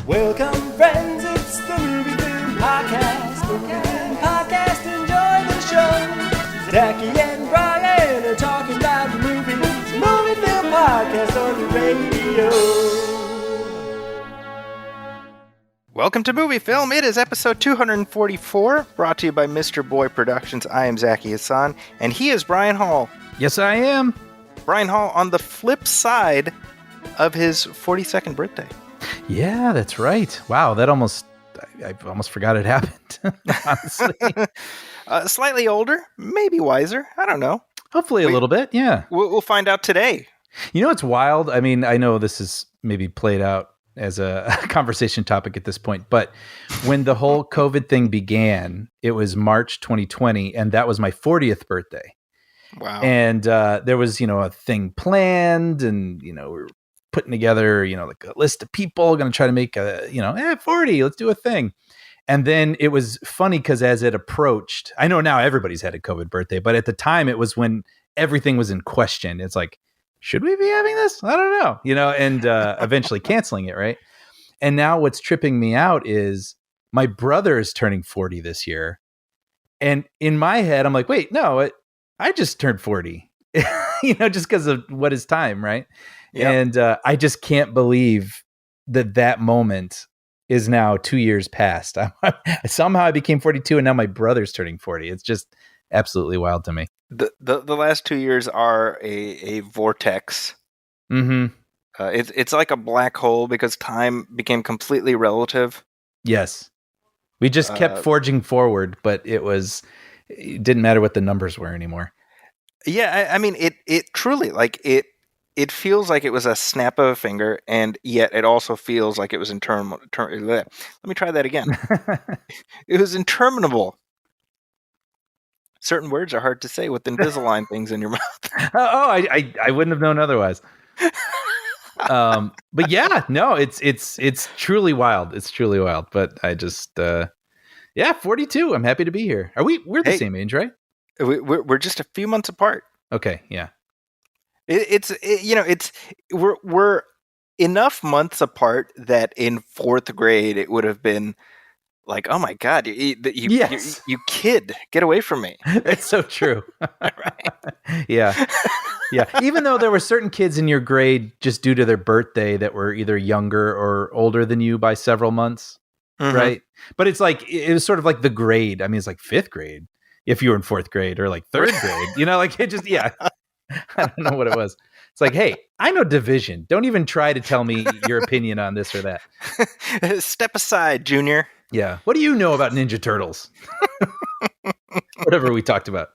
Welcome, friends, it's the MovieFilm Podcast. MovieFilm Podcast, enjoy the show. Zachy and Brian are talking about the movies. MovieFilm Podcast on the radio. Welcome to MovieFilm. It is episode 244, brought to you by Mr. Boy Productions. I am Zachy Hassan, and he is Brian Hall. Yes, I am. Brian Hall on the flip side of his 42nd birthday. Yeah, that's right. Wow, I almost forgot it happened, honestly. Slightly older, maybe wiser. I don't know. Hopefully a little bit, yeah. We'll find out today. You know, it's wild. I mean, I know this is maybe played out as a conversation topic at this point, but when the whole COVID thing began, it was March 2020, and that was my 40th birthday. Wow. And there was, a thing planned, and, we were putting together, like a list of people going to try to make 40, let's do a thing. And then it was funny because as it approached, I know now everybody's had a COVID birthday, but at the time it was when everything was in question. It's like, should we be having this? I don't know, and eventually canceling it. Right. And now what's tripping me out is my brother is turning 40 this year. And in my head, I'm like, wait, no, I just turned 40, just because of what is time. Right. Yep. And I just can't believe that moment is now 2 years past. Somehow I became 42 and now my brother's turning 40. It's just absolutely wild to me. The last 2 years are a vortex. Mm-hmm. It's like a black hole because time became completely relative. Yes. We just kept forging forward, but it didn't matter what the numbers were anymore. Yeah, I mean, it truly, like, it feels like it was a snap of a finger, and yet it also feels like it was interminable. Let me try that again. It was interminable. Certain words are hard to say with Invisalign things in your mouth. I wouldn't have known otherwise. But yeah, no, it's truly wild. It's truly wild. But I just, 42. I'm happy to be here. We're the same age, right? We're just a few months apart. Okay, yeah. We're enough months apart that in fourth grade it would have been like, oh my God, you kid, get away from me. That's so true. Right? Yeah. Yeah. Even though there were certain kids in your grade just due to their birthday that were either younger or older than you by several months. Mm-hmm. Right. But it's like, it was sort of like the grade. I mean, it's like fifth grade if you were in fourth grade, or like third grade, like it just, yeah. I don't know what it was. It's like, hey, I know division. Don't even try to tell me your opinion on this or that. Step aside, Junior. Yeah. What do you know about Ninja Turtles? Whatever we talked about.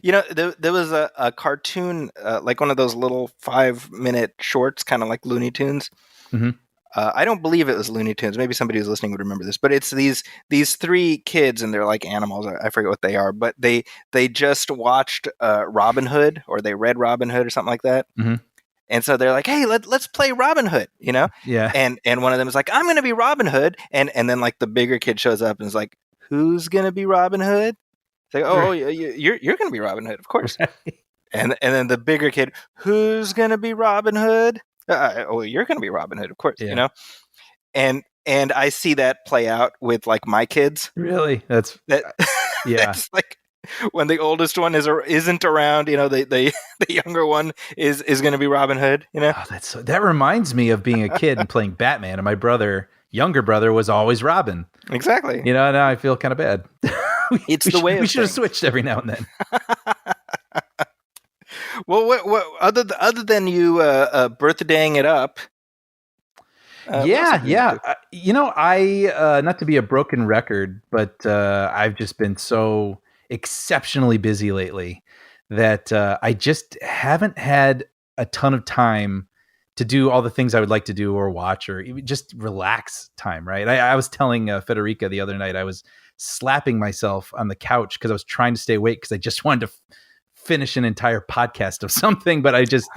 There was a cartoon, like one of those little 5-minute shorts, kind of like Looney Tunes. Mm-hmm. I don't believe it was Looney Tunes. Maybe somebody who's listening would remember this, but it's these three kids, and they're like animals. I forget what they are, but they just watched Robin Hood, or they read Robin Hood or something like that. Mm-hmm. And so they're like, hey, let's play Robin Hood, Yeah. And one of them is like, I'm going to be Robin Hood. And then like the bigger kid shows up and is like, who's going to be Robin Hood? It's like, oh, you're going to be Robin Hood, of course. Right. And then the bigger kid, who's going to be Robin Hood? You're going to be Robin Hood, of course, yeah. And I see that play out with like my kids. Really? Yeah. That's like when the oldest one isn't around, the younger one is going to be Robin Hood, Oh, that reminds me of being a kid and playing Batman, and my younger brother was always Robin. Exactly. Now I feel kind of bad. We should have switched every now and then. Well, what other than you birthdaying it up? Yeah. I not to be a broken record, but I've just been so exceptionally busy lately that I just haven't had a ton of time to do all the things I would like to do or watch or even just relax time. Right. I was telling Federica the other night, I was slapping myself on the couch because I was trying to stay awake because I just wanted to finish an entire podcast of something, but I just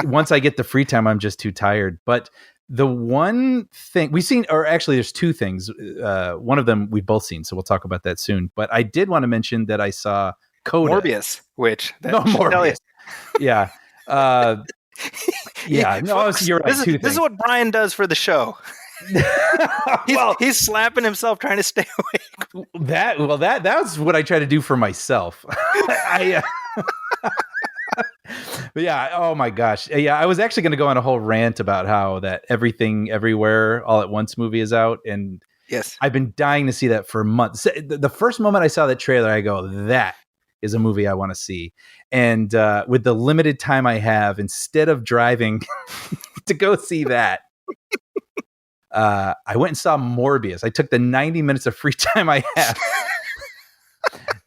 once I get the free time, I'm just too tired. But the one thing we've seen, or actually there's two things. One of them we've both seen, so we'll talk about that soon. But I did want to mention that I saw Coda. Morbius, Morbius. Yeah. Yeah. No, Folks, you're right. This is what Brian does for the show. He's slapping himself trying to stay awake. That's what I try to do for myself. But yeah, oh my gosh. Yeah, I was actually going to go on a whole rant about how that Everything Everywhere All at Once movie is out, and Yes. I've been dying to see that for months. The first moment I saw that trailer, I go, that is a movie I want to see. And with the limited time I have, instead of driving to go see that, I went and saw Morbius. I took the 90 minutes of free time I have.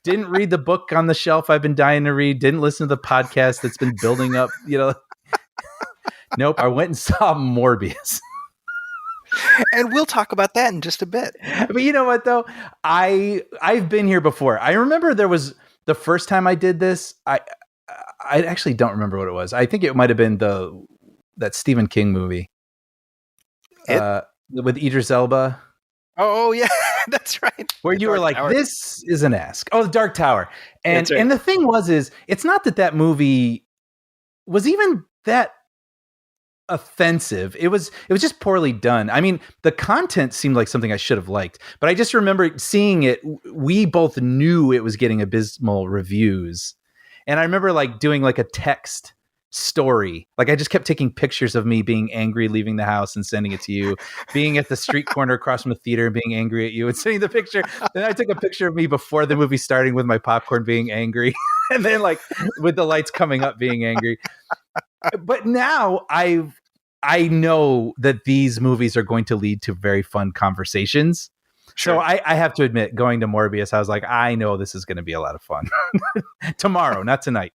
Didn't read the book on the shelf I've been dying to read. Didn't listen to the podcast that's been building up, Nope, I went and saw Morbius. And we'll talk about that in just a bit. But you know what, though? I've been here before. I remember there was the first time I did this. I actually don't remember what it was. I think it might have been that Stephen King movie with Idris Elba. Oh yeah, that's right. Where you were like, Tower. This is an ask. Oh, the Dark Tower. And right. And the thing is it's not that movie was even that offensive. It was just poorly done. I mean, the content seemed like something I should have liked, but I just remember seeing it. We both knew it was getting abysmal reviews. And I remember like doing like a text story. Like I just kept taking pictures of me being angry, leaving the house and sending it to you, being at the street corner across from the theater and being angry at you and sending the picture. Then I took a picture of me before the movie starting with my popcorn being angry. And then like with the lights coming up being angry. But now I know that these movies are going to lead to very fun conversations. Sure. So I have to admit, going to Morbius, I was like, I know this is going to be a lot of fun. Tomorrow, not tonight.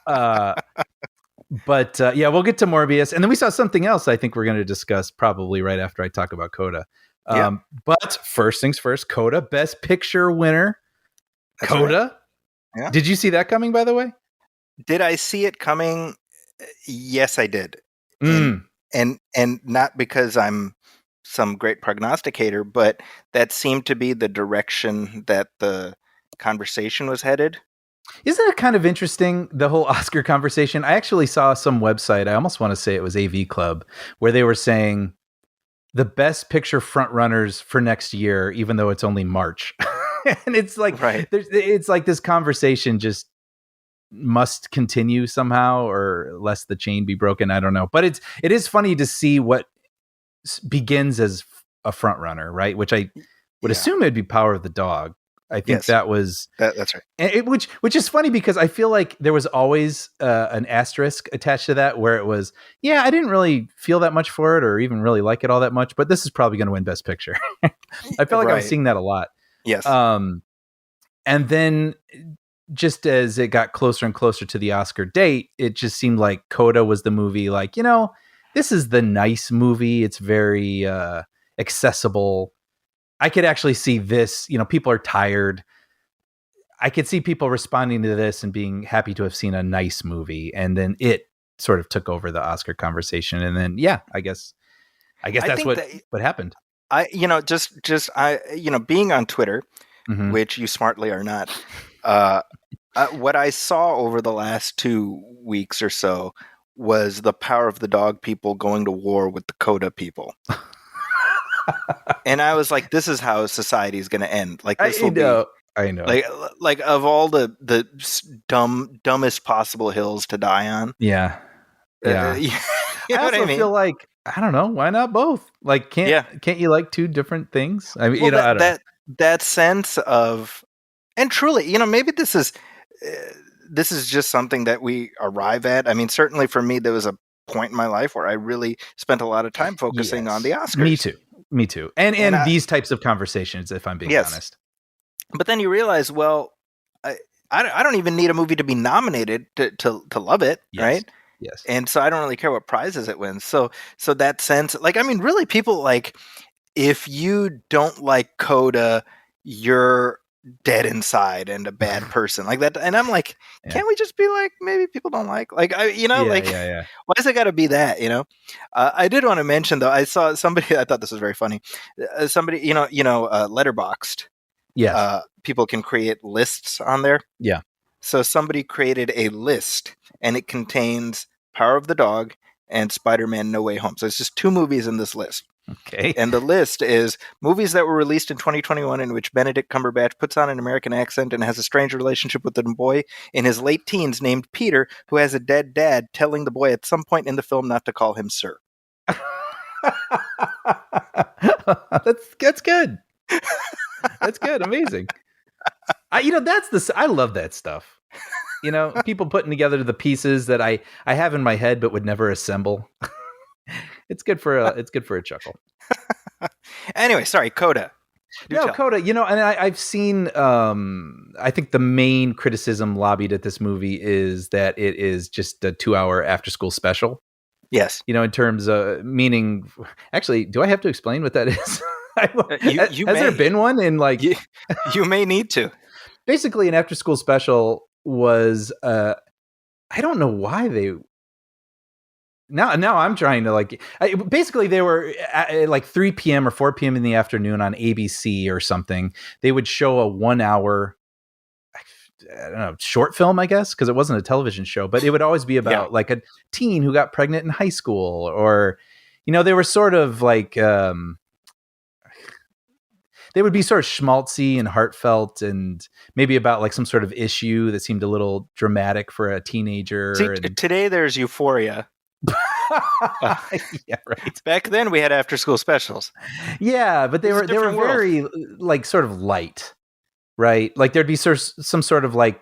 But yeah, we'll get to Morbius. And then we saw something else I think we're going to discuss probably right after I talk about Coda. But first things first, Coda, Best Picture winner. That's Coda. Right. Yeah. Did you see that coming, by the way? Did I see it coming? Yes, I did. And not because I'm some great prognosticator, but that seemed to be the direction that the conversation was headed. Isn't it kind of interesting, the whole Oscar conversation? I actually saw some website, I almost want to say it was AV Club, where they were saying the best picture frontrunners for next year, even though it's only March. And it's like, right. It's like this conversation just must continue somehow, or lest the chain be broken. I don't know. But it is funny to see what begins as a front runner, right? Which I would assume it'd be Power of the Dog. I think that was that's right. Which is funny because I feel like there was always an asterisk attached to that, where it was, I didn't really feel that much for it, or even really like it all that much, but this is probably going to win Best Picture. I felt like I was seeing that a lot. Yes. And then just as it got closer and closer to the Oscar date, it just seemed like Coda was the movie. Like, this is the nice movie. It's very accessible. I could actually see this, people are tired. I could see people responding to this and being happy to have seen a nice movie. And then it sort of took over the Oscar conversation. And then, I guess that's what happened. Being on Twitter, mm-hmm. which you smartly are not, what I saw over the last 2 weeks or so was the Power of the Dog people going to war with the Coda people. And I was like, this is how society is going to end. Like, this will be. I know. Like of all the dumbest possible hills to die on. Yeah. Yeah. I also feel like, I don't know, why not both? Like, can't you like two different things? I mean, I don't know. That sense of, and truly, maybe this is just something that we arrive at. I mean, certainly for me, there was a point in my life where I really spent a lot of time focusing on the Oscars. Me too. And these types of conversations, if I'm being honest. But then you realize, well, I don't even need a movie to be nominated to love it, right? Yes. And so I don't really care what prizes it wins. So that sense, like, I mean, really, people like, if you don't like Coda, you're dead inside and a bad person, like that. And I'm like, can't we just be like, maybe people don't like, why has it got to be that? I did want to mention though, I saw somebody, I thought this was very funny. Somebody, Letterboxd. Yeah. People can create lists on there. Yeah. So somebody created a list, and it contains Power of the Dog and Spider-Man No Way Home. So it's just 2 movies in this list. Okay. And the list is movies that were released in 2021 in which Benedict Cumberbatch puts on an American accent and has a strange relationship with a boy in his late teens named Peter, who has a dead dad, telling the boy at some point in the film not to call him sir. That's good. That's good. Amazing. I love that stuff. People putting together the pieces that I have in my head but would never assemble. It's good for a chuckle. Anyway, sorry, Coda. Coda, and I've seen, I think the main criticism lobbied at this movie is that it is just a 2-hour after school special. Yes. In terms of meaning, actually, do I have to explain what that is? Has there been one in like, you may need to. Basically an after school special was, I don't know why they, now I'm trying to basically they were at like 3 p.m. or 4 p.m. in the afternoon on ABC or something. They would show a 1 hour, I don't know, short film, I guess, because it wasn't a television show, but it would always be about like a teen who got pregnant in high school, or, they were sort of like, they would be sort of schmaltzy and heartfelt and maybe about like some sort of issue that seemed a little dramatic for a teenager. Today there's Euphoria. Yeah, right. Back then we had after school specials. Yeah, but they were very like sort of light, right? Like there'd be some sort of like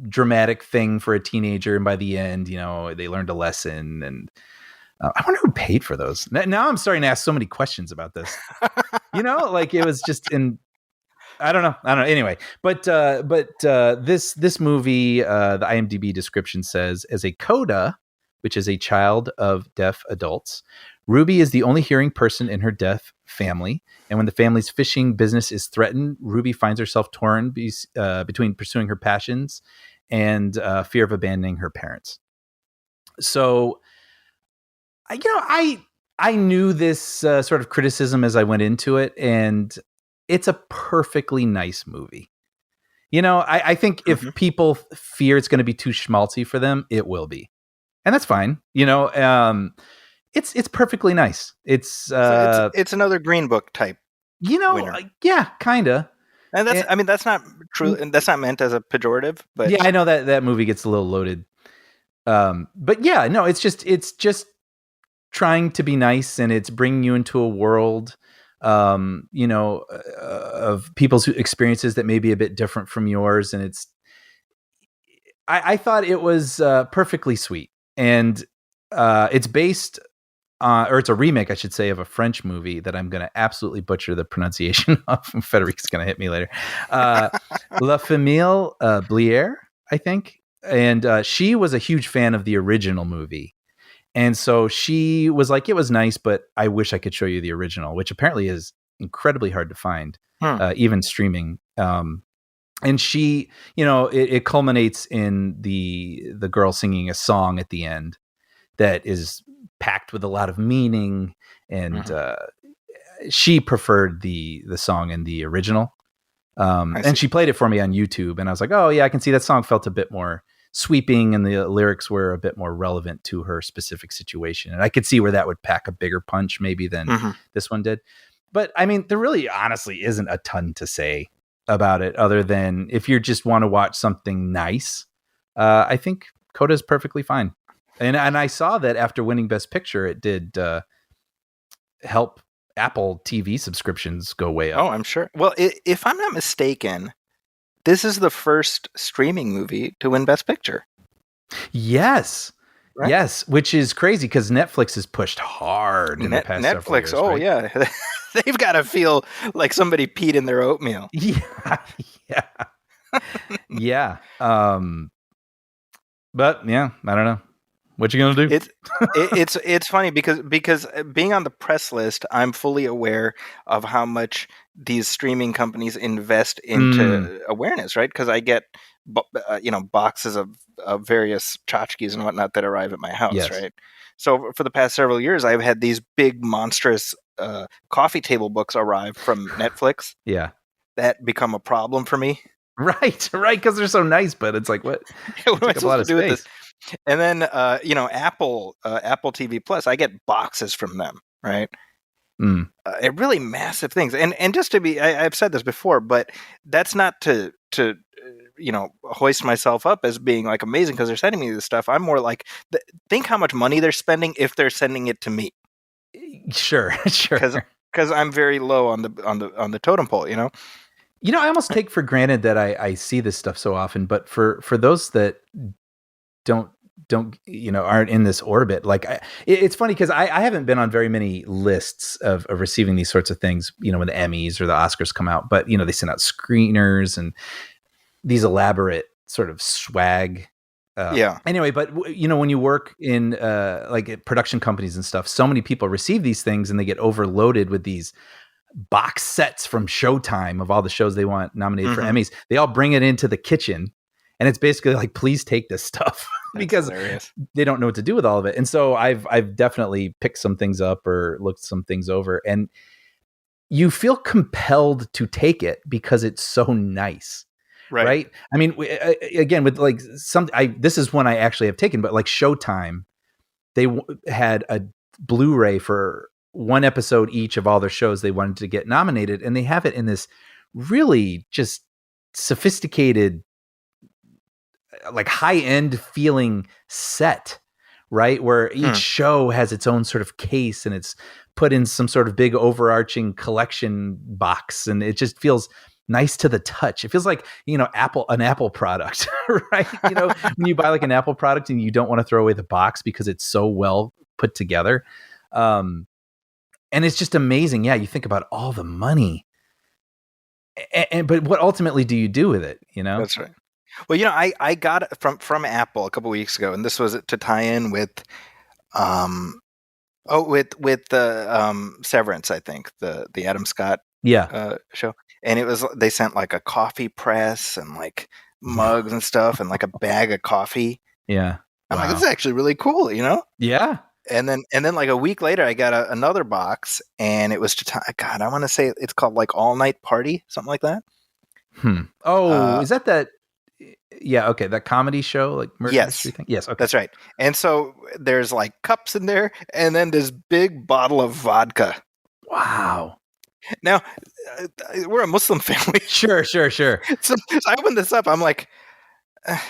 dramatic thing for a teenager, and by the end, they learned a lesson. And I wonder who paid for those. Now I'm starting to ask so many questions about this. Like it was just in. I don't know. Anyway, but this movie, the IMDb description says, as a coda, which is a child of deaf adults, Ruby is the only hearing person in her deaf family. And when the family's fishing business is threatened, Ruby finds herself torn between pursuing her passions and fear of abandoning her parents. So, I knew this sort of criticism as I went into it, and it's a perfectly nice movie. I think if people fear it's going to be too schmaltzy for them, it will be. And that's fine. It's perfectly nice. It's another Green Book type. Yeah, kind of. And that's not true, and that's not meant as a pejorative. But yeah, I know that movie gets a little loaded. But yeah, no, it's just trying to be nice, and it's bringing you into a world, of people's experiences that may be a bit different from yours, and I thought it was perfectly sweet. And it's based or it's a remake, I should say, of a French movie that I'm going to absolutely butcher the pronunciation of. Federica's going to hit me later. La Famille Blier, I think. And she was a huge fan of the original movie. And so she was like, it was nice, but I wish I could show you the original, which apparently is incredibly hard to find, even streaming. And she, it culminates in the girl singing a song at the end that is packed with a lot of meaning. And she preferred the song in the original. And she played it for me on YouTube. And I was like, oh, yeah, I can see that song felt a bit more sweeping, and the lyrics were a bit more relevant to her specific situation. And I could see where that would pack a bigger punch maybe than this one did. But I mean, there really honestly isn't a ton to say about it, other than if you just want to watch something nice, I think Coda is perfectly fine. And I saw that after winning Best Picture, it did help Apple TV subscriptions go way up. Oh, I'm sure. Well, if I'm not mistaken, this is the first streaming movie to win Best Picture. Yes. Right? Yes, which is crazy because Netflix has pushed hard in the past several years. Oh, right? Yeah. They've got to feel like somebody peed in their oatmeal. Yeah. Yeah. But yeah, I don't know. What you gonna do? It's funny because being on the press list, I'm fully aware of how much these streaming companies invest into awareness, right? Because I get boxes of various tchotchkes and whatnot that arrive at my house, yes. Right? So for the past several years, I've had these big monstrous coffee table books arrive from Netflix. Yeah, that become a problem for me. Right, because they're so nice, but it's like what? What am I supposed to do with this? And then Apple TV Plus, I get boxes from them, right? really massive things. And just to be, I've said this before, but that's not to hoist myself up as being like amazing because they're sending me this stuff. I'm more like, think how much money they're spending if they're sending it to me. Sure. Because I'm very low on the totem pole, you know. I almost take for granted that I see this stuff so often, but for those that don't aren't in this orbit, like it's funny because I haven't been on very many lists of receiving these sorts of things, when the Emmys or the Oscars come out, but they send out screeners and these elaborate sort of swag. Anyway, but when you work in like production companies and stuff, so many people receive these things and they get overloaded with these box sets from Showtime of all the shows they want nominated for Emmys. They all bring it into the kitchen, and it's basically like, please take this stuff because they don't know what to do with all of it. And so I've definitely picked some things up or looked some things over, and you feel compelled to take it because it's so nice. Right. I mean, again, with like this is one I actually have taken, but like Showtime, they had a Blu-ray for one episode each of all their shows they wanted to get nominated. And they have it in this really just sophisticated, like high-end feeling set, right? Where each show has its own sort of case and it's put in some sort of big overarching collection box. And it just feels nice to the touch. It feels like, an Apple product, right? When you buy like an Apple product and you don't want to throw away the box because it's so well put together. And it's just amazing. Yeah. You think about all the money but what ultimately do you do with it? That's right. Well, I got it from Apple a couple weeks ago, and this was to tie in with, with the Severance, I think the Adam Scott show. And they sent like a coffee press and like mugs and stuff and like a bag of coffee. Yeah. I'm like, this is actually really cool, Yeah. And then like a week later, I got another box, and it was God, I want to say it's called like All Night Party, something like that. Oh, is that? Yeah. Okay. That comedy show, like murder mystery thing. Yes. Okay. That's right. And so there's like cups in there, and then this big bottle of vodka. Wow. Now, we're a Muslim family. Sure. So I opened this up. I'm like,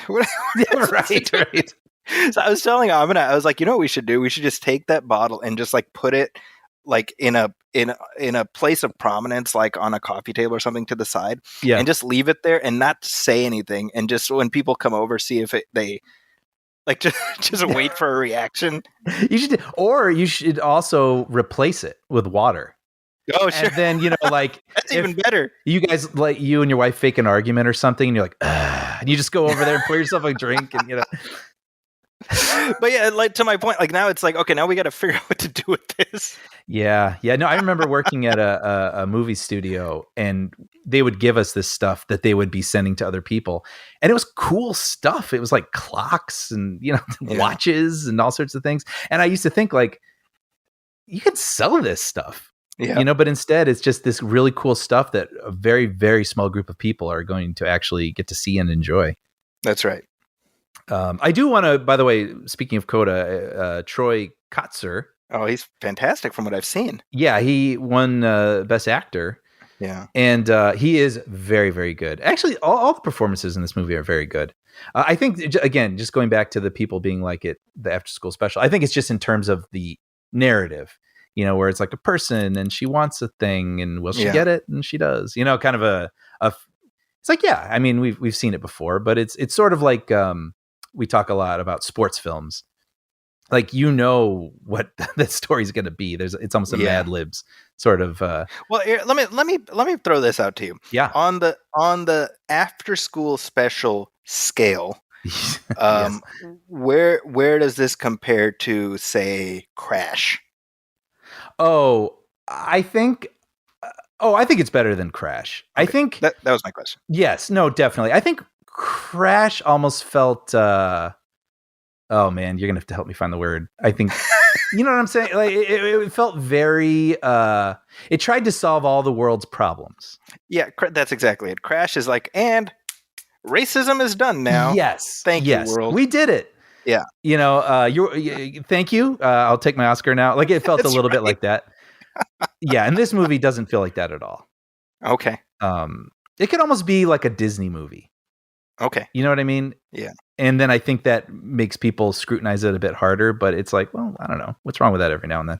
what? Right. So I was telling Amina, I was like, what we should do? We should just take that bottle and just like put it like in a place of prominence, like on a coffee table or something to the side, and just leave it there and not say anything. And just when people come over, see if they like just wait for a reaction. You should also replace it with water. Oh, sure. And then, like that's even better. You guys, like you and your wife fake an argument or something, and you're like, and you just go over there and pour yourself a drink, and But yeah, like to my point, like now it's like, okay, now we got to figure out what to do with this. Yeah. No, I remember working at a movie studio, and they would give us this stuff that they would be sending to other people, and it was cool stuff. It was like clocks and watches and all sorts of things. And I used to think like, you could sell this stuff. Yeah. But instead it's just this really cool stuff that a very, very small group of people are going to actually get to see and enjoy. That's right. I do want to, by the way, speaking of Coda, Troy Kotsur. Oh, he's fantastic from what I've seen. Yeah, he won Best Actor. Yeah. And he is very, very good. Actually, all the performances in this movie are very good. I think, again, just going back to the people being like the after school special, I think it's just in terms of the narrative. Where it's like a person and she wants a thing and will she get it? And she does, kind of it's like, yeah, I mean, we've seen it before, but it's sort of like, we talk a lot about sports films. Like, what the story's going to be. It's almost a Mad Libs sort of, well, let me throw this out to you. Yeah. On the after school special scale, where does this compare to, say, Crash? Oh, I think it's better than Crash. Okay. I think that was my question. Yes, no, definitely. I think Crash almost felt, oh man, you're going to have to help me find the word. I think, you know what I'm saying? Like it felt very, it tried to solve all the world's problems. Yeah, that's exactly it. Crash is like, and racism is done now. Yes. Thank you, world. We did it. Yeah. Thank you. I'll take my Oscar now. Like it felt a little bit like that. Yeah, and this movie doesn't feel like that at all. Okay. It could almost be like a Disney movie. Okay. You know what I mean? Yeah. And then I think that makes people scrutinize it a bit harder, but it's like, well, I don't know. What's wrong with that every now and then?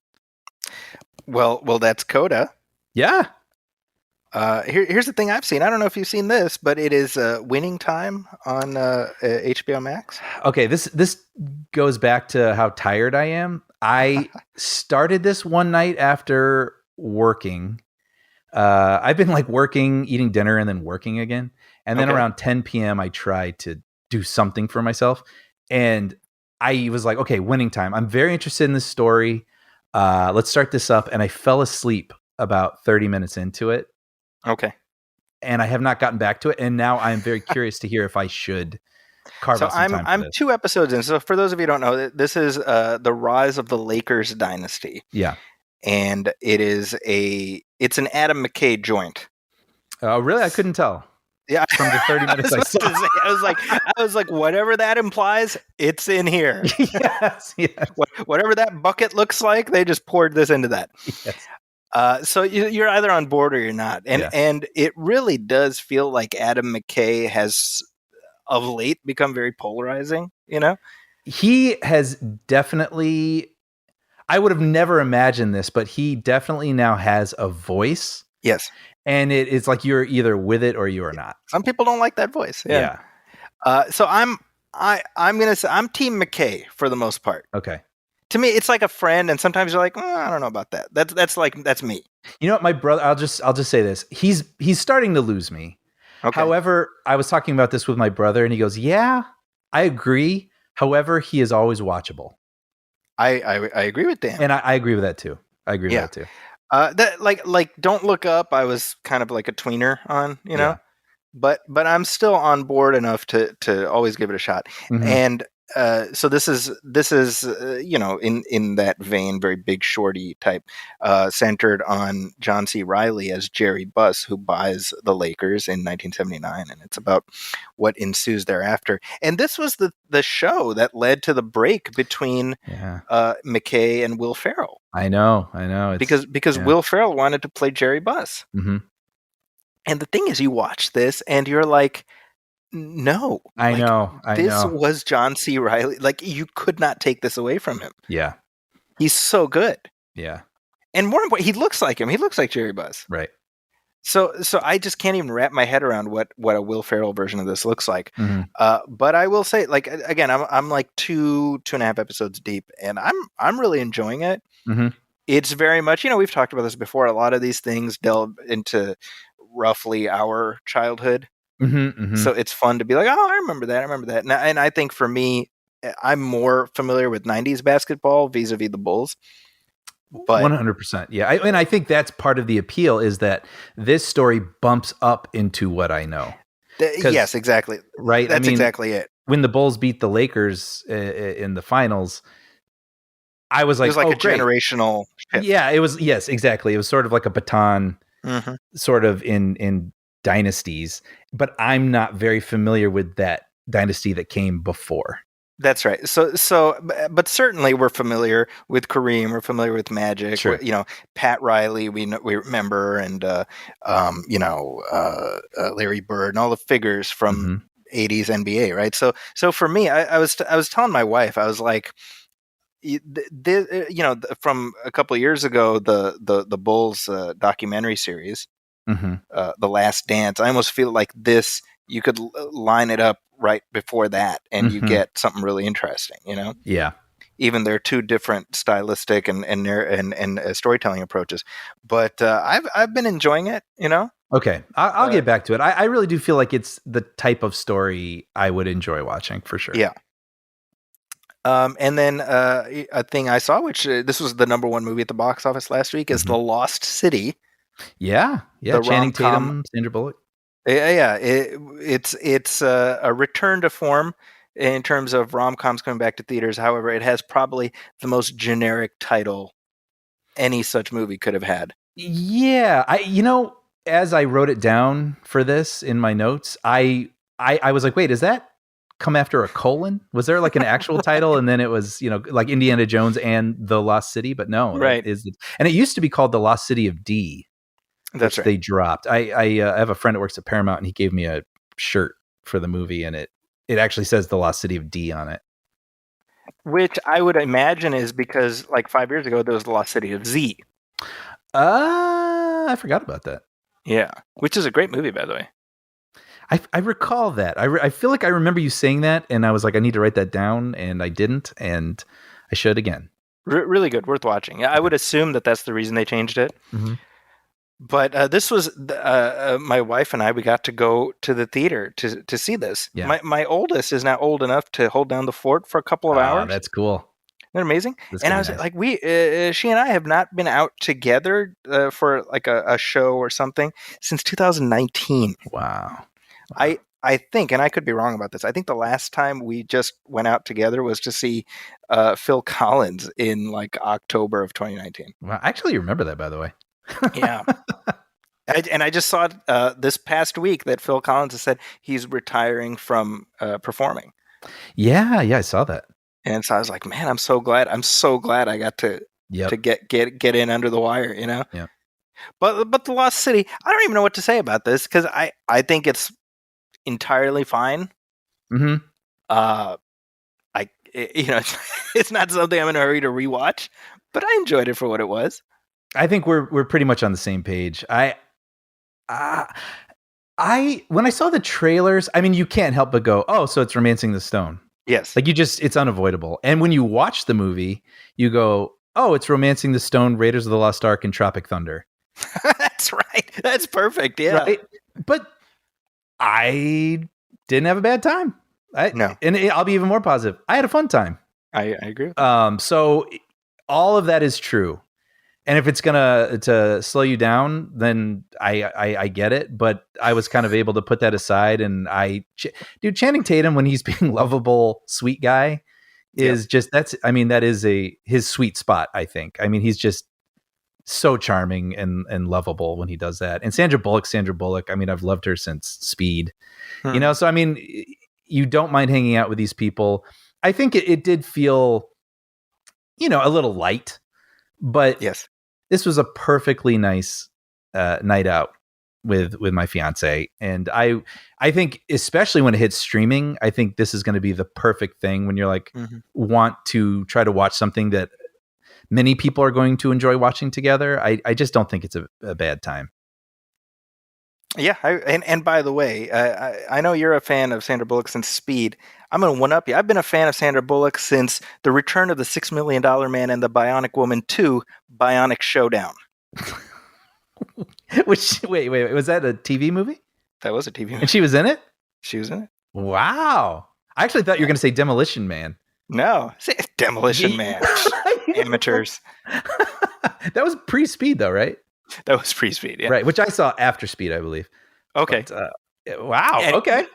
Well, that's Coda. Yeah. Here's the thing I've seen. I don't know if you've seen this, but it is Winning Time on HBO Max. Okay, this goes back to how tired I am. I started this one night after working. I've been like working, eating dinner, and then working again. And then around 10 p.m., I tried to do something for myself. And I was like, okay, Winning Time. I'm very interested in this story. Let's start this up. And I fell asleep about 30 minutes into it. Okay. And I have not gotten back to it. And now I'm very curious to hear if I should carve out some time for I'm this. 2 episodes in. So for those of you who don't know, this is the rise of the Lakers dynasty. Yeah. And it's an Adam McKay joint. Oh, really? I couldn't tell. Yeah, from the 30 minutes I saw. I was like, whatever that implies, it's in here. Yes. Whatever that bucket looks like, they just poured this into that. Yes. So you're either on board or you're not, and it really does feel like Adam McKay has, of late, become very polarizing. You know, he has definitely. I would have never imagined this, but he definitely now has a voice. Yes. And it's like you're either with it or you are not. Some people don't like that voice. Yeah. So I'm gonna say I'm Team McKay for the most part. Okay. To me, it's like a friend, and sometimes you're like, I don't know about that. That's me. You know what, my brother? I'll just say this. He's starting to lose me. Okay. However, I was talking about this with my brother, and he goes, "Yeah, I agree. However, he is always watchable." I agree with Dan, and I agree with that too. I agree with that too. That like Don't Look Up, I was kind of like a tweener on, you know, but I'm still on board enough to always give it a shot. Mm-hmm. And so this is you know, in that vein, very Big Shorty type, centered on John C. Reilly as Jerry Buss, who buys the Lakers in 1979, and it's about what ensues thereafter. And this was the show that led to the break between McKay and Will Ferrell. I know. Because Will Ferrell wanted to play Jerry Buss. Mm-hmm. And the thing is, you watch this and you're like, no. I know. This was John C. Reilly. Like, you could not take this away from him. Yeah. He's so good. Yeah. And more important, he looks like him. He looks like Jerry Buss. Right. So I just can't even wrap my head around what a Will Ferrell version of this looks like. Mm-hmm. But I will say, like, again, I'm like 2.5 episodes deep, and I'm really enjoying it. Mm-hmm. It's very much, you know, we've talked about this before. A lot of these things delve into roughly our childhood. Mm-hmm, mm-hmm. So it's fun to be like, oh, I remember that. And I think for me, I'm more familiar with 90s basketball vis-a-vis the Bulls. But 100%. Yeah. And I think that's part of the appeal, is that this story bumps up into what I know. Yes, exactly. Right. That's exactly it. When the Bulls beat the Lakers in the finals, I was like, it was like a great. Generational shift. Yeah, it was. Yes, exactly. It was sort of like a baton, mm-hmm. sort of in dynasties, but I'm not very familiar with that dynasty that came before. That's right. So, but certainly we're familiar with Kareem. We're familiar with Magic. Sure. You know, Pat Riley. We remember, and you know, Larry Bird and all the figures from mm-hmm. 80s NBA. Right. So for me, I was telling my wife, I was like, you know, from a couple of years ago, the Bulls documentary series, mm-hmm. The Last Dance. I almost feel like this, you could line it up right before that, and mm-hmm. you get something really interesting. You know, yeah. Even they're two different stylistic and storytelling approaches, but I've been enjoying it. You know. Okay, I'll get back to it. I really do feel like it's the type of story I would enjoy watching for sure. Yeah. And then a thing I saw, which this was the number one movie at the box office last week, is mm-hmm. The Lost City. Yeah. Channing Tatum, Sandra Bullock. Yeah. It's a return to form in terms of rom-coms coming back to theaters. However, it has probably the most generic title any such movie could have had. Yeah, as I wrote it down for this in my notes, I was like, wait, is that come after a colon? Was there like an actual title, and then it was, like Indiana Jones and the Lost City? But no, Right. and it used to be called the Lost City of D, That's which right. they dropped. I have a friend that works at Paramount, and he gave me a shirt for the movie, and it actually says the Lost City of D on it. Which I would imagine is because like 5 years ago there was the Lost City of Z. I forgot about that. Yeah, which is a great movie, by the way. I recall that. I feel like I remember you saying that, and I was like, I need to write that down, and I didn't, and I should again. Really good, worth watching. Yeah, I would assume that that's the reason they changed it. Mm-hmm. But this was my wife and I. We got to go to the theater to see this. Yeah. My oldest is now old enough to hold down the fort for a couple of hours. That's cool. Isn't that amazing? That's and I was nice. like, she and I have not been out together for like a show or something since 2019. Wow. I think, and I could be wrong about this, I think the last time we just went out together was to see Phil Collins in like October of 2019. Wow. I actually remember that, by the way. Yeah. I just saw this past week that Phil Collins has said he's retiring from performing. Yeah, I saw that. And so I was like, man, I'm so glad I got to get in under the wire, you know? Yeah. But the Lost City, I don't even know what to say about this because I think it's entirely fine. Mm-hmm. It's not something I'm in a hurry to rewatch, but I enjoyed it for what it was. I think we're pretty much on the same page. I when I saw the trailers, I mean, you can't help but go, oh, so it's Romancing the Stone. Yes. Like it's unavoidable. And when you watch the movie, you go, oh, it's Romancing the Stone, Raiders of the Lost Ark, and Tropic Thunder. That's right. That's perfect. Yeah. Right? But I didn't have a bad time. No. And I'll be even more positive. I had a fun time. I agree. So all of that is true. And if it's to slow you down, then I get it. But I was kind of able to put that aside. And Channing Tatum, when he's being lovable, sweet guy, is that is his sweet spot, I think. I mean, he's just so charming and lovable when he does that. And Sandra Bullock, I mean, I've loved her since Speed. So I mean, you don't mind hanging out with these people. I think it did feel, a little light, but yes, this was a perfectly nice night out with my fiance. And I think, especially when it hits streaming, I think this is going to be the perfect thing when you're like, want to try to watch something that many people are going to enjoy watching together. I just don't think it's a bad time. Yeah, and by the way, I know you're a fan of Sandra Bullock since Speed. I'm going to one-up you. I've been a fan of Sandra Bullock since The Return of the $6 Million Man and the Bionic Woman 2, Bionic Showdown. Which, wait, was that a TV movie? That was a TV movie. And she was in it? She was in it. Wow. I actually thought you were going to say Demolition Man. No, Demolition Man. Amateurs. That was pre-Speed, though, right? That was pre-Speed, yeah. Right, which I saw after Speed, I believe. Okay. But, wow. Okay.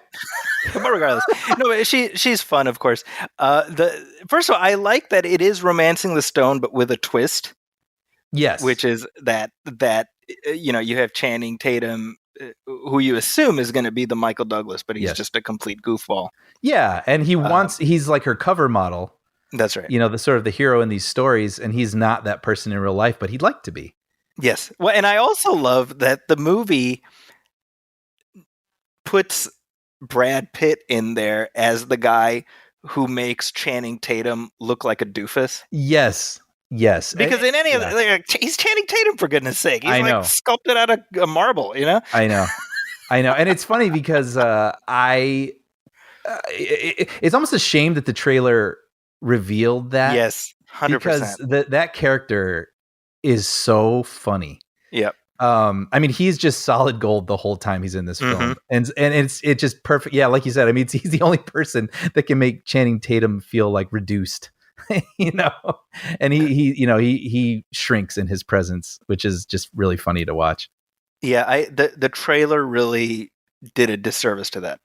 But regardless, no, she's fun, of course. First of all, I like that it is Romancing the Stone, but with a twist. Yes, which is that you have Channing Tatum, who you assume is going to be the Michael Douglas, but he's just a complete goofball. Yeah, and he's like her cover model. That's right. The sort of the hero in these stories, and he's not that person in real life, but he'd like to be. Yes. Well, and I also love that the movie puts Brad Pitt in there as the guy who makes Channing Tatum look like a doofus. Yes. Because in any of he's Channing Tatum, for goodness sake. He's like sculpted out of a marble, I know. And it's funny because it's almost a shame that the trailer revealed that. Yes, 100%. Because that character is so funny. Yep. I mean, he's just solid gold the whole time he's in this film, and it's just perfect. Yeah, like you said, I mean, he's the only person that can make Channing Tatum feel like reduced, and he shrinks in his presence, which is just really funny to watch. Yeah, the trailer really did a disservice to that.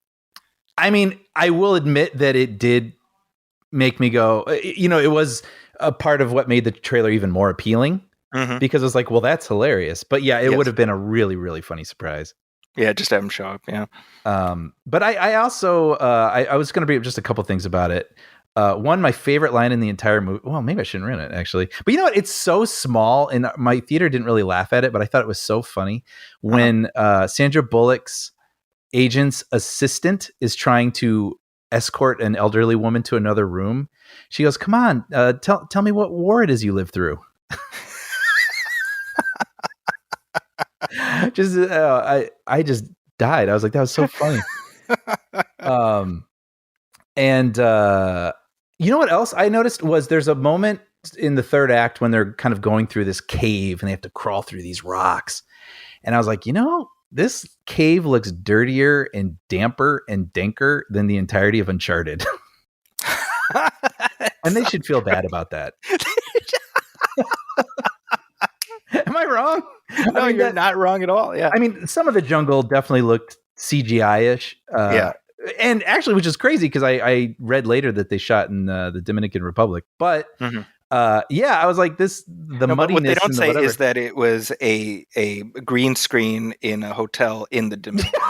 I mean, I will admit that it did make me go, it was a part of what made the trailer even more appealing. Because it's like, well, that's hilarious. But yeah, it would have been a really, really funny surprise. Yeah, just have him show up. Yeah. But I also I was going to bring up just a couple things about it. One, my favorite line in the entire movie. Well, maybe I shouldn't ruin it actually. But you know what? It's so small, and my theater didn't really laugh at it, but I thought it was so funny when Sandra Bullock's agent's assistant is trying to escort an elderly woman to another room. She goes, "Come on, tell me what war it is you lived through." Just I just died. I was like, that was so funny. And you know what else I noticed was there's a moment in the third act when they're kind of going through this cave and they have to crawl through these rocks. And I was like, you know, this cave looks dirtier and damper and danker than the entirety of Uncharted. And they should feel bad about that. Am I wrong? No, you're not wrong at all. Yeah. I mean, some of the jungle definitely looked CGI-ish. Yeah. And actually, which is crazy because I read later that they shot in the Dominican Republic. But yeah, I was like, muddiness. What they don't say is that it was a green screen in a hotel in the Dominican.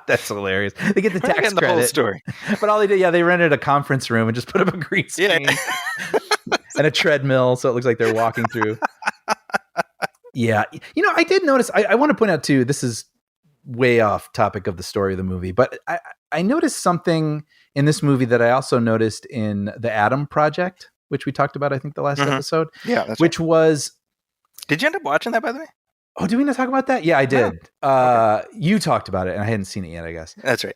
That's hilarious. They get the tax credit. The whole story. But all they did, they rented a conference room and just put up a green screen and a treadmill, so it looks like they're walking through. Yeah, you know, I did notice. I want to point out too. This is way off topic of the story of the movie, but I noticed something in this movie that I also noticed in the Adam Project, which we talked about, I think, the last episode. Yeah, that's which was. Did you end up watching that, by the way? Oh, did we not talk about that? Yeah, I did. No. Okay. You talked about it, and I hadn't seen it yet, I guess. That's right.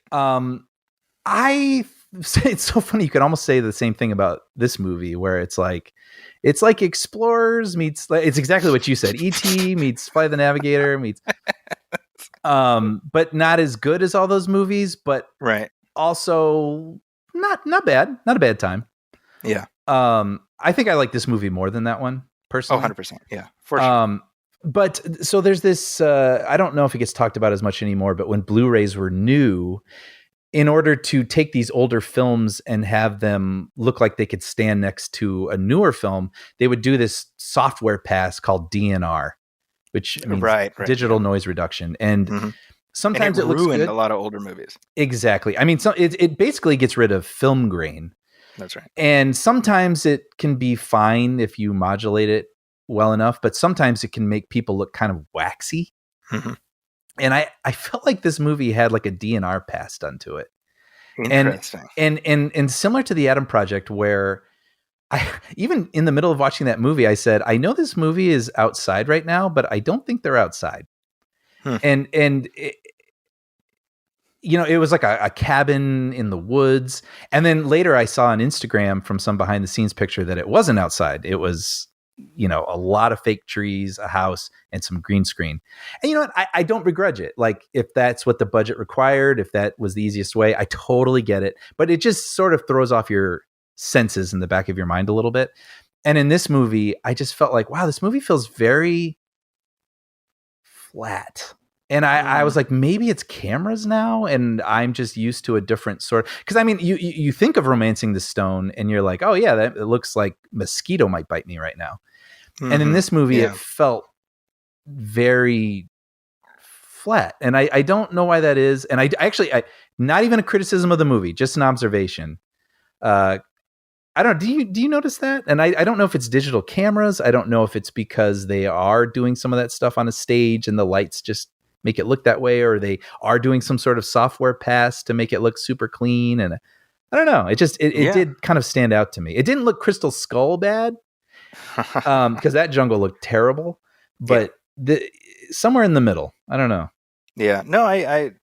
It's so funny. You could almost say the same thing about this movie, where it's like Explorers meets. It's exactly what you said. E.T. meets Flight of the Navigator meets. But not as good as all those movies, but also not bad. Not a bad time. Yeah. I think I like this movie more than that one personally. 100%. Yeah, for sure. But so there's this, I don't know if it gets talked about as much anymore, but when Blu-rays were new, in order to take these older films and have them look like they could stand next to a newer film, they would do this software pass called DNR, which means digital noise reduction. And sometimes it looks ruined good. A lot of older movies. Exactly. I mean, it basically gets rid of film grain. That's right. And sometimes it can be fine if you modulate it well enough, but sometimes it can make people look kind of waxy. And I felt like this movie had like a DNR pass done to it. Interesting. And similar to the Adam Project, where I even in the middle of watching that movie, I said, I know this movie is outside right now, but I don't think they're outside. And it, you know, it was like a cabin in the woods. And then later I saw on Instagram from some behind the scenes picture that it wasn't outside. It was, you know, a lot of fake trees, a house, and some green screen. And you know what? I don't begrudge it. Like, if that's what the budget required, if that was the easiest way, I totally get it. But it just sort of throws off your senses in the back of your mind a little bit. And in this movie, I just felt like, wow, this movie feels very flat. And I was like, maybe it's cameras now, and I'm just used to a different sort. Because I mean, you think of Romancing the Stone, and you're like, oh yeah, it looks like mosquito might bite me right now. And in this movie, it felt very flat, and I don't know why that is. And I actually, not even a criticism of the movie, just an observation. I don't. Do you notice that? And I don't know if it's digital cameras. I don't know if it's because they are doing some of that stuff on a stage, and the lights just make it look that way, or they are doing some sort of software pass to make it look super clean. And I don't know. It did kind of stand out to me. It didn't look Crystal Skull bad, because that jungle looked terrible, but somewhere in the middle. I don't know. Yeah, no, I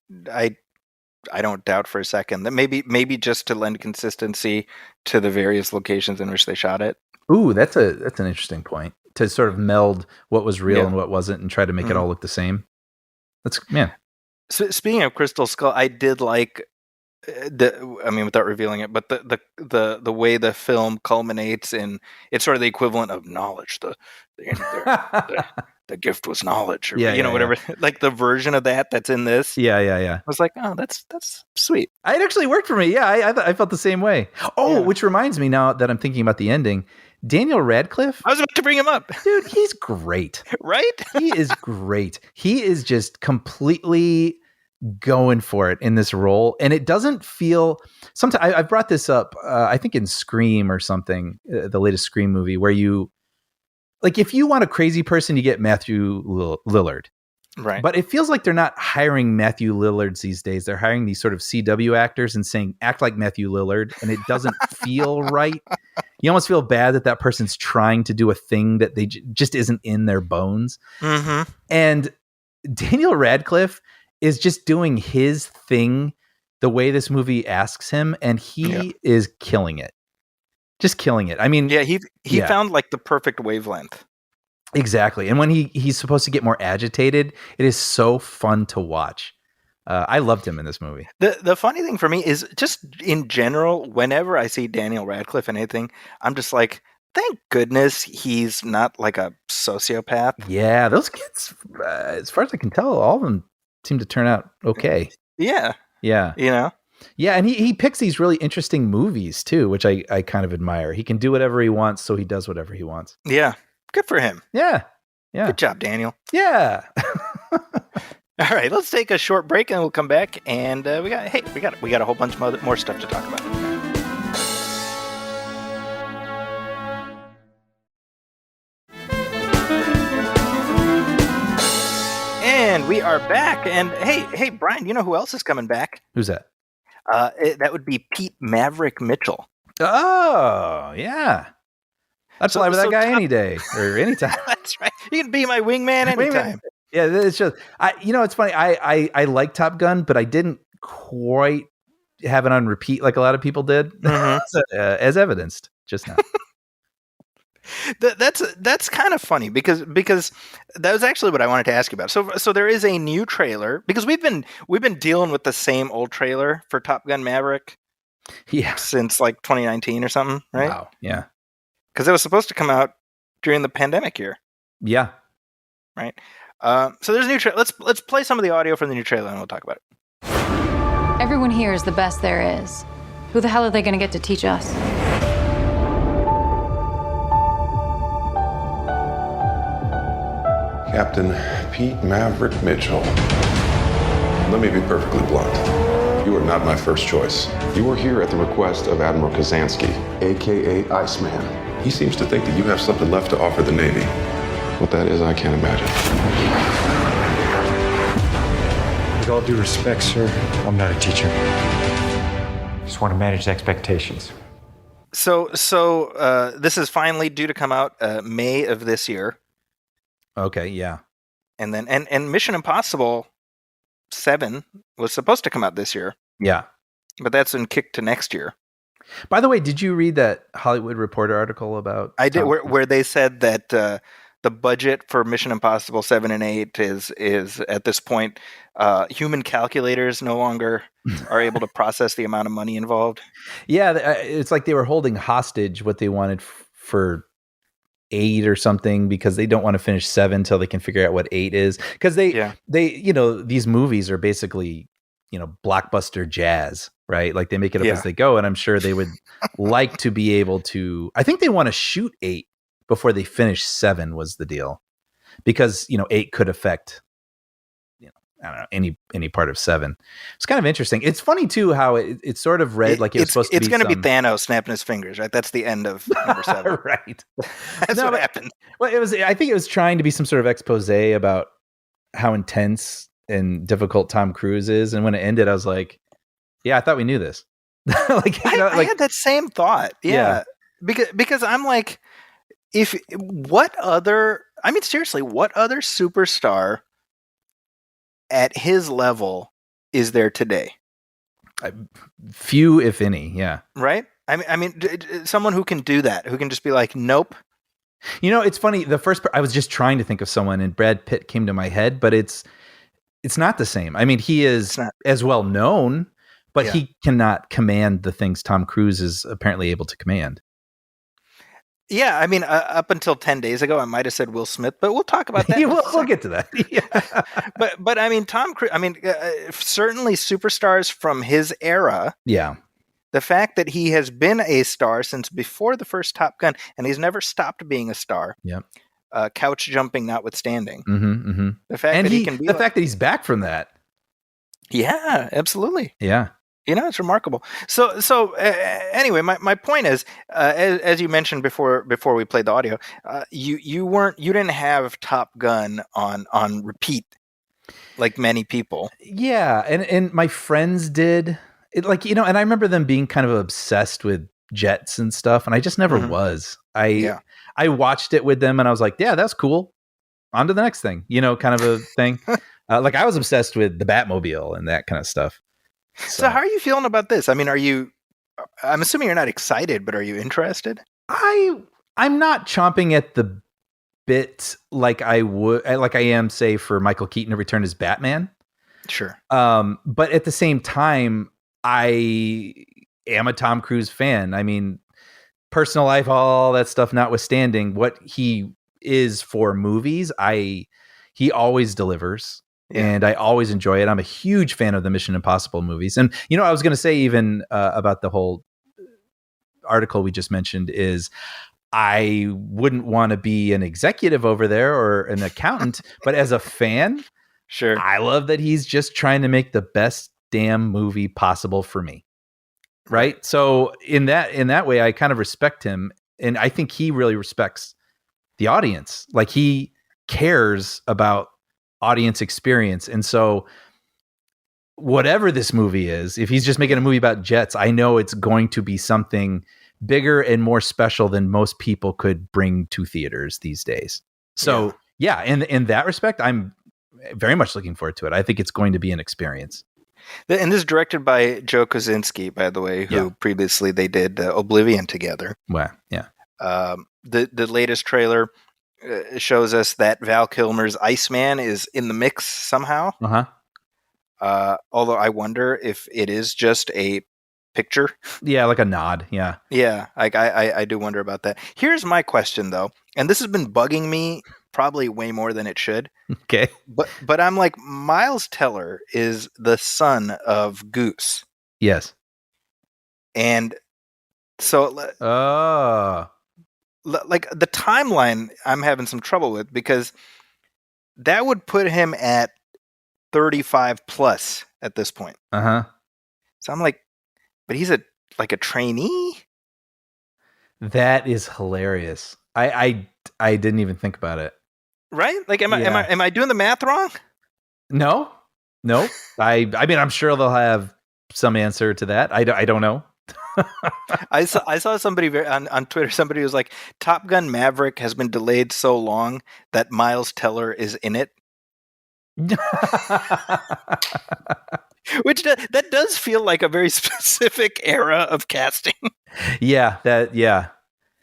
don't doubt for a second that maybe just to lend consistency to the various locations in which they shot it. Ooh, that's an interesting point, to sort of meld what was real and what wasn't, and try to make it all look the same. So speaking of Crystal Skull, I did like without revealing it, but the way the film culminates in, it's sort of the equivalent of knowledge. The gift was knowledge, or whatever. Like the version of that's in this. Yeah. I was like, oh, that's sweet. It actually worked for me. Yeah, I felt the same way. Oh, which reminds me, now that I'm thinking about the ending, Daniel Radcliffe, I was about to bring him up. dude, he's great. Right? He is great. He is just completely going for it in this role, and it doesn't feel. Sometimes I brought this up. I think in Scream or something, the latest Scream movie, where you like if you want a crazy person, you get Matthew Lillard. Right. But it feels like they're not hiring Matthew Lillards these days. They're hiring these sort of CW actors and saying, act like Matthew Lillard. And it doesn't feel right. You almost feel bad that person's trying to do a thing that they just isn't in their bones. Mm-hmm. And Daniel Radcliffe is just doing his thing the way this movie asks him. And he is killing it. Just killing it. I mean, he found like the perfect wavelength. Exactly. And when he's supposed to get more agitated, it is so fun to watch. I loved him in this movie. The funny thing for me is just in general, whenever I see Daniel Radcliffe in anything, I'm just like, thank goodness he's not like a sociopath. Yeah, those kids, as far as I can tell, all of them seem to turn out okay. Yeah. Yeah. You know? Yeah, and he picks these really interesting movies too, which I kind of admire. He can do whatever he wants, so he does whatever he wants. Yeah. Good for him. Yeah. Yeah. Good job, Daniel. Yeah. All right, let's take a short break and we'll come back and we got a whole bunch of more stuff to talk about. And we are back. And hey, Brian, you know who else is coming back? Who's that? That would be Pete Maverick Mitchell. Oh, yeah. I'd fly with that guy any day or anytime. That's right. You can be my wingman anytime. Yeah, it's just it's funny. I like Top Gun, but I didn't quite have it on repeat like a lot of people did, as evidenced just now. That's kind of funny because that was actually what I wanted to ask you about. So there is a new trailer because we've been dealing with the same old trailer for Top Gun Maverick, since like 2019 or something, right? Wow, yeah. Because it was supposed to come out during the pandemic year. Yeah. Right. So there's a new trailer. Let's play some of the audio from the new trailer and we'll talk about it. Everyone here is the best there is. Who the hell are they going to get to teach us? Captain Pete Maverick Mitchell. Let me be perfectly blunt. You are not my first choice. You are here at the request of Admiral Kazansky, a.k.a. Iceman. He seems to think that you have something left to offer the Navy. What that is, I can't imagine. With all due respect, sir, I'm not a teacher. Just want to manage expectations. So this is finally due to come out May of this year. Okay, yeah. And then and Mission Impossible 7 was supposed to come out this year. Yeah. But that's been kicked to next year. By the way, did you read that Hollywood Reporter article about? I did, where they said that the budget for Mission Impossible 7 and 8 is at this point human calculators no longer are able to process the amount of money involved. Yeah, it's like they were holding hostage what they wanted for 8 or something because they don't want to finish 7 until they can figure out what 8 is. Because they these movies are basically blockbuster jazz, right? Like they make it up as they go, and I'm sure they would like to be able to. I think they want to shoot 8 before they finish 7 was the deal, because 8 could affect I don't know any part of 7. It's kind of interesting. It's funny too how it sort of read like it's supposed to be. It's going to be Thanos snapping his fingers, right? That's the end of number 7, right? That's what happened. Well, I think it was trying to be some sort of expose about how intense and difficult Tom Cruise is, and when it ended, I was like, yeah, I thought we knew this. I had that same thought. Yeah. Because I'm like, what other superstar at his level is there today? Few, if any. Yeah. Right. I mean, someone who can do that, who can just be like, nope. It's funny. The first I was just trying to think of someone, and Brad Pitt came to my head, but it's not the same. I mean, he is as well known, but he cannot command the things Tom Cruise is apparently able to command. Yeah, I mean, up until 10 days ago, I might have said Will Smith, but we'll talk about that. We'll get to that. Yeah. but I mean, Tom Cruise. I mean, certainly superstars from his era. Yeah, the fact that he has been a star since before the first Top Gun, and he's never stopped being a star. Yep. Couch jumping notwithstanding. The fact And that he can be the fact that he's back from that. Yeah, absolutely. Yeah. It's remarkable. So anyway, my point is, as you mentioned before we played the audio, you didn't have Top Gun on repeat like many people. Yeah, and my friends did it, like, and I remember them being kind of obsessed with jets and stuff, and I just never was. I watched it with them, and I was like, yeah, that's cool. On to the next thing, kind of a thing. Like I was obsessed with the Batmobile and that kind of stuff. So how are you feeling about this? I mean, I'm assuming you're not excited, but are you interested? I'm not chomping at the bit like I am, say, for Michael Keaton to return as Batman. Sure. But at the same time, I am a Tom Cruise fan. I mean, personal life, all that stuff notwithstanding, what he is for movies, he always delivers. Yeah. And I always enjoy it. I'm a huge fan of the Mission Impossible movies. And, I was going to say even about the whole article we just mentioned is I wouldn't want to be an executive over there or an accountant, but as a fan, sure, I love that he's just trying to make the best damn movie possible for me. Right. So in that way, I kind of respect him. And I think he really respects the audience. Like he cares about audience experience. And so whatever this movie is, if he's just making a movie about jets, I know it's going to be something bigger and more special than most people could bring to theaters these days. So yeah, in that respect, I'm very much looking forward to it. I think it's going to be an experience. And this is directed by Joe Kosinski, by the way, who previously they did Oblivion together. Wow. Yeah. The latest trailer shows us that Val Kilmer's Iceman is in the mix somehow. Although I wonder if it is just a picture. Yeah, like a nod. Yeah. Yeah, I do wonder about that. Here's my question, though, and this has been bugging me probably way more than it should. Okay. But I'm like, Miles Teller is the son of Goose. Yes. And so like the timeline I'm having some trouble with, because that would put him at 35 plus at this point. So I'm like, but he's a trainee? That is hilarious. I didn't even think about it. Right? Like, am I doing the math wrong? No. I mean, I'm sure they'll have some answer to that. I don't know. I saw somebody on Twitter. Somebody was like, Top Gun Maverick has been delayed so long that Miles Teller is in it. Which that does feel like a very specific era of casting. Yeah.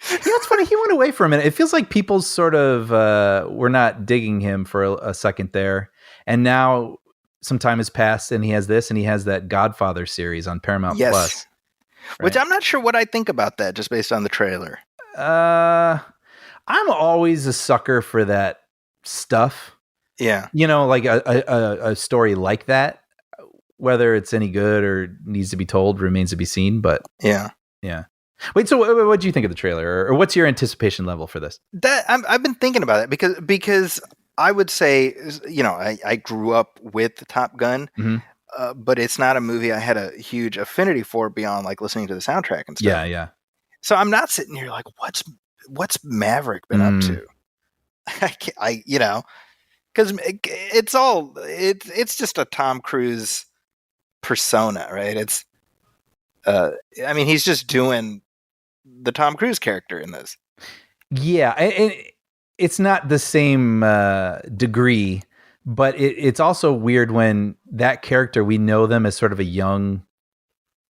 It's funny. He went away for a minute. It feels like people sort of were not digging him for a second there, and now some time has passed, and he has this, and he has that Godfather series on Paramount Plus. Right? Which I'm not sure what I think about that, just based on the trailer. I'm always a sucker for that stuff. Yeah, like a story like that, whether it's any good or needs to be told remains to be seen. But yeah. Wait, so what do you think of the trailer, or what's your anticipation level for this? That I've been thinking about it because I would say, I grew up with Top Gun, but it's not a movie I had a huge affinity for beyond like listening to the soundtrack and stuff. Yeah. So I'm not sitting here like, what's Maverick been up to? Because it's just a Tom Cruise persona, right? It's, I mean, he's just doing the Tom Cruise character in this. Yeah, and it's not the same degree, but it's also weird when that character, we know them as sort of a young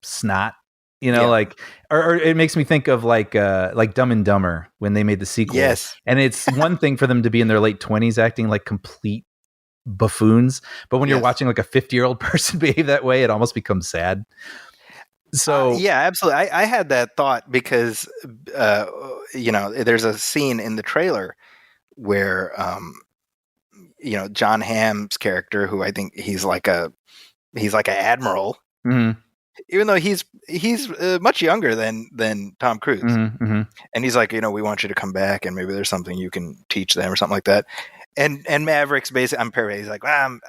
snot, like, or it makes me think of like Dumb and Dumber when they made the sequel. Yes. And it's one thing for them to be in their late 20s acting like complete buffoons, but when you're watching like a 50-year-old person behave that way, it almost becomes sad. So yeah, absolutely. I had that thought because there's a scene in the trailer where John Hamm's character, who I think he's like an admiral, even though he's much younger than Tom Cruise, and he's like, we want you to come back, and maybe there's something you can teach them or something like that. And Maverick's basically, I'm paraphrasing, he's like, well,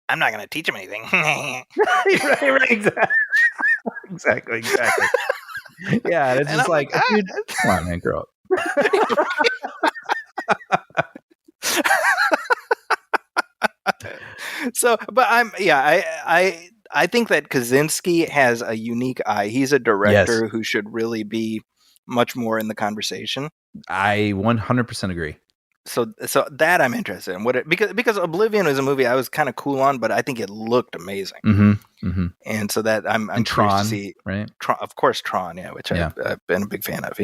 I'm not going to teach him anything. right, exactly. Yeah, it's just like, dude, come on, man, grow up. So, but I think that Kaczynski has a unique eye. He's a director who should really be much more in the conversation. I 100% agree. So that I'm interested in. Because Oblivion was a movie I was kind of cool on, but I think it looked amazing. And so that I'm curious Tron, to see, right? Of course, Tron, which I've been a big fan of.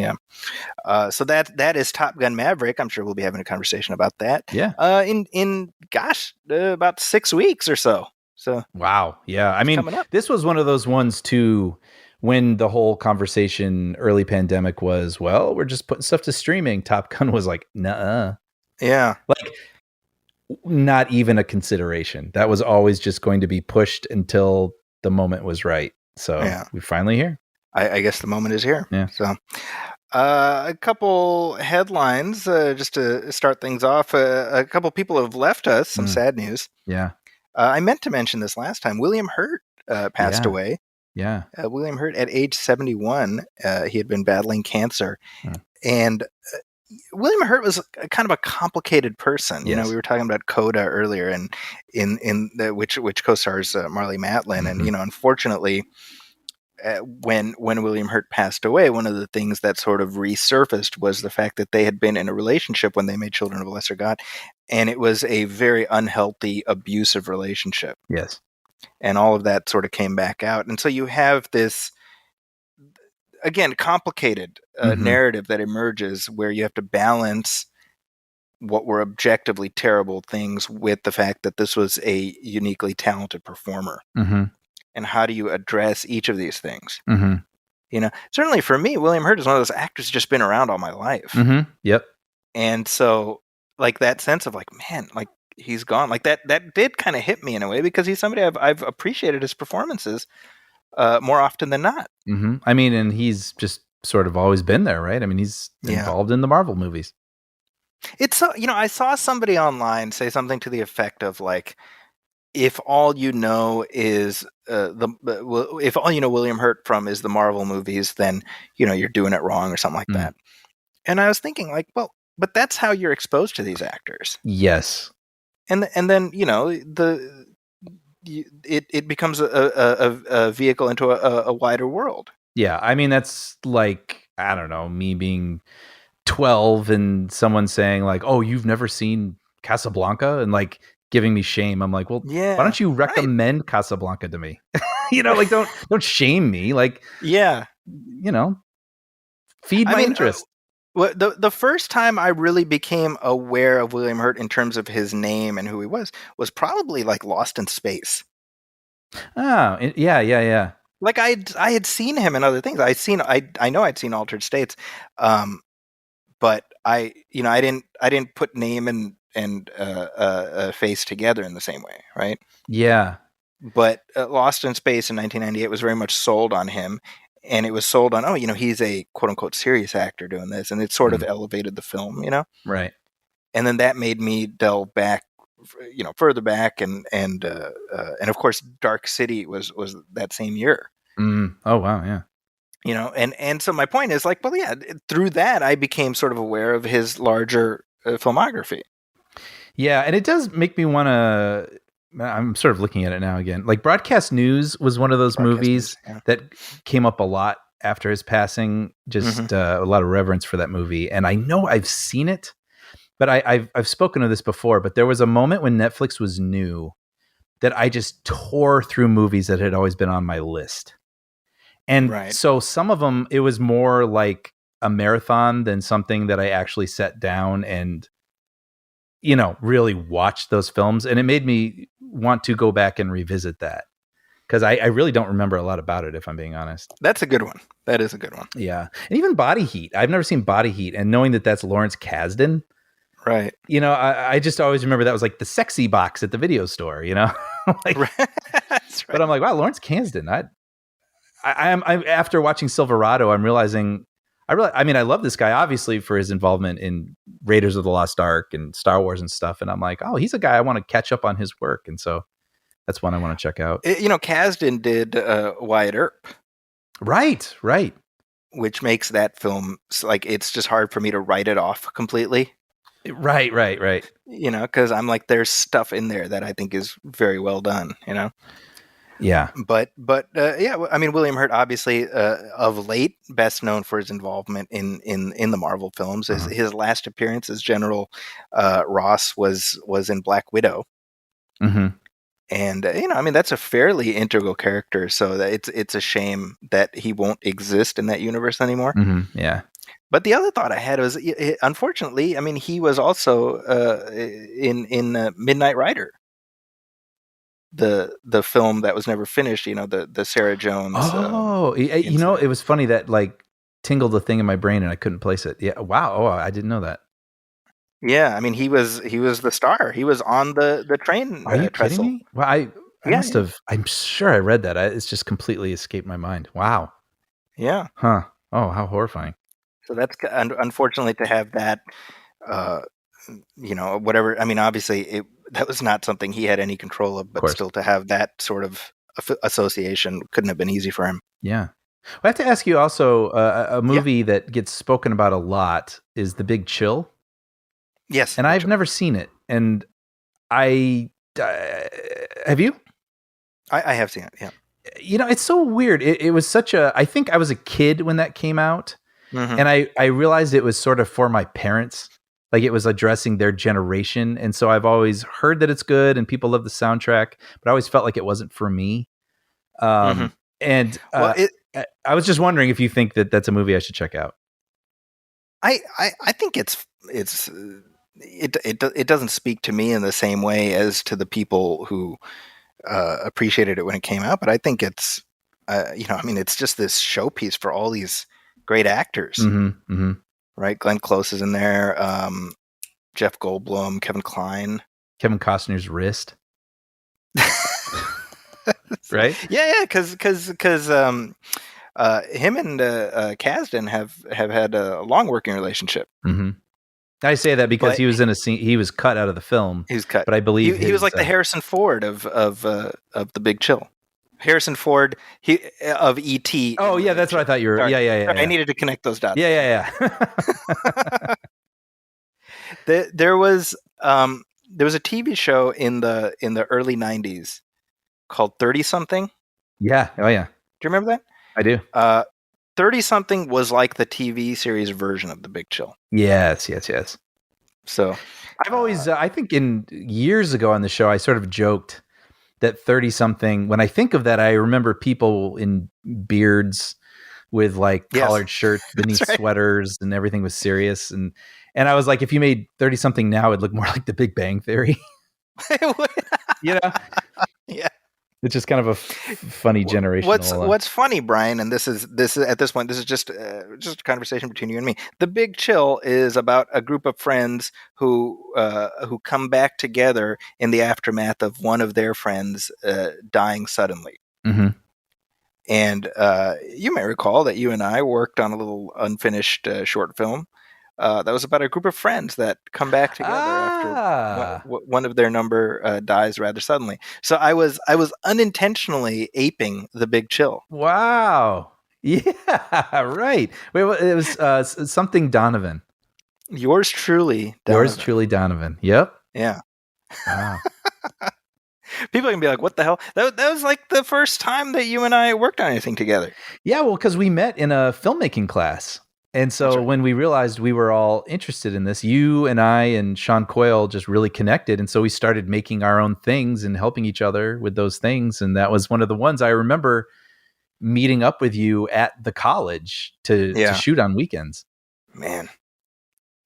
So that is Top Gun Maverick. I'm sure we'll be having a conversation about that. Yeah. In about 6 weeks or so. So wow. Yeah. I mean, this was one of those ones too, when the whole conversation early pandemic was, well, we're just putting stuff to streaming. Top Gun was like, nuh-uh. Yeah. Like, not even a consideration. That was always just going to be pushed until the moment was right. So we're finally here. I guess the moment is here. Yeah. So a couple headlines just to start things off. A couple people have left us. Some sad news. Yeah. I meant to mention this last time. William Hurt passed away. Yeah. William Hurt at age 71. He had been battling cancer. And William Hurt was kind of a complicated person. Yes. We were talking about Coda earlier, and which co-stars Marlee Matlin, and unfortunately, when William Hurt passed away, one of the things that sort of resurfaced was the fact that they had been in a relationship when they made Children of a Lesser God, and it was a very unhealthy, abusive relationship. Yes, and all of that sort of came back out, and so you have this, again, complicated narrative that emerges where you have to balance what were objectively terrible things with the fact that this was a uniquely talented performer. And how do you address each of these things? Certainly for me, William Hurt is one of those actors who's just been around all my life. Yep. And so, like, that sense of like, man, like, he's gone. Like, that did kind of hit me in a way, because he's somebody I've appreciated his performances more often than not. I mean, and he's just sort of always been there, right? I mean, he's involved in the Marvel movies. It's so, I saw somebody online say something to the effect of like, if all you know is if all you know William Hurt from is the Marvel movies, then you're doing it wrong or something like that. And I was thinking like, well, but that's how you're exposed to these actors. Yes. And then it becomes a vehicle into a wider world. Yeah, I mean, that's like, I don't know, me being 12 and someone saying like, "Oh, you've never seen Casablanca," and like giving me shame. I'm like, well, why don't you recommend Casablanca to me? Like don't shame me. Like, feed my interest. Well, the first time I really became aware of William Hurt in terms of his name and who he was probably like Lost in Space. Oh, yeah. Like I had seen him in other things. I know I'd seen Altered States, but I didn't put name and face together in the same way, right? Yeah. But Lost in Space in 1998 was very much sold on him, and it was sold on, he's a quote unquote serious actor doing this, and it sort of elevated the film, Right. And then that made me delve back, further back, and of course Dark City was that same year. Oh wow, yeah. And so my point is like, well, yeah, through that I became sort of aware of his larger filmography. Yeah, and it does make me want to. I'm sort of looking at it now again. Like Broadcast News was one of those movies that came up a lot after his passing. Just a lot of reverence for that movie, and I know I've seen it, but I've spoken of this before. But there was a moment when Netflix was new that I just tore through movies that had always been on my list, and so some of them it was more like a marathon than something that I actually sat down and really watched those films, and it made me want to go back and revisit that because I really don't remember a lot about it, if I'm being honest. That's a good one. That is a good one. Yeah, and even Body Heat. I've never seen Body Heat, and knowing that that's Lawrence Kasdan, right? I just always remember that was like the sexy box at the video store, like, That's right. But I'm like, wow, Lawrence Kasdan. I'm after watching Silverado, I'm realizing I mean, I love this guy obviously for his involvement in Raiders of the Lost Ark and Star Wars and stuff. And I'm like, oh, he's a guy I want to catch up on his work. And so that's one I want to check out. Kasdan did Wyatt Earp. Right. Which makes that film like it's just hard for me to write it off completely. Right. Because I'm like, there's stuff in there that I think is very well done. Yeah. But yeah, I mean, William Hurt obviously of late best known for his involvement in the Marvel films. His last appearance as General Ross was in Black Widow. Mm-hmm. And I mean, that's a fairly integral character, so that it's a shame that he won't exist in that universe anymore. Mm-hmm. Yeah. But the other thought I had was, unfortunately, I mean, he was also in Midnight Rider, the film that was never finished. The Sarah Jones. It was funny that like tingled a thing in my brain and I couldn't place it. Yeah. Wow. Oh, I didn't know that. Yeah, I mean, he was the star. He was on the train. Are you trestle. kidding me? Well, I must have. I'm sure I read that. It's just completely escaped my mind. Wow. Yeah. Huh. Oh, how horrifying. So that's unfortunately to have that. Whatever. I mean, obviously, that was not something he had any control of, but still to have that sort of association couldn't have been easy for him. Yeah. Well, I have to ask you also. A movie that gets spoken about a lot is The Big Chill. Yes, and I've never seen it. And have you? I have seen it. Yeah. It's so weird. It was such a. I think I was a kid when that came out, and I realized it was sort of for my parents. Like it was addressing their generation, and so I've always heard that it's good and people love the soundtrack, but I always felt like it wasn't for me. And I was just wondering if you think that that's a movie I should check out. I think it doesn't speak to me in the same way as to the people who appreciated it when it came out, but I think it's I mean, it's just this showpiece for all these great actors, right? Glenn Close is in there, Jeff Goldblum, Kevin Kline, Kevin Costner's wrist, right? Yeah, because him and Kasdan have had a long working relationship. Mm-hmm. I say that because he was in a scene. He was cut out of the film. He was cut, but I believe he was like the Harrison Ford of The Big Chill. Harrison Ford, of E.T. Oh yeah, that's what I thought you were. Sorry. Yeah. I needed to connect those dots. Yeah. There was a TV show in the early '90s called 30-something. Yeah. Oh yeah. Do you remember that? I do. 30-something was like the TV series version of The Big Chill. Yes. So I've always, I think years ago on the show, I sort of joked that 30-something, when I think of that, I remember people in beards with like collared shirts beneath sweaters and everything was serious. And I was like, if you made 30-something now, it'd look more like The Big Bang Theory. Yeah. It's just kind of a funny generational. What's funny, Brian, and this is at this point, this is just a conversation between you and me. The Big Chill is about a group of friends who come back together in the aftermath of one of their friends dying suddenly. Mm-hmm. And you may recall that you and I worked on a little unfinished short film that was about a group of friends that come back together after one of their number dies rather suddenly. So I was unintentionally aping The Big Chill. Wow. Yeah, right. Wait, it was something Donovan. Yours truly, Donovan. Yep. Yeah. Wow. People can be like, what the hell? That was like the first time that you and I worked on anything together. Yeah, well, because we met in a filmmaking class. And so when we realized we were all interested in this, you and I and Sean Coyle just really connected. And so we started making our own things and helping each other with those things. And that was one of the ones I remember meeting up with you at the college to shoot on weekends. Man,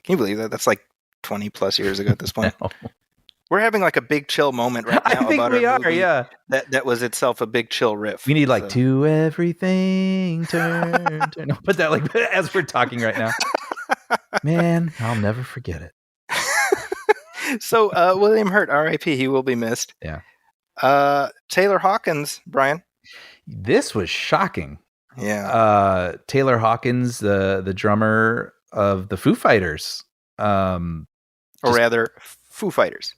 can you believe that? That's like 20 plus years ago at this point. We're having like a Big Chill moment right now. I think we are, yeah. That was itself a Big Chill riff. We need like to everything turn. Put that like as we're talking right now. Man, I'll never forget it. So William Hurt, R.I.P. He will be missed. Yeah. Taylor Hawkins, Brian. This was shocking. Yeah. Taylor Hawkins, the drummer of the Foo Fighters. Or rather, Foo Fighters.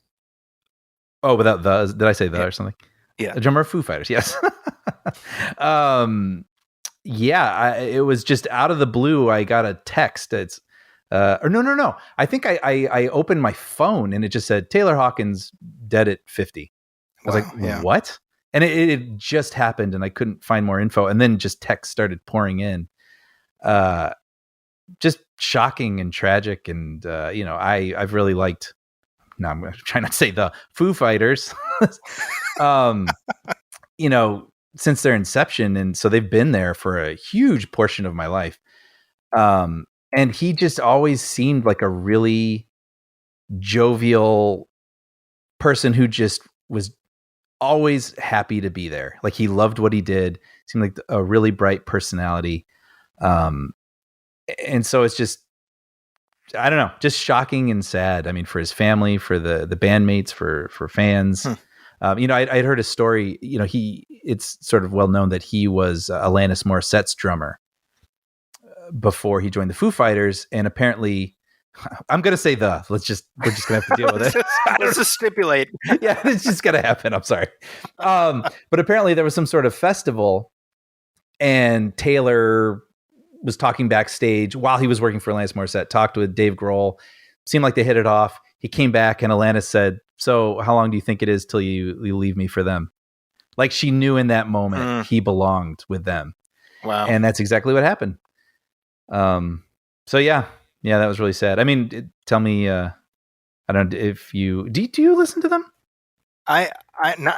Oh, without the, did I say the Yeah. or something? Yeah. The drummer of Foo Fighters, yes. It was just out of the blue. I got a text. It's, or no. I think I opened my phone and it just said Taylor Hawkins dead at 50. I was like, what? And it just happened and I couldn't find more info. And then just text started pouring in. Just shocking and tragic. And, I've really liked, no, I'm trying not to say the Foo Fighters, since their inception. And so they've been there for a huge portion of my life. And he just always seemed like a really jovial person who just was always happy to be there. Like he loved what he did, seemed like a really bright personality. And so it's just, I don't know, just shocking and sad. I mean, for his family, for the bandmates, for fans. I'd heard a story, it's sort of well known that he was Alanis Morissette's drummer before he joined the Foo Fighters. And apparently, I'm going to say we're just going to have to deal with it. Let's just stipulate. Yeah, it's just going to happen. I'm sorry. But apparently there was some sort of festival and Taylor was talking backstage while he was working for Alanis Morissette, talked with Dave Grohl, seemed like they hit it off. He came back and Alanis said, so how long do you think it is till you leave me for them? Like she knew in that moment he belonged with them. Wow. And that's exactly what happened. So yeah, that was really sad. I mean, tell me, I don't know if do you listen to them? I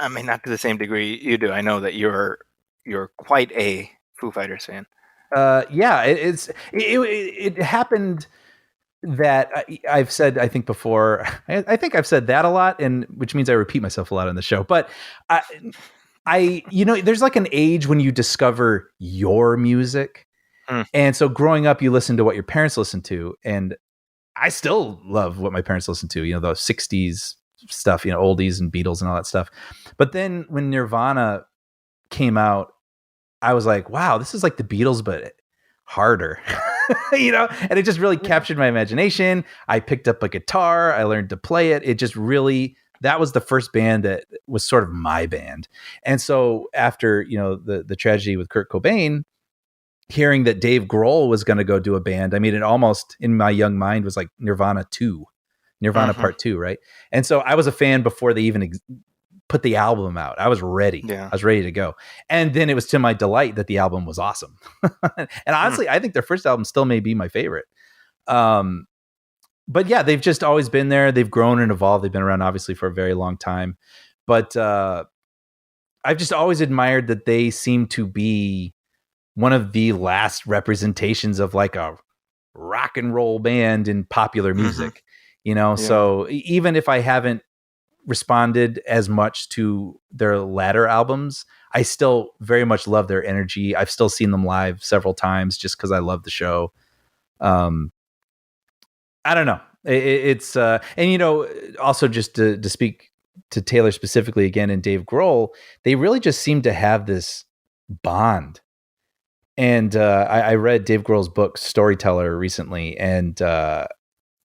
mean, not to the same degree you do. I know that you're quite a Foo Fighters fan. It happened that I've said, I think before, I think I've said that a lot, and which means I repeat myself a lot on the show, but there's like an age when you discover your music. And so growing up, you listen to what your parents listen to. And I still love what my parents listen to, the 60s stuff, oldies and Beatles and all that stuff. But then when Nirvana came out, I was like, wow, this is like the Beatles, but harder, and it just really captured my imagination. I picked up a guitar. I learned to play it. It just really, that was the first band that was sort of my band. And so after, the tragedy with Kurt Cobain, hearing that Dave Grohl was going to go do a band, I mean, it almost in my young mind was like Nirvana Part 2, right? And so I was a fan before they even put the album out. I was ready. Yeah. I was ready to go. And then it was to my delight that the album was awesome. And honestly, I think their first album still may be my favorite. But yeah, they've just always been there. They've grown and evolved. They've been around obviously for a very long time. But I've just always admired that they seem to be one of the last representations of like a rock and roll band in popular music, So even if I haven't responded as much to their latter albums, I still very much love their energy. I've still seen them live several times just because I love the show. I don't know. It's also just to speak to Taylor specifically again and Dave Grohl, they really just seem to have this bond. And I read Dave Grohl's book Storyteller recently, and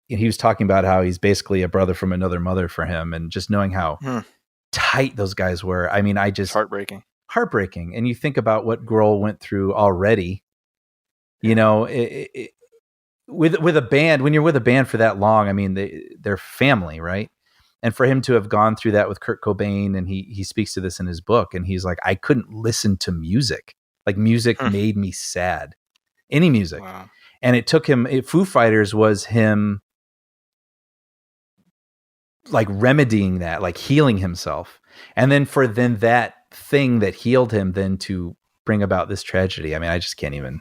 he was talking about how he's basically a brother from another mother for him, and just knowing how tight those guys were. I mean, heartbreaking. And you think about what Grohl went through already, with a band, when you're with a band for that long, I mean, they're family, right? And for him to have gone through that with Kurt Cobain, and he speaks to this in his book, and he's like, I couldn't listen to music. Like music made me sad, any music. Wow. And it took him, Foo Fighters was him like remedying that, like healing himself. And then that thing that healed him then to bring about this tragedy. I mean, I just can't even,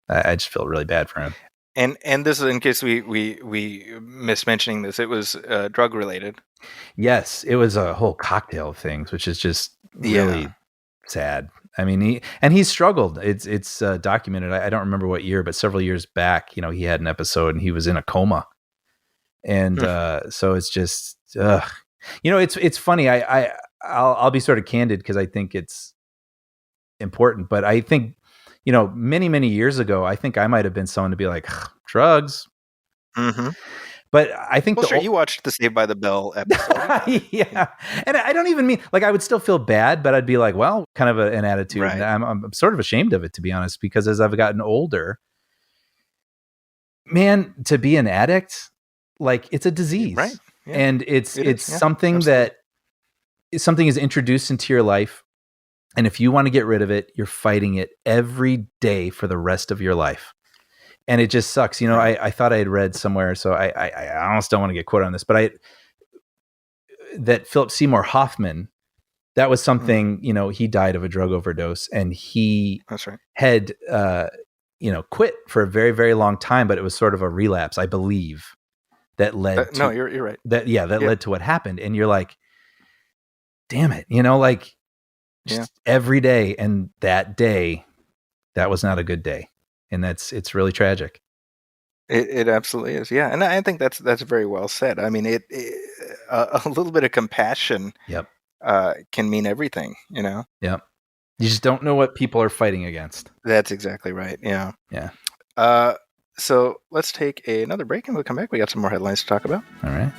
I just feel really bad for him. And this is in case we missed mentioning this, it was drug related. Yes, it was a whole cocktail of things, which is just really sad. I mean, he's struggled. It's documented. I don't remember what year, but several years back, he had an episode and he was in a coma. And so it's just, it's funny. I'll be sort of candid because I think it's important, but I think, many, many years ago, I think I might have been someone to be like, drugs. Mm-hmm. But I think Well, sure, you watched the Saved by the Bell episode. yeah. And I don't even mean, like, I would still feel bad, but I'd be like, well, kind of an attitude. Right. I'm sort of ashamed of it, to be honest, because as I've gotten older, man, to be an addict, like, it's a disease. Right. Yeah. And it's something absolutely. that something is introduced into your life. And if you want to get rid of it, you're fighting it every day for the rest of your life. And it just sucks. I thought I had read somewhere, so I almost don't want to get quoted on this, but that Philip Seymour Hoffman, that was something, he died of a drug overdose, and he That's right. had, quit for a very, very long time, but it was sort of a relapse, I believe, that led to... No, you're right. That led to what happened. And you're like, damn it, like, just every day. And that day, that was not a good day. And it's really tragic. It absolutely is. Yeah. And I think that's very well said. I mean, a little bit of compassion can mean everything, Yep. You just don't know what people are fighting against. That's exactly right. Yeah. Yeah. So let's take another break and we'll come back. We got some more headlines to talk about. All right.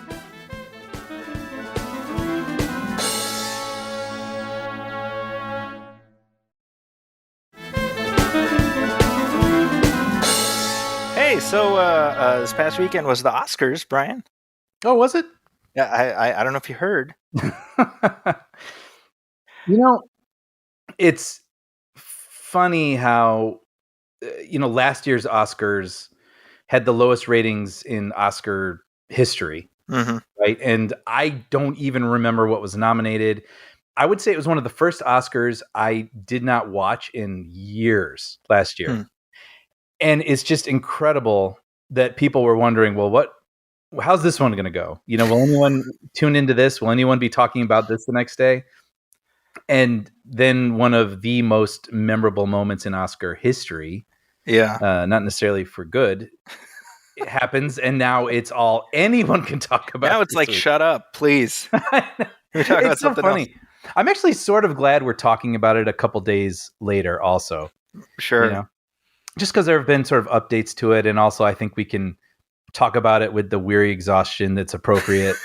Hey, so this past weekend was the Oscars, Brian. Oh, was it? Yeah, I don't know if you heard. It's funny how last year's Oscars had the lowest ratings in Oscar history, right? And I don't even remember what was nominated. I would say it was one of the first Oscars I did not watch in years last year. And it's just incredible that people were wondering, well, how's this one going to go? Will anyone tune into this? Will anyone be talking about this the next day? And then one of the most memorable moments in Oscar history, not necessarily for good, it happens. And now it's all anyone can talk about. Now it's like, shut up, please. We're talking about something funny. Else. I'm actually sort of glad we're talking about it a couple days later also. Sure. Just because there have been sort of updates to it. And also I think we can talk about it with the weary exhaustion that's appropriate.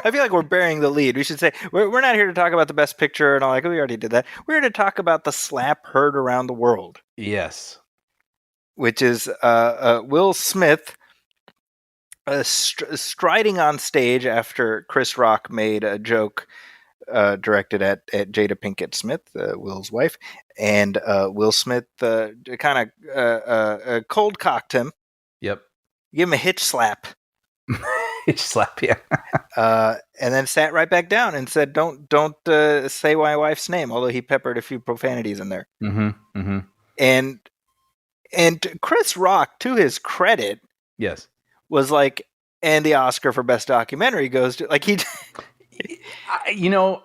I feel like we're bearing the lead. We should say we're not here to talk about the best picture and all that. We already did that. We're here to talk about the slap heard around the world. Yes. Which is Will Smith striding on stage after Chris Rock made a joke directed at Jada Pinkett Smith, Will's wife, and Will Smith kind of cold cocked him. Yep. Give him a hitch slap. Hitch slap, yeah. And then sat right back down and said, "Don't say my wife's name." Although he peppered a few profanities in there. And Chris Rock, to his credit, yes, was like, and the Oscar for Best Documentary goes to like he.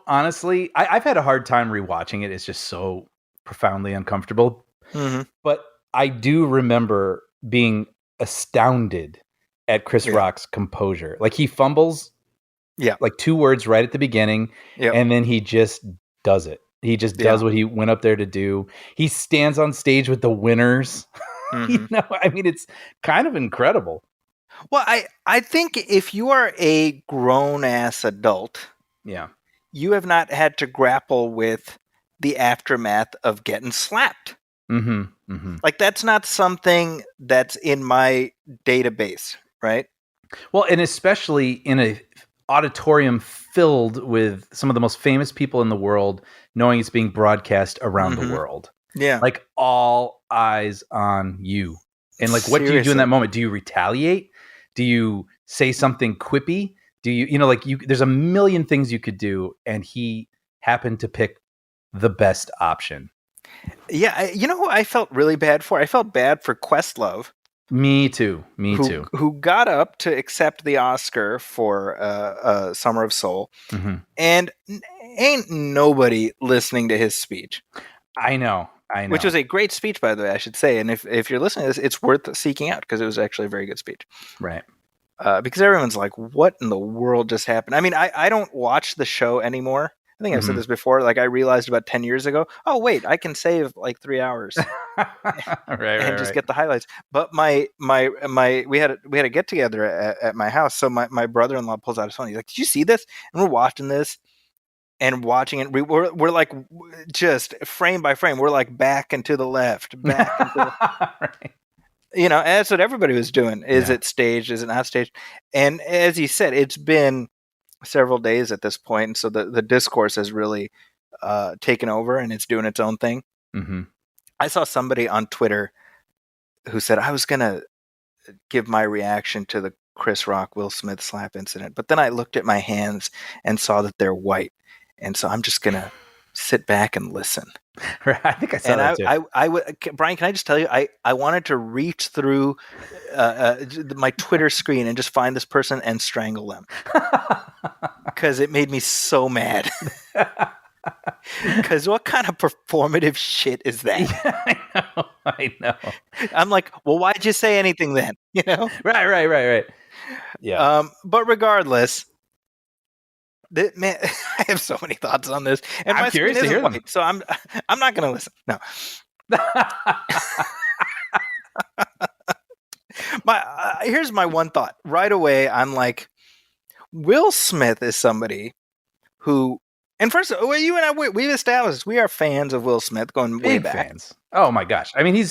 Honestly, I've had a hard time rewatching it. It's just so profoundly uncomfortable. But I do remember being astounded at Chris Rock's composure. Like, he fumbles like 2 words right at the beginning, and then he just does it. He just does what he went up there to do. He stands on stage with the winners. I mean, it's kind of incredible. Well, I think if you are a grown-ass adult, you have not had to grapple with the aftermath of getting slapped. Like, that's not something that's in my database, right? Well, and especially in a auditorium filled with some of the most famous people in the world, knowing it's being broadcast around the world. Yeah. Like, all eyes on you. And like, what do you do in that moment? Do you retaliate? Do you say something quippy? Do you, there's a million things you could do, and he happened to pick the best option. Yeah. Who I felt really bad for? I felt bad for Questlove. Me too. Who got up to accept the Oscar for Summer of Soul, and ain't nobody listening to his speech. I know. Which was a great speech, by the way, I should say. And if you're listening to this, it's worth seeking out because it was actually a very good speech. Right. Because everyone's like, what in the world just happened? I mean, I don't watch the show anymore. I think I've said this before. Like I realized about 10 years ago, oh wait, I can save like 3 hours and just get the highlights. But we had a get together at my house. So my brother-in-law pulls out his phone. He's like, "Did you see this?" And we're watching this and watching it. We're like just frame by frame. We're like back and to the left, back and to the Right. and that's what everybody was doing. Is it staged? Is it not staged? And as you said, it's been several days at this point, and so the discourse has really taken over, and it's doing its own thing. Mm-hmm. I saw somebody on Twitter who said I was gonna give my reaction to the Chris Rock Will Smith slap incident, but then I looked at my hands and saw that they're white, and so I'm just gonna sit back and listen. I think I saw that too. I would, Brian, can I just tell you, I wanted to reach through my Twitter screen and just find this person and strangle them because it made me so mad. Because what kind of performative shit is that? Yeah, I know. I'm like, well, why'd you say anything then? Right. Yeah. But regardless, man, I have so many thoughts on this, and I'm curious to hear them. So I'm not going to listen. No. Here's my one thought. Right away, I'm like, Will Smith is somebody who, and first, you and I, we've established we are fans of Will Smith going way back. Fans. Oh my gosh! I mean,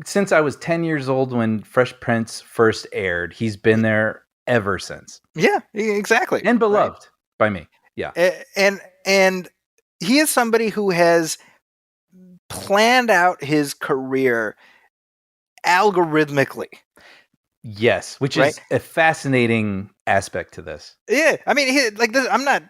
since I was 10 years old when Fresh Prince first aired. He's been there ever since. Yeah, exactly, and beloved by me. Yeah, and he is somebody who has planned out his career algorithmically. Yes, which is a fascinating aspect to this. Yeah, I mean, I'm not,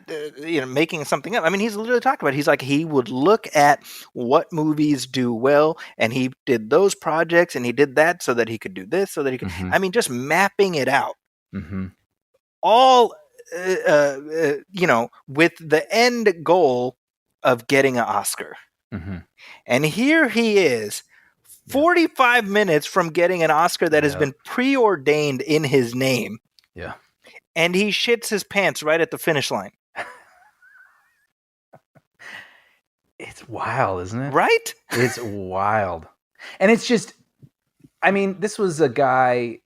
making something up. I mean, he's literally talked about it. He's like, he would look at what movies do well, and he did those projects, and he did that so that he could do this, so that he could. Mm-hmm. I mean, just mapping it out. Mm-hmm. All, with the end goal of getting an Oscar. Mm-hmm. And here he is. 45 minutes from getting an Oscar that has been preordained in his name. Yeah. And he shits his pants right at the finish line. It's wild, isn't it? Right? It's wild. And it's just, I mean, this was a guy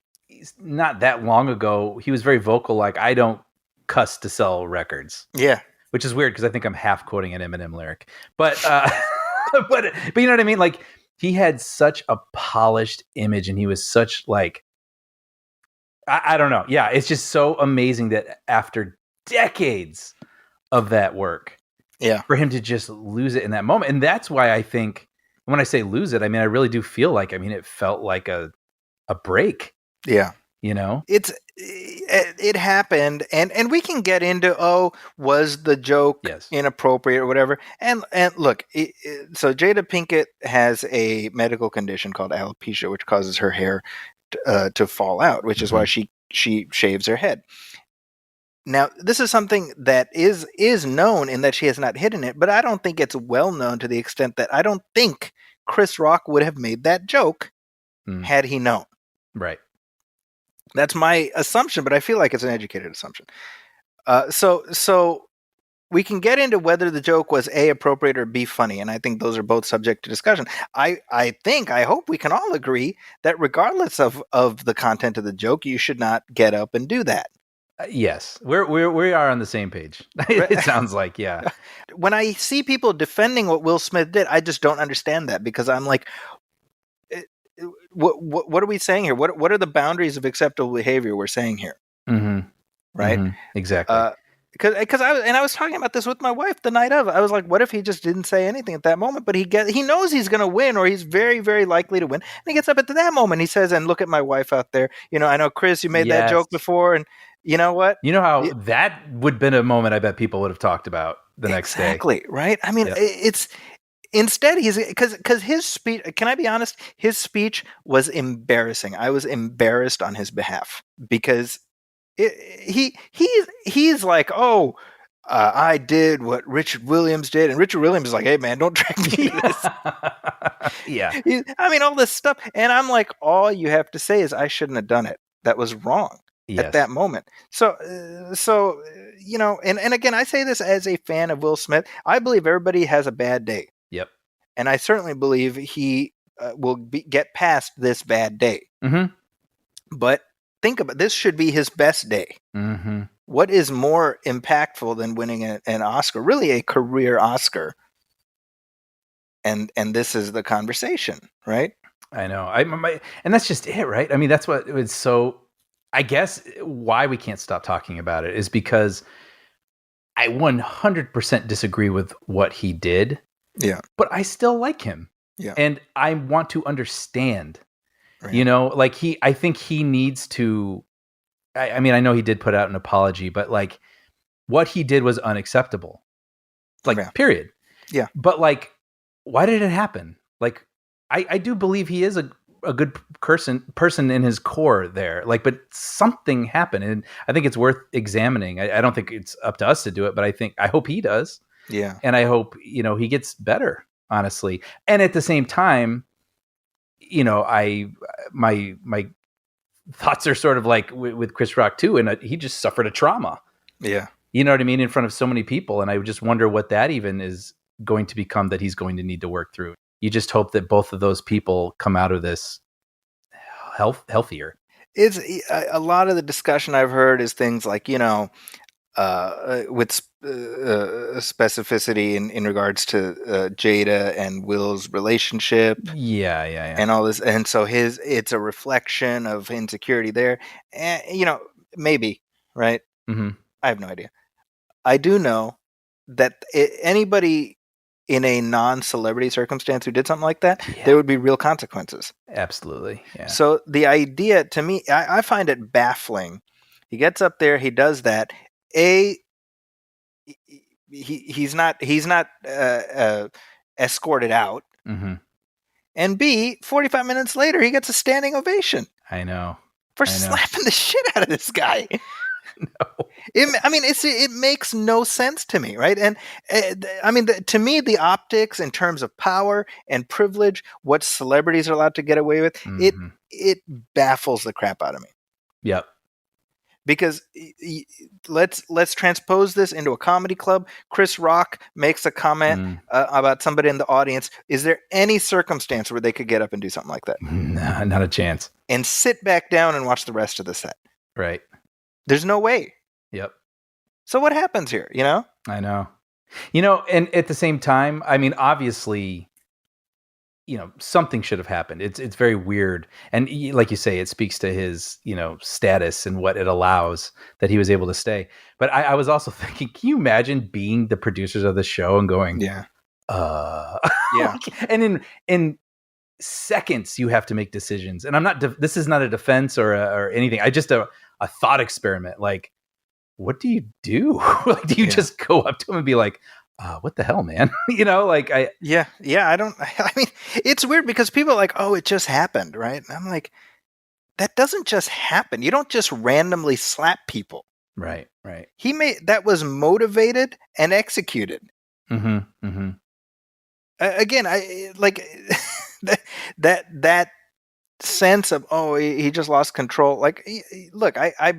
not that long ago. He was very vocal, like, I don't cuss to sell records. Yeah. Which is weird because I think I'm half quoting an Eminem lyric. But but you know what I mean? Like, he had such a polished image, and he was such like, I don't know. Yeah, it's just so amazing that after decades of that work, for him to just lose it in that moment. And that's why I think when I say lose it, I mean, I really do feel like, I mean, it felt like a break. Yeah. You know, it happened, and we can get into was the joke inappropriate or whatever. And look, so Jada Pinkett has a medical condition called alopecia, which causes her hair to fall out, which is why she shaves her head. Now, this is something that is known in that she has not hidden it, but I don't think it's well known to the extent that I don't think Chris Rock would have made that joke had he known. Right. That's my assumption, but I feel like it's an educated assumption. So we can get into whether the joke was A, appropriate, or B, funny, and I think those are both subject to discussion. I hope we can all agree that regardless of the content of the joke, you should not get up and do that. Yes, we are on the same page. It sounds like, yeah. When I see people defending what Will Smith did, I just don't understand that, because I'm like, what are we saying here? What are the boundaries of acceptable behavior we're saying here? Mm-hmm. Right? Mm-hmm. Exactly. Because I was talking about this with my wife the night of. I was like, what if he just didn't say anything at that moment? But he knows he's going to win, or he's very, very likely to win. And he gets up at that moment. He says, and look at my wife out there. I know, Chris, you made that joke before, and you know what? You know how that would have been a moment I bet people would have talked about the next day. Exactly, right? I mean, it's... Instead, he's because his speech. Can I be honest? His speech was embarrassing. I was embarrassed on his behalf because he's like, I did what Richard Williams did, and Richard Williams is like, hey man, don't drag me into this. Yeah, I mean all this stuff, and I'm like, all you have to say is I shouldn't have done it. That was wrong. at that moment. So you know, and again, I say this as a fan of Will Smith. I believe everybody has a bad day. Yep. And I certainly believe he will get past this bad day. Mm-hmm. But think about this should be his best day. Mm-hmm. What is more impactful than winning an Oscar, really a career Oscar? And this is the conversation, right? I know. And that's just it, right? I mean, that's what it's so. I guess why we can't stop talking about it is because I 100% disagree with what he did. Yeah. But I still like him. Yeah. And I want to understand. Right. You know, like I think he needs to. I mean, I know he did put out an apology, but like what he did was unacceptable. Like, period. Yeah. But like, why did it happen? Like, I do believe he is a good person in his core there. Like, but something happened, and I think it's worth examining. I don't think it's up to us to do it, but I hope he does. Yeah. And I hope, you know, he gets better, honestly. And at the same time, you know, my thoughts are sort of like with Chris Rock too, and he just suffered a trauma. Yeah. You know what I mean? In front of so many people. And I just wonder what that even is going to become that he's going to need to work through. You just hope that both of those people come out of this healthier. It's a lot of the discussion I've heard is things like, you know, with specificity in regards to Jada and Will's relationship. Yeah. And all this. And so it's a reflection of insecurity there. And, you know, maybe, right? Mm-hmm. I have no idea. I do know that anybody in a non-celebrity circumstance who did something like that, there would be real consequences. Absolutely. Yeah. So the idea, to me, I find it baffling. He gets up there, he does that. He's not escorted out. Mm-hmm. And B, 45 minutes later, he gets a standing ovation. I know. For slapping the shit out of this guy. No. It makes no sense to me, right? And I mean, to me, the optics in terms of power and privilege, what celebrities are allowed to get away with, Mm-hmm. it baffles the crap out of me. Yep. Because let's transpose this into a comedy club. Chris Rock makes a comment about somebody in the audience. Is there any circumstance where they could get up and do something like that? Nah, not a chance. And sit back down and watch the rest of the set. Right. There's no way. Yep. So what happens here, you know? I know. You know, and at the same time, I mean, obviously, you know, something should have happened. It's very weird. And like you say, it speaks to his, you know, status and what it allows that he was able to stay. But I was also thinking, can you imagine being the producers of the show and going, yeah. And in seconds you have to make decisions. And I'm not, this is not a defense or anything. I just a thought experiment. Like, what do you do? Like, do you just go up to him and be like, what the hell, man? You know, like I mean, it's weird because people are like, oh, it just happened, right? And I'm like, that doesn't just happen. You don't just randomly slap people. Right. That was motivated and executed. Mm-hmm. Mm-hmm. Again, I like that sense of, oh, he just lost control. Like, look, I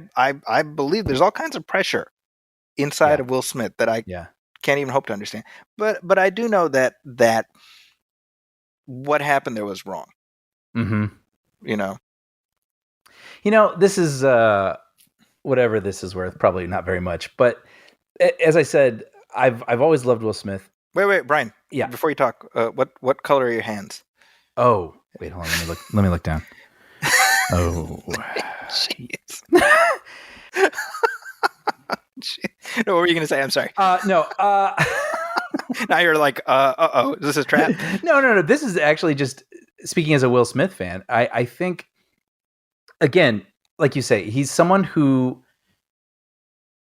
believe there's all kinds of pressure inside of Will Smith that I can't even hope to understand. But I do know that what happened there was wrong. Mm-hmm. You know, this is whatever this is worth. Probably not very much. But as I said, I've always loved Will Smith. Wait, Brian. Yeah. Before you talk, what color are your hands? Oh, wait, hold on. Let me look down. Oh, jeez. What were you going to say? I'm sorry. No. Now you're like, is this a trap? No. This is actually just speaking as a Will Smith fan. I think, again, like you say, he's someone who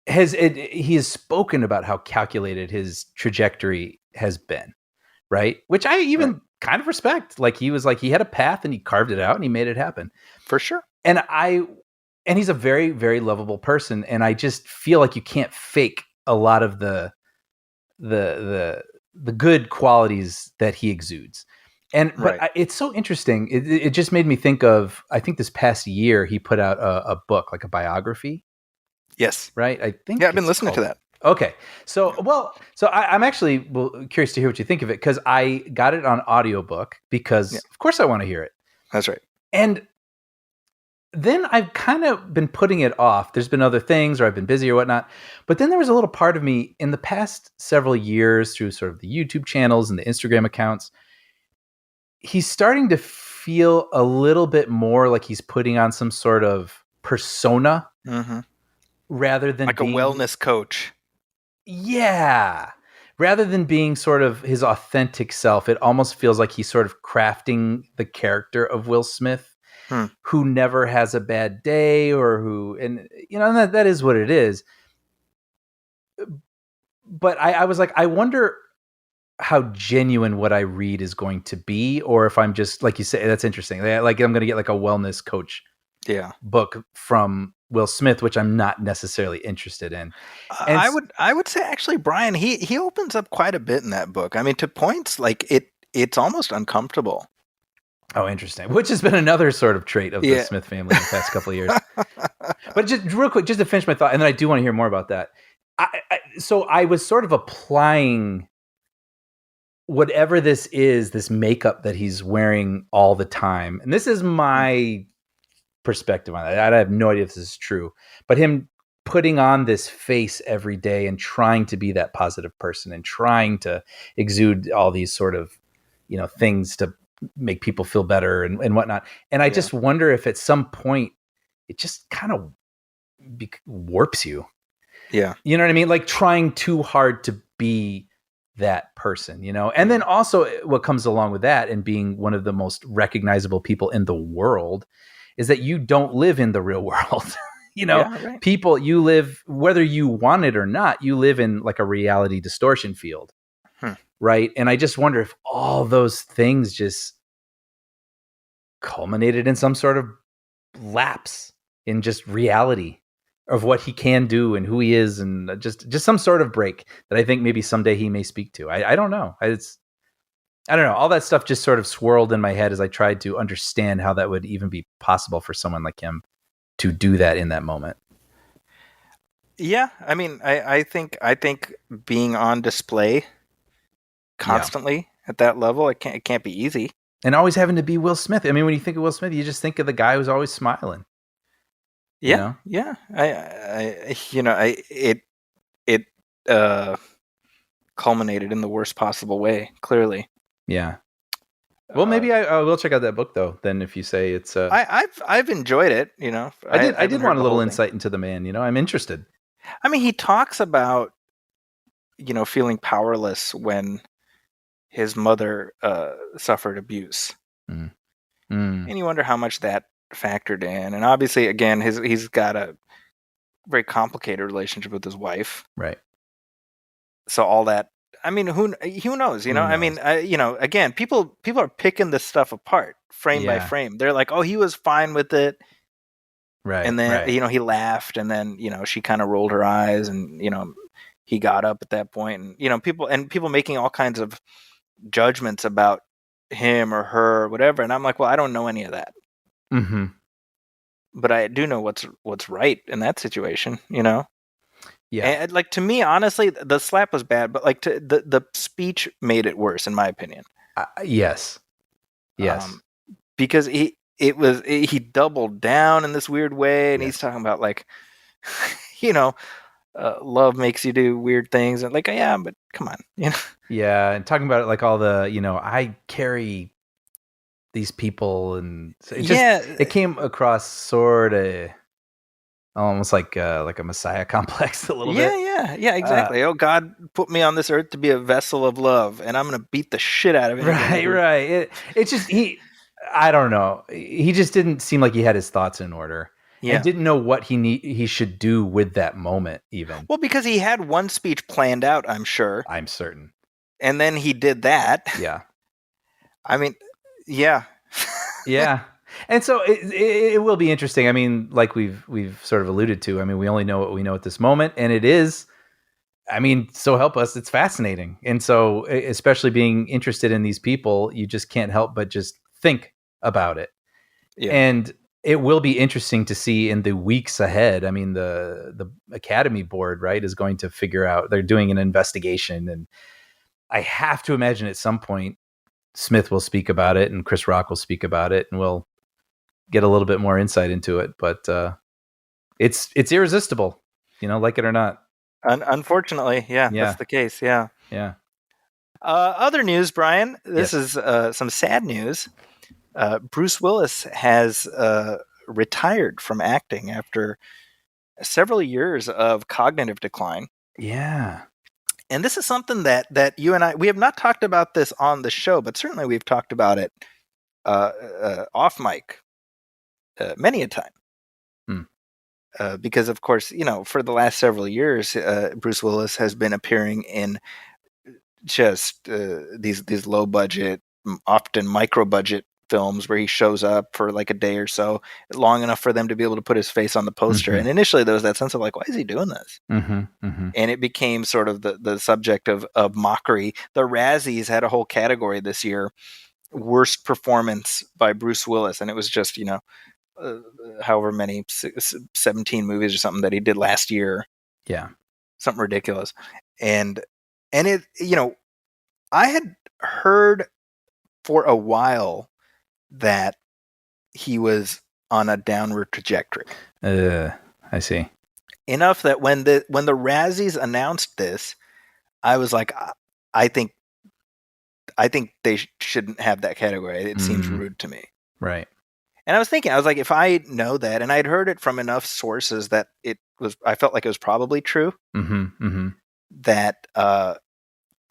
he has spoken about how calculated his trajectory has been, right? Which I even kind of respect. Like, he was like, he had a path and he carved it out and he made it happen. For sure. And he's a very, very lovable person. And I just feel like you can't fake a lot of the good qualities that he exudes. But it's so interesting. It just made me think of, I think this past year he put out a book, like a biography. Yes. Right. I think. Yeah, I've been listening to that. Okay. So I'm actually curious to hear what you think of it, because I got it on audiobook because of course I want to hear it. That's right. And then I've kind of been putting it off. There's been other things, or I've been busy or whatnot. But then there was a little part of me in the past several years, through sort of the YouTube channels and the Instagram accounts, he's starting to feel a little bit more like he's putting on some sort of persona, rather than like being a wellness coach. Yeah. Rather than being sort of his authentic self, it almost feels like he's sort of crafting the character of Will Smith, who never has a bad day, or who, and that is what it is. But I was like, I wonder how genuine what I read is going to be, or if I'm just, like you say, that's interesting. Like I'm going to get like a wellness coach book from Will Smith, which I'm not necessarily interested in. And I would say actually, Brian, he opens up quite a bit in that book. I mean, to points like it's almost uncomfortable. Oh, interesting. Which has been another sort of trait of the Smith family in the past couple of years. But just real quick, just to finish my thought, and then I do want to hear more about that. So I was sort of applying whatever this is, this makeup that he's wearing all the time. And this is my perspective on that. I have no idea if this is true, but him putting on this face every day and trying to be that positive person and trying to exude all these sort of, things to make people feel better and whatnot. And I just wonder if at some point it just kind of warps you. Yeah. You know what I mean? Like trying too hard to be that person, and then also what comes along with that, and being one of the most recognizable people in the world, is that you don't live in the real world. People, you live, whether you want it or not, you live in like a reality distortion field. Right. And I just wonder if all those things just culminated in some sort of lapse in just reality of what he can do and who he is, and just some sort of break that I think maybe someday he may speak to. I don't know. I don't know. All that stuff just sort of swirled in my head as I tried to understand how that would even be possible for someone like him to do that in that moment. Yeah. I mean, I think being on display constantly at that level, it can't be easy. And always having to be Will Smith. I mean, when you think of Will Smith, you just think of the guy who's always smiling. Yeah. It culminated in the worst possible way, clearly. Yeah. Well, maybe I will check out that book though. Then, if you say it's, I've enjoyed it. I did want a little insight into the man. I'm interested. I mean, he talks about feeling powerless when his mother suffered abuse, and you wonder how much that factored in. And obviously, again, he's got a very complicated relationship with his wife, right? So all that, I mean, who knows? I mean, again, people are picking this stuff apart frame by frame. They're like, oh, he was fine with it, right? And then he laughed, and then she kind of rolled her eyes, and he got up at that point, and people making all kinds of judgments about him or her or whatever. And I'm like, well, I don't know any of that. But I do know what's right in that situation, Yeah. And, like, to me, honestly, the slap was bad, but like the speech made it worse, in my opinion. Yes. Because he doubled down in this weird way, and he's talking about like, love makes you do weird things, and like, yeah, but come on, Yeah, and talking about it like all the, I carry these people, and it came across sort of almost like a Messiah complex a little bit. Yeah, exactly. Oh, God put me on this earth to be a vessel of love, and I'm going to beat the shit out of it. Right. It's just I don't know. He just didn't seem like he had his thoughts in order. Yeah. And didn't know what he should do with that moment even. Well, because he had one speech planned out, I'm sure. I'm certain. And then he did that. Yeah. I mean, yeah. Yeah. And so it will be interesting. I mean, like we've sort of alluded to, I mean, we only know what we know at this moment, and it is, I mean, so help us, it's fascinating. And so, especially being interested in these people, you just can't help but just think about it. Yeah. And it will be interesting to see in the weeks ahead. I mean, the Academy Board, right, is going to figure out, they're doing an investigation, and I have to imagine at some point Smith will speak about it and Chris Rock will speak about it, and we'll get a little bit more insight into it. But it's irresistible, like it or not. Unfortunately, yeah, Yeah. that's the case. Yeah. Yeah. Other news, Brian. This Yes. is some sad news. Bruce Willis has retired from acting after several years of cognitive decline. Yeah. And this is something that you and we have not talked about this on the show, but certainly we've talked about it off mic many a time. Because, of course, for the last several years, Bruce Willis has been appearing in just these low budget, often micro budget films where he shows up for like a day or so, long enough for them to be able to put his face on the poster. Mm-hmm. And initially there was that sense of like, why is he doing this? Mm-hmm. Mm-hmm. And it became sort of the subject of mockery. The Razzies had a whole category this year, worst performance by Bruce Willis. And it was just, however many, 17 movies or something that he did last year. Yeah. Something ridiculous. And it, I had heard for a while that he was on a downward trajectory. I see. Enough that when the Razzies announced this, I was like, I think they shouldn't have that category. It seems rude to me. Right. And I was thinking, I was like, if I know that, and I'd heard it from enough sources that I felt like it was probably true. Mm-hmm. Mm-hmm. That I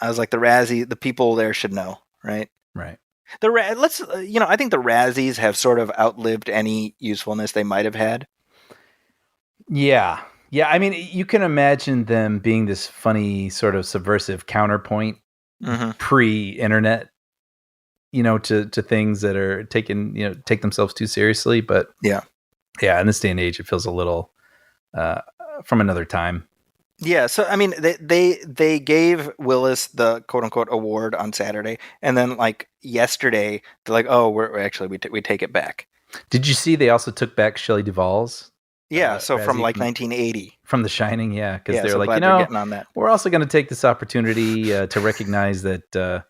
was like, the people there should know, right? Right. I think the Razzies have sort of outlived any usefulness they might have had. Yeah. Yeah. I mean, you can imagine them being this funny sort of subversive counterpoint pre-internet, to things that are take themselves too seriously. But yeah, in this day and age, it feels a little from another time. Yeah, so I mean, they gave Willis the quote unquote award on Saturday, and then like yesterday, they're like, oh, we're actually we take it back. Did you see they also took back Shelley Duvall's? Yeah, so from like 1980, from The Shining, yeah, because they're so like, getting on that. We're also going to take this opportunity to recognize that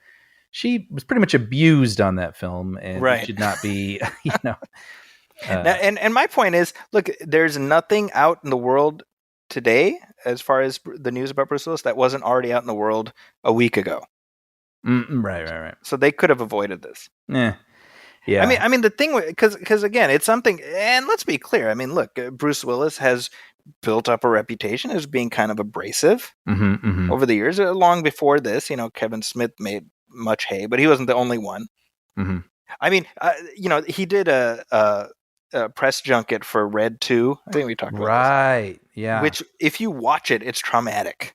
she was pretty much abused on that film, and it should not be, and my point is, look, there's nothing out in the world today as far as the news about Bruce Willis that wasn't already out in the world a week ago. Right. So they could have avoided this. Yeah. I mean, the thing, because again, it's something, and let's be clear. I mean, look, Bruce Willis has built up a reputation as being kind of abrasive over the years. Long before this, Kevin Smith made much hay, but he wasn't the only one. Mm-hmm. I mean, he did a press junket for Red 2. I think we talked about this. Right, yeah. Which, if you watch it, it's traumatic.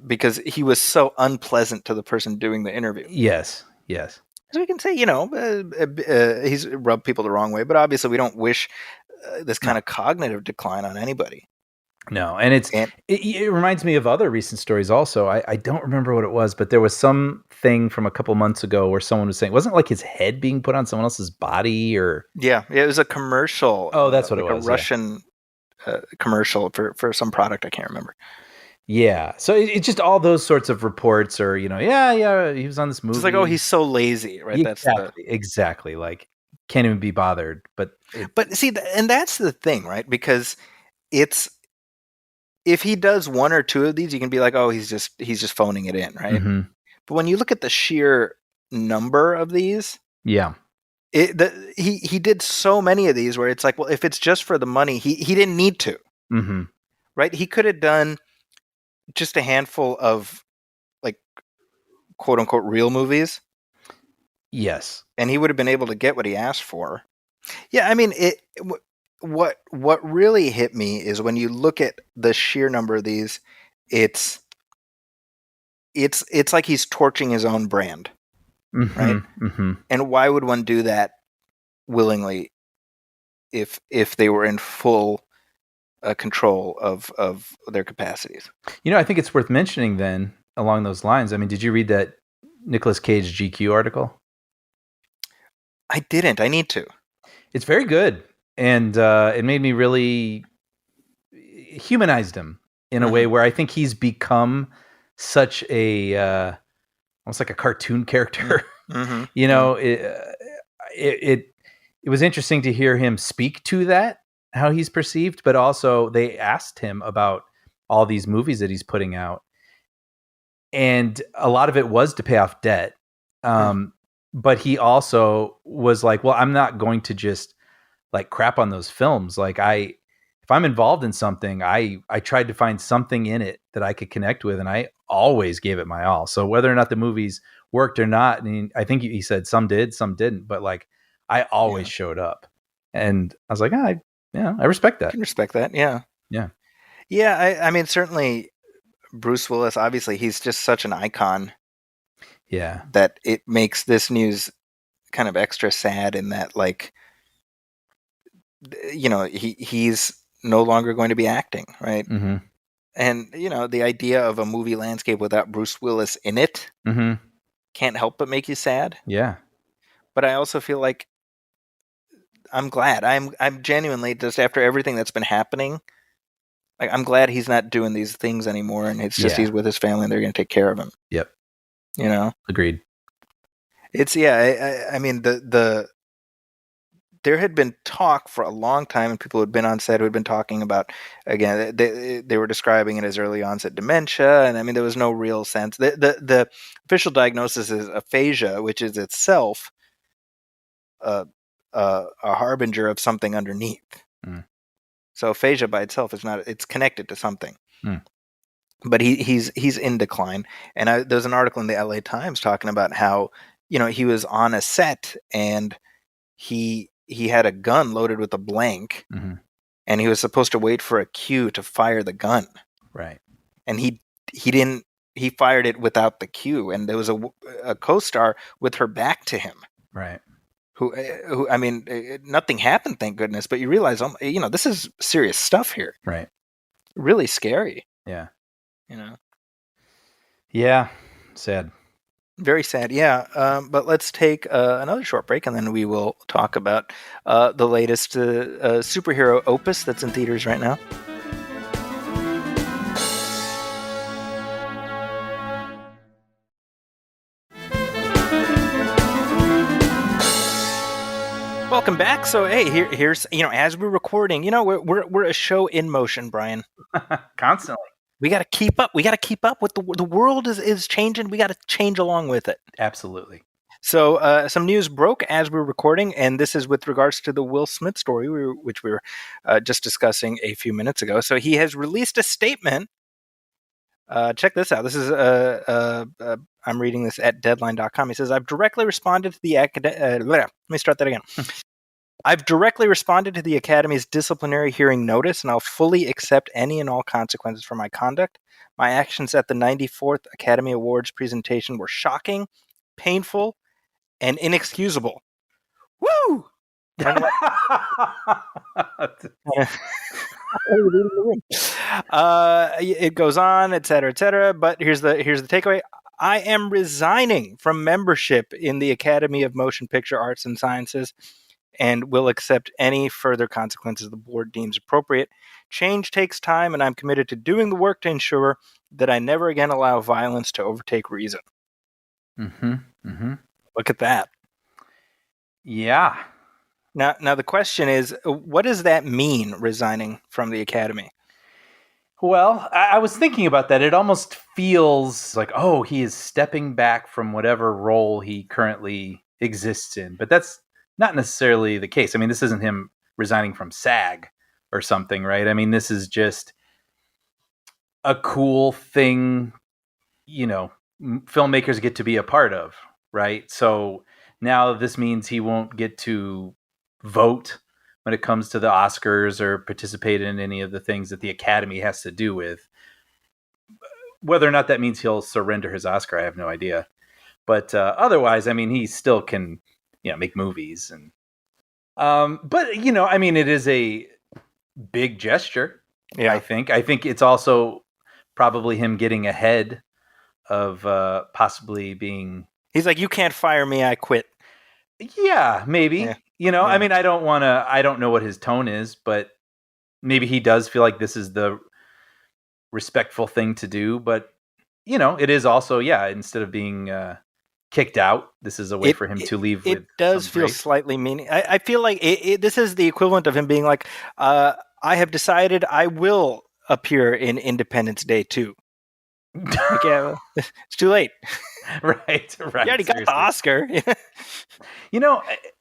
Because he was so unpleasant to the person doing the interview. Yes. So we can say, he's rubbed people the wrong way, but obviously we don't wish this kind of cognitive decline on anybody. No, and it reminds me of other recent stories also. I don't remember what it was, but there was something from a couple months ago where someone was saying, wasn't it like his head being put on someone else's body or? Yeah, it was a commercial. Oh, that's what it was. A Russian commercial for some product. I can't remember. Yeah. So it's just all those sorts of reports or, he was on this movie. It's like, oh, he's so lazy, right? Exactly. Like, can't even be bothered. But see, and that's the thing, right? Because if he does one or two of these, you can be like, oh, he's just phoning it in, right? Mm-hmm. But when you look at the sheer number of these, yeah, he did so many of these where it's like, well, if it's just for the money, he didn't need to, right? He could have done just a handful of like quote unquote real movies. Yes. And he would have been able to get what he asked for. Yeah. I mean, what really hit me is when you look at the sheer number of these, it's like he's torching his own brand. Right. Mm-hmm. And why would one do that willingly if they were in full control of their capacities. I think it's worth mentioning then along those lines. I mean, did you read that Nicolas Cage GQ article? I didn't. I need to. It's very good, and it made me really humanized him in a way where I think he's become such a almost like a cartoon character. Mm-hmm. It was interesting to hear him speak to that, how he's perceived, but also they asked him about all these movies that he's putting out, and a lot of it was to pay off debt. But he also was like, well, I'm not going to just like crap on those films. Like if I'm involved in something, I tried to find something in it that I could connect with, and I always gave it my all. So whether or not the movies worked or not, I think he said some did, some didn't, but like I always showed up, and I was like, I respect that. I can respect that. Yeah. I mean, certainly Bruce Willis. Obviously, he's just such an icon. Yeah, that it makes this news kind of extra sad in that, like, he's no longer going to be acting, right? Mm-hmm. And the idea of a movie landscape without Bruce Willis in it can't help but make you sad. Yeah, but I also feel like I'm glad. I'm genuinely, just after everything that's been happening, like, I'm glad he's not doing these things anymore, and it's just he's with his family and they're going to take care of him. Yep. Agreed. It's I mean there had been talk for a long time, and people who had been on set who had been talking about, again, they were describing it as early onset dementia, and I mean there was no real sense. The official diagnosis is aphasia, which is itself a harbinger of something underneath. So aphasia by itself is not, it's connected to something. But he's in decline. And there's an article in the LA Times talking about how, he was on a set and he had a gun loaded with a blank, and he was supposed to wait for a cue to fire the gun. Right. And he didn't. He fired it without the cue, and there was a co-star with her back to him. Right. Who I mean, nothing happened, thank goodness. But you realize, this is serious stuff here. Right. Really scary. Yeah. Yeah. Sad. Very sad. Yeah. But let's take another short break, and then we will talk about the latest superhero opus that's in theaters right now. Welcome back. So, hey, here's as we're recording, we're a show in motion, Brian. Constantly. We got to keep up. We got to keep up with the world is changing. We got to change along with it. Absolutely. So, some news broke as we're recording, and this is with regards to the Will Smith story, which we were just discussing a few minutes ago. So, he has released a statement. Check this out. This is I'm reading this at Deadline.com. He says, "I've directly responded to the let me start that again. I've directly responded to the Academy's disciplinary hearing notice, and I'll fully accept any and all consequences for my conduct. My actions at the 94th Academy Awards presentation were shocking, painful, and inexcusable." Woo! It goes on, etc., etc. But here's the takeaway. I am resigning from membership in the Academy of Motion Picture Arts and Sciences, and will accept any further consequences the board deems appropriate. Change takes time, and I'm committed to doing the work to ensure that I never again allow violence to overtake reason. Look at that. Yeah. Now the question is, what does that mean, resigning from the Academy? Well, I was thinking about that. It almost feels like, oh, he is stepping back from whatever role he currently exists in. But that's not necessarily the case. I mean, this isn't him resigning from SAG or something, right? I mean, this is just a cool thing, filmmakers get to be a part of, right? So now this means he won't get to vote when it comes to the Oscars or participate in any of the things that the Academy has to do with. Whether or not that means he'll surrender his Oscar, I have no idea. But otherwise, I mean, he still can, make movies. And but, I mean, it is a big gesture Yeah. I think it's also probably him getting ahead of possibly being. He's like, you can't fire me, I quit. Yeah, maybe. Yeah. I Yeah. mean, I don't know what his tone is, but maybe he does feel like this is the respectful thing to do. But, it is also, instead of being kicked out, this is a way for him to leave It with does some feel grace. slightly meaning. I feel like this is the equivalent of him being like, I have decided I will appear in Independence Day 2. Like, yeah, it's too late. right. You already got the Oscar.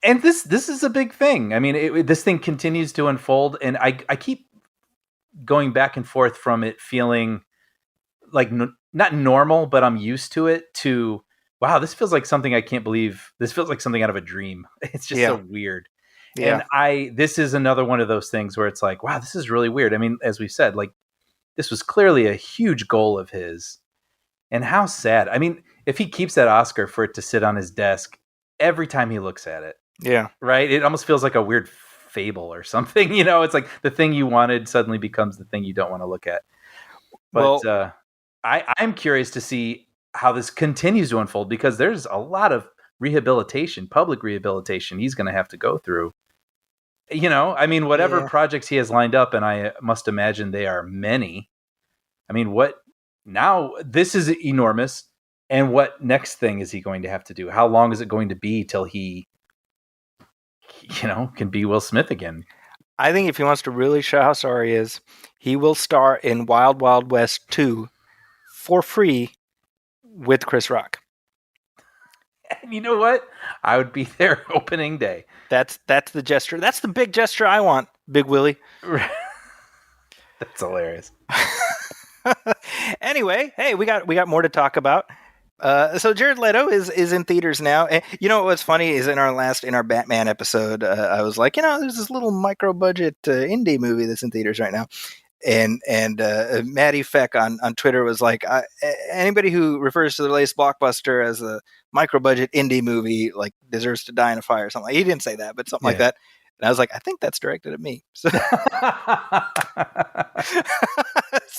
And this is a big thing. I mean, this thing continues to unfold, and I keep going back and forth from it feeling like not normal, but I'm used to it, to wow, this feels like something I can't believe. This feels like something out of a dream. It's just so weird. Yeah. And this is another one of those things where it's like, wow, this is really weird. I mean, as we said, like, this was clearly a huge goal of his. And how sad. I mean, if he keeps that Oscar for it to sit on his desk every time he looks at it. Yeah. Right? It almost feels like a weird fable or something. It's like the thing you wanted suddenly becomes the thing you don't want to look at. But I'm curious to see how this continues to unfold, because there's a lot of public rehabilitation he's going to have to go through. I mean, whatever projects he has lined up, and I must imagine they are many. I mean, now this is enormous. And what next thing is he going to have to do? How long is it going to be till he, can be Will Smith again? I think if he wants to really show how sorry he is, he will star in Wild Wild West 2 for free with Chris Rock. And you know what? I would be there opening day. That's the gesture. That's the big gesture I want, Big Willie. That's hilarious. Anyway, hey, we got more to talk about. So Jared Leto is in theaters now. And what's funny is in our Batman episode, I was like, there's this little micro budget indie movie that's in theaters right now. And Maddie Feck on Twitter was like, anybody who refers to the latest blockbuster as a micro budget indie movie like deserves to die in a fire or something. He didn't say that, but something like that. And I was like, I think that's directed at me. So, so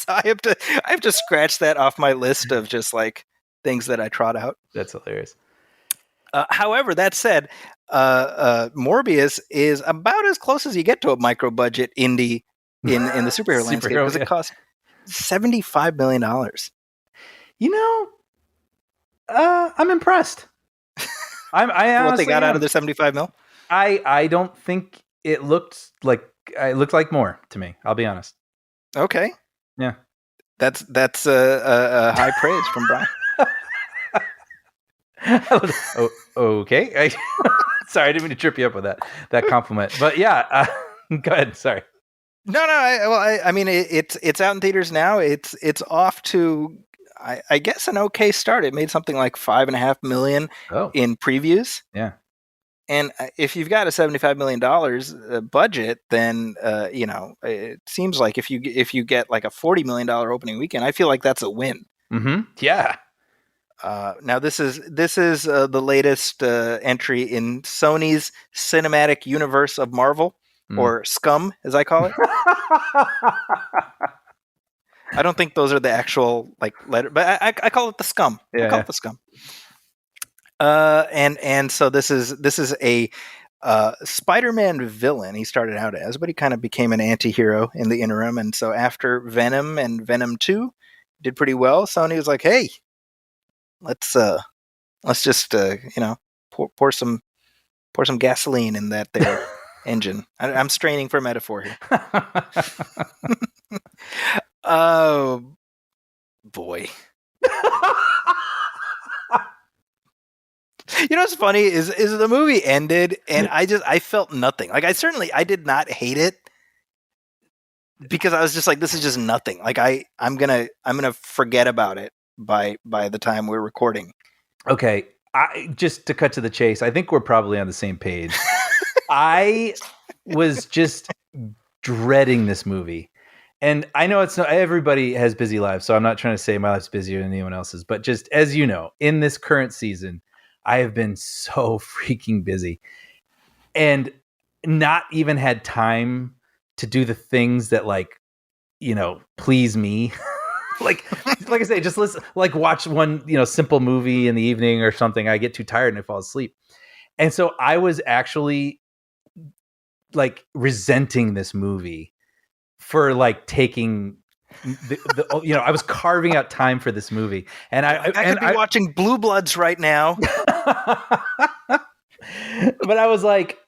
I have to scratch that off my list of just like things that I trot out. That's hilarious. However, that said, Morbius is about as close as you get to a micro budget indie in the superhero landscape, because it cost $75 million. I'm impressed. I honestly what they got out of the 75 mil. I don't think it looked like more to me. I'll be honest. Okay. Yeah. That's a high praise from Brian. Okay. Sorry, I didn't mean to trip you up with that compliment. But yeah, go ahead. Sorry. No. I mean, it's out in theaters now. It's off to, I guess, an okay start. It made something like $5.5 million in previews. Yeah. And if you've got a $75 million budget, then it seems like if you get like a $40 million opening weekend, I feel like that's a win. Mm-hmm. Yeah. Now this is the latest entry in Sony's cinematic universe of Marvel, or SCUM, as I call it. I don't think those are the actual like letter, but I call it the SCUM. Yeah. I call it the SCUM. And so this is a Spider-Man villain he started out as, but he kind of became an anti-hero in the interim. And so after Venom and Venom 2 did pretty well, Sony was like, hey, let's just pour some gasoline in that there engine. I'm straining for metaphor here. Oh boy. What's funny is the movie ended and I felt nothing. Like I did not hate it, because I was just like, this is just nothing. Like I'm gonna forget about it by the time we're recording. Okay. Just to cut to the chase, I think we're probably on the same page. I was just dreading this movie. And I know everybody has busy lives, so I'm not trying to say my life's busier than anyone else's, but just as you know, in this current season, I have been so freaking busy and not even had time to do the things that like please me. like I say, just listen, like watch one, simple movie in the evening or something. I get too tired and I fall asleep. And so I was actually like resenting this movie for like taking I was carving out time for this movie, and I could be watching Blue Bloods right now. But I was like,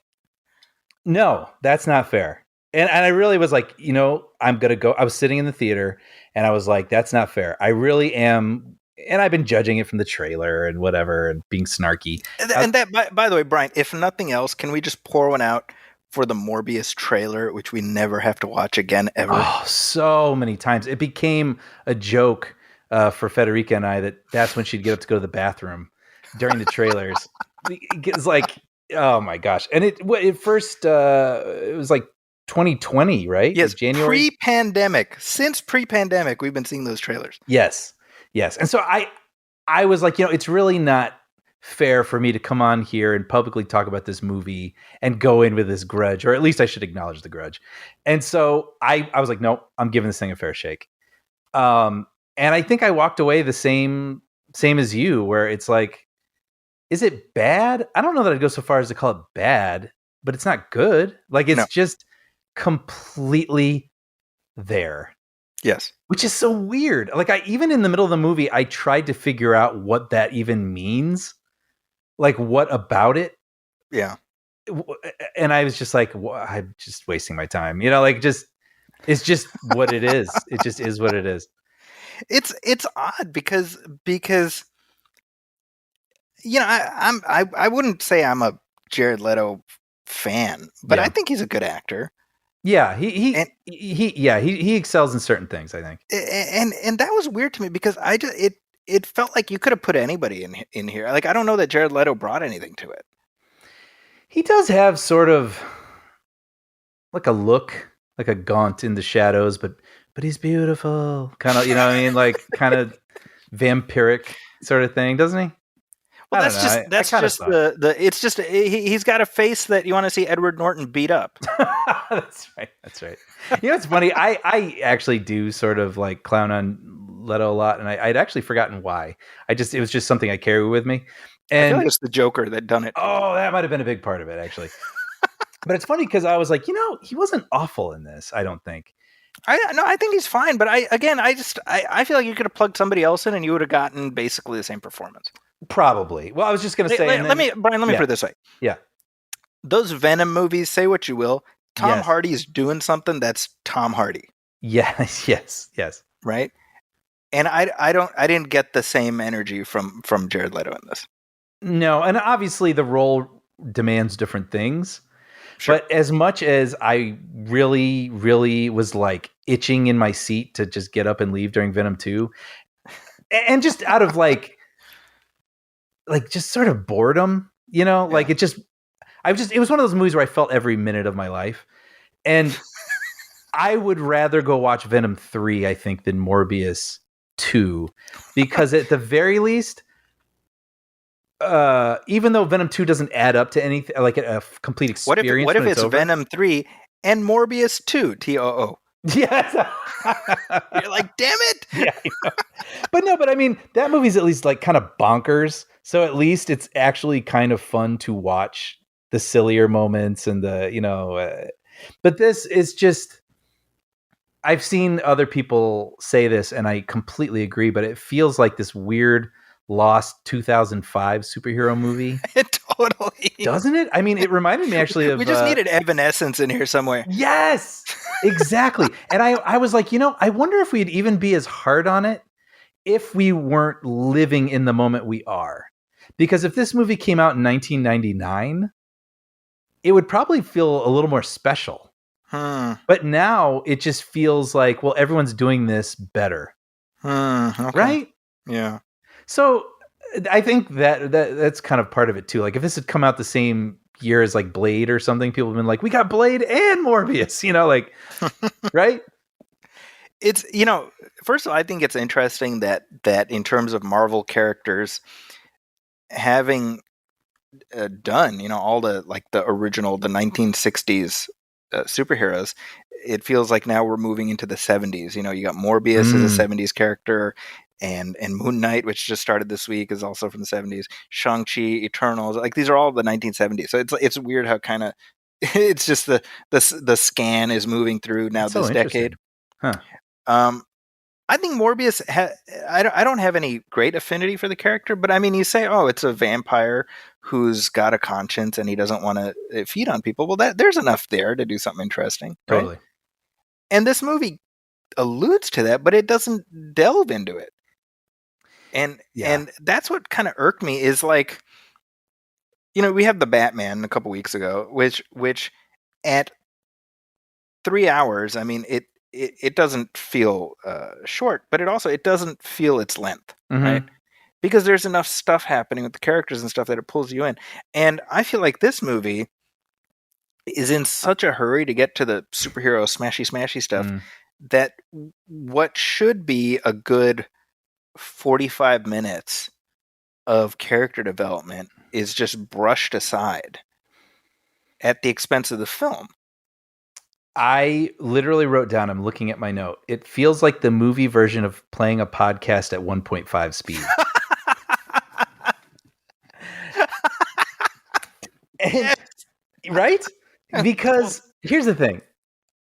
no, that's not fair. And I really was like, I'm going to go. I was sitting in the theater and I was like, that's not fair. I really am. And I've been judging it from the trailer and whatever and being snarky. And that, by the way, Brian, if nothing else, can we just pour one out for the Morbius trailer, which we never have to watch again, ever? Oh, so many times. It became a joke for Federica and I that's when she'd get up to go to the bathroom during the trailers. It's like, oh my gosh. And it first, it was like 2020, right? Yes, like January. Since pre-pandemic, we've been seeing those trailers. Yes. And so I was like, it's really not fair for me to come on here and publicly talk about this movie and go in with this grudge, or at least I should acknowledge the grudge. And so I was like, nope, I'm giving this thing a fair shake. And I think I walked away the same as you, where it's like, is it bad? I don't know that I'd go so far as to call it bad, but it's not good. Like it's just completely there. Yes. Which is so weird. Like even in the middle of the movie, I tried to figure out what that even means. Like what about it? Yeah. And I was just like, I'm just wasting my time. It's just what it is. It just is what it is. It's odd because I wouldn't say I'm a Jared Leto fan, but I think he's a good actor. Yeah, he excels in certain things, I think. And that was weird to me because it felt like you could have put anybody in here. Like I don't know that Jared Leto brought anything to it. He does have sort of like a look, like a gaunt in the shadows, but he's beautiful. Kind of, like kind of vampiric sort of thing, doesn't he? Well, that's just he's got a face that you want to see Edward Norton beat up. That's right. It's funny. I actually do sort of like clown on Leto a lot, and I'd actually forgotten why. It was just something I carry with me. And I feel like it's the Joker that done it. Oh, that might have been a big part of it, actually. But it's funny because I was like, he wasn't awful in this, I don't think. I think he's fine, but I feel like you could have plugged somebody else in and you would have gotten basically the same performance. Probably. Well, I was just going to say. Let me put it this way. Yeah. Those Venom movies, say what you will, Tom Hardy's doing something that's Tom Hardy. Yes. Right? And I didn't get the same energy from Jared Leto in this. No, and obviously the role demands different things. Sure. But as much as I really, really was like itching in my seat to just get up and leave during Venom 2, and just out of like just sort of boredom, like it was one of those movies where I felt every minute of my life. And I would rather go watch Venom 3, I think, than Morbius 2, because at the very least, even though Venom 2 doesn't add up to anything, like a complete experience. What if it's over? Venom 3 and Morbius 2, TOO? Yes. You're like, damn it. Yeah, but I mean, that movie's at least like kind of bonkers. So at least it's actually kind of fun to watch the sillier moments and but this is just, I've seen other people say this and I completely agree, but it feels like this weird lost 2005 superhero movie. Totally. Doesn't it? I mean, it reminded me actually of... We just needed Evanescence in here somewhere. Yes, exactly. And I was like, I wonder if we'd even be as hard on it if we weren't living in the moment we are. Because if this movie came out in 1999, it would probably feel a little more special. But now it just feels like, well, everyone's doing this better. Okay. Right? Yeah. So I think that's kind of part of it too. Like if this had come out the same year as like Blade or something, people have been like, we got Blade and Morbius, like, right? It's, first of all, I think it's interesting that in terms of Marvel characters having done, all the, like the original, the 1960s superheroes, it feels like now we're moving into the 70s. You know, you got Morbius as a 70s character, and Moon Knight, which just started this week, is also from the 70s. Shang-Chi, Eternals, like these are all the 1970s. So it's weird how kind of it's just the scan is moving through now. That's this decade. Huh. I think Morbius. I don't have any great affinity for the character, but I mean, you say, oh, it's a vampire who's got a conscience and he doesn't want to feed on people. Well, there's enough there to do something interesting, right? Totally. And this movie alludes to that, but it doesn't delve into it. And that's what kind of irked me is like, you know, we have the Batman a couple weeks ago, which at 3 hours, I mean, it doesn't feel short, but it doesn't feel its length, right? Because there's enough stuff happening with the characters and stuff that it pulls you in. And I feel like this movie is in such a hurry to get to the superhero smashy stuff that what should be a good 45 minutes of character development is just brushed aside at the expense of the film. I literally wrote down, I'm looking at my note, it feels like the movie version of playing a podcast at 1.5 speed. And, right? Because here's the thing.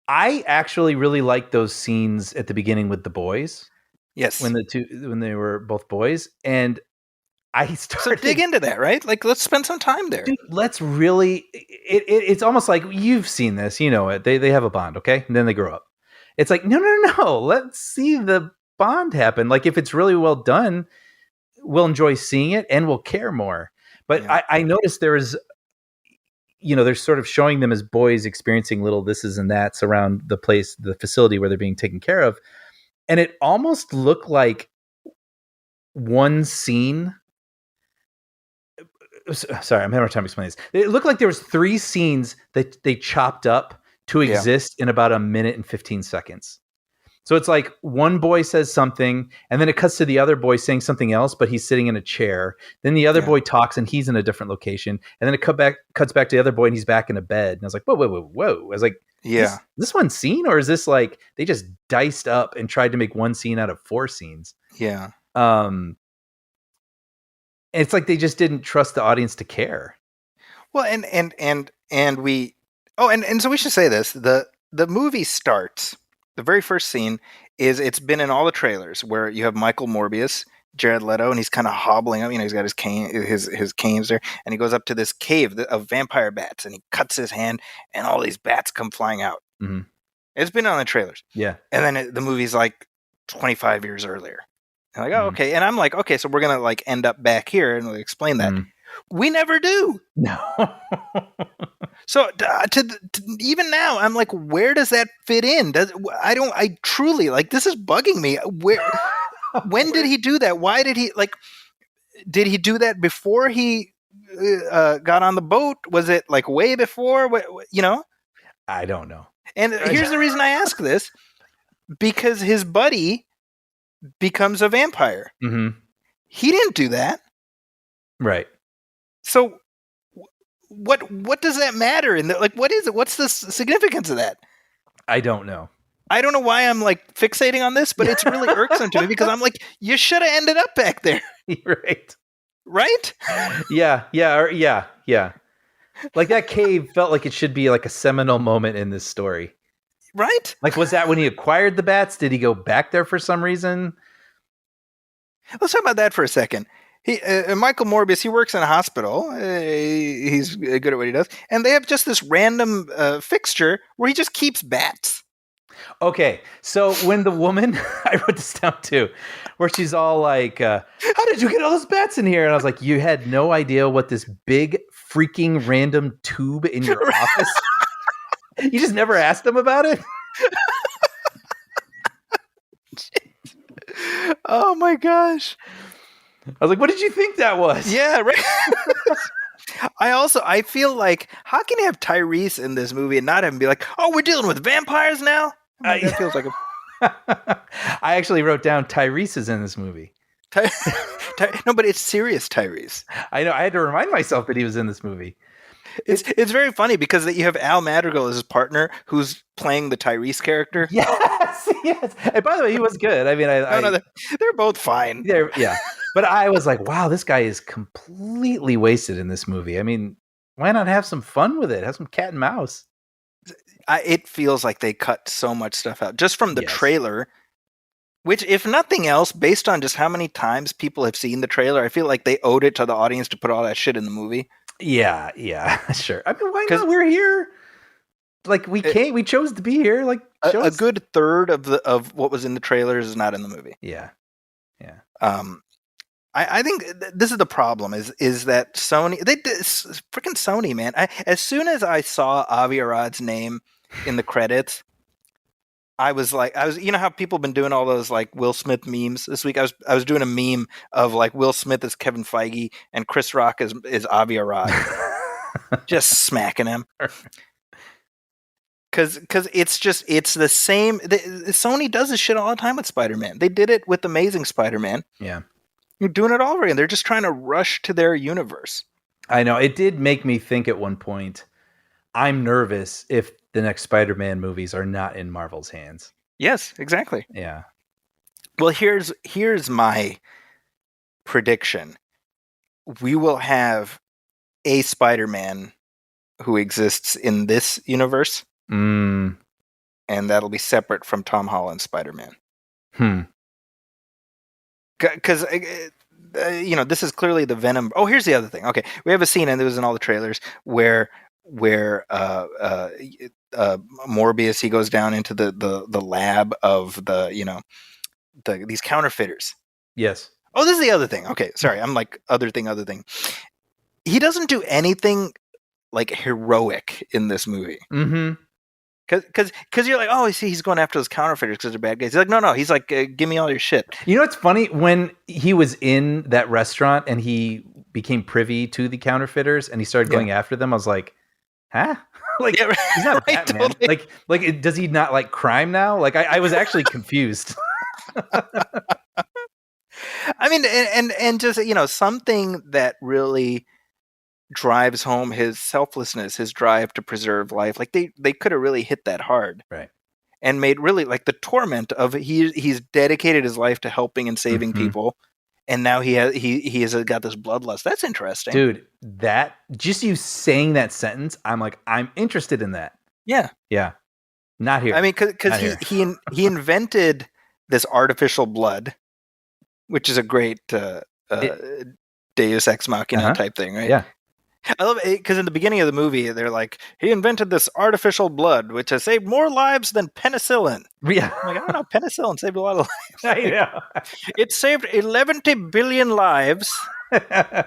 I actually really like those scenes at the beginning with the boys. Yes. When they were both boys. And I started... So dig into that, right? Like, let's spend some time there. Dude, let's really... It's almost like, you've seen this, you know it. They have a bond, okay? And then they grow up. It's like, no. Let's see the bond happen. Like, if it's really well done, we'll enjoy seeing it and we'll care more. But yeah. I noticed there is... You know, they're sort of showing them as boys experiencing little thises and that's around the place, the facility where they're being taken care of. And it almost looked like one scene. Sorry, I'm having a time explaining this. It looked like there was 3 scenes that they chopped up to exist in about a minute and 15 seconds. So it's like one boy says something and then it cuts to the other boy saying something else, but he's sitting in a chair. Then the other boy talks and he's in a different location. And then it cuts back to the other boy and he's back in a bed. And I was like, whoa. I was like, this one scene? Or is this like they just diced up and tried to make one scene out of 4 scenes? Yeah. It's like they just didn't trust the audience to care. Well, and so we should say this. The movie starts. The very first scene is it's been in all the trailers where you have Michael Morbius, Jared Leto, and he's kind of hobbling up. You know, he's got his cane, his canes there, and he goes up to this cave of vampire bats, and he cuts his hand, and all these bats come flying out. Mm-hmm. It's been on the trailers, yeah. And then the movie's like 25 years earlier. And like, oh, okay, and I'm like, okay, so we're gonna like end up back here, and we'll explain that. We never do. No. So even now, I'm like, where does that fit in? I truly like, this is bugging me. When did he do that? Why did he do that before he got on the boat? Was it like way before? You know? I don't know. And here's the reason I ask this, because his buddy becomes a vampire. Mm-hmm. He didn't do that. Right. So what does that matter? And like, what is it? What's the significance of that? I don't know. I don't know why I'm like fixating on this, but it's really irksome to me because I'm like, you should have ended up back there. Right. Right? Yeah. Like that cave felt like it should be like a seminal moment in this story. Right? Like, was that when he acquired the bats? Did he go back there for some reason? Let's talk about that for a second. Michael Morbius, he works in a hospital. He's good at what he does. And they have just this random fixture where he just keeps bats. Okay, so when the woman, I wrote this down too, where she's all like, how did you get all those bats in here? And I was like, you had no idea what this big freaking random tube in your office? You just never asked them about it? Oh my gosh. I was like, what did you think that was? Yeah, right. I feel like, how can you have Tyrese in this movie and not have him be like, oh, we're dealing with vampires now? That feels like I actually wrote down Tyrese is in this movie. No, but it's serious Tyrese. I know. I had to remind myself that he was in this movie. It's very funny because you have Al Madrigal as his partner, who's playing the Tyrese character. Yes, yes. And by the way, he was good. I mean, No, they're both fine. yeah. But I was like, wow, this guy is completely wasted in this movie. I mean, why not have some fun with it? Have some cat and mouse. It feels like they cut so much stuff out just from the Yes. trailer. Which, if nothing else, based on just how many times people have seen the trailer, I feel like they owed it to the audience to put all that shit in the movie. Yeah, sure. I mean, why not? We're here. Like we chose to be here. Like a good third of what was in the trailers is not in the movie. Yeah. I think this is the problem is that Sony, freaking Sony, man. As soon as I saw Avi Arad's name in the credits, I was you know how people have been doing all those like Will Smith memes this week? I was doing a meme of like Will Smith as Kevin Feige and Chris Rock is Avi Arad. Just smacking him. Cause it's the same. Sony does this shit all the time with Spider-Man. They did it with Amazing Spider-Man. Yeah. You're doing it all over again. They're just trying to rush to their universe. I know. It did make me think at one point, I'm nervous if the next Spider-Man movies are not in Marvel's hands. Yes, exactly. Yeah. Well, here's my prediction. We will have a Spider-Man who exists in this universe. And that'll be separate from Tom Holland's Spider-Man. Because this is clearly the Venom. Oh, here's the other thing. Okay, we have a scene, and it was in all the trailers where Morbius, he goes down into the lab of these counterfeiters. Yes. Oh, this is the other thing. Okay, sorry, I'm like other thing. He doesn't do anything like heroic in this movie. Mm-hmm. Because you're like, oh, he's going after those counterfeiters because they're bad guys. He's like, no, he's like, give me all your shit. You know what's funny? When he was in that restaurant and he became privy to the counterfeiters and he started going after them, I was like, huh? Like, he's not right, Batman. totally. Like, does he not like crime now? Like, I was actually confused. I mean, and just, something that really drives home his selflessness, his drive to preserve life. Like they could have really hit that hard, right? And made really like the torment of he's dedicated his life to helping and saving people, and now he has got this bloodlust. That's interesting, dude. That just you saying that sentence, I'm like, I'm interested in that. Yeah. Not here. I mean, because he invented this artificial blood, which is a great Deus Ex Machina type thing, right? Yeah. I love it because in the beginning of the movie, they're like, he invented this artificial blood, which has saved more lives than penicillin. Yeah. I'm like, I don't know, penicillin saved a lot of lives. I know. It saved 11 billion lives. And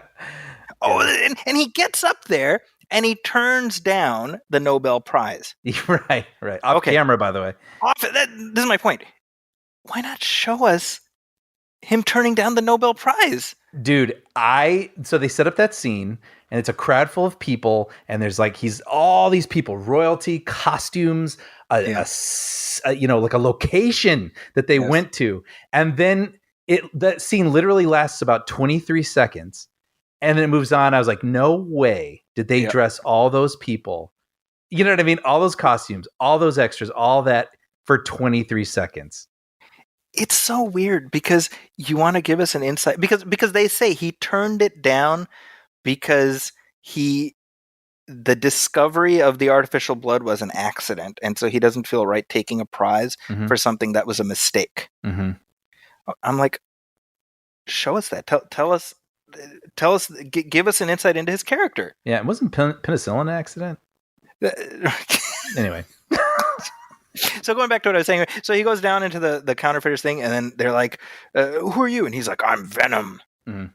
he gets up there and he turns down the Nobel Prize. Right. Off camera, by the way. This is my point. Why not show us him turning down the Nobel Prize? Dude, so they set up that scene and it's a crowd full of people and there's like all these people, royalty, costumes, like a location that they went to. And then that scene literally lasts about 23 seconds and then it moves on. I was like, no way did they dress all those people. You know what I mean? All those costumes, all those extras, all that for 23 seconds. It's so weird because you want to give us an insight because they say he turned it down because the discovery of the artificial blood was an accident, and so he doesn't feel right taking a prize for something that was a mistake. I'm like, show us that. Tell us, give us an insight into his character. Yeah, it wasn't penicillin an accident. Anyway. So going back to what I was saying, so he goes down into the counterfeiters thing, and then they're like, "Who are you?" And he's like, "I'm Venom." Mm-hmm.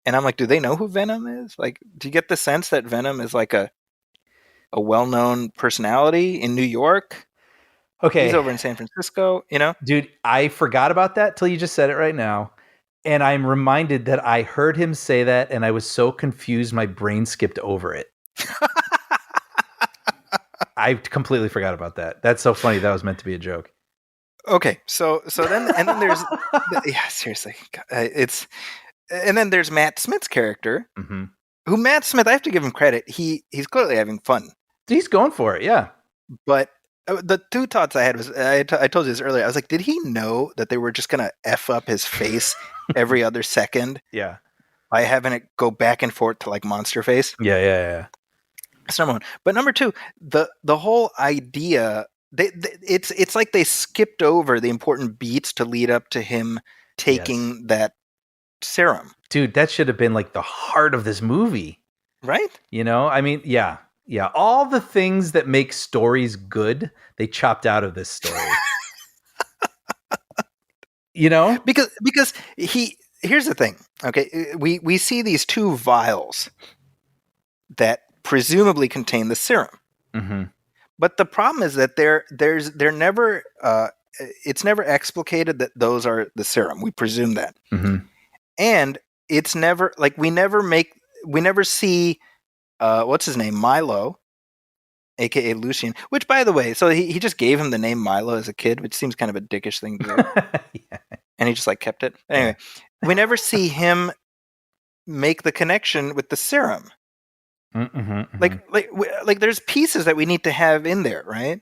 And I'm like, "Do they know who Venom is? Like, do you get the sense that Venom is like a well-known personality in New York? Okay, he's over in San Francisco, Dude, I forgot about that till you just said it right now, and I'm reminded that I heard him say that, and I was so confused, my brain skipped over it. I completely forgot about that. That's so funny. That was meant to be a joke. Okay, so then there's seriously, and then there's Matt Smith's character, who Matt Smith, I have to give him credit. He's clearly having fun. He's going for it, yeah. But the two thoughts I had was, I told you this earlier. I was like, did he know that they were just going to F up his face every other second? Yeah. By having it go back and forth to like monster face? Yeah. That's number one. But number two, the whole idea, it's like they skipped over the important beats to lead up to him taking that serum. Dude, that should have been like the heart of this movie. Right? You know, I mean, yeah. All the things that make stories good, they chopped out of this story. You know? Because here's the thing. Okay, we see these two vials that presumably contain the serum. Mm-hmm. But the problem is that they're never it's never explicated that those are the serum. We presume that. Mm-hmm. And it's never like we never see what's his name? Milo, aka Lucien, which by the way, so he just gave him the name Milo as a kid, which seems kind of a dickish thing to do. Yeah. And he just like kept it. Anyway, we never see him make the connection with the serum. Mm-hmm. Like there's pieces that we need to have in there, right?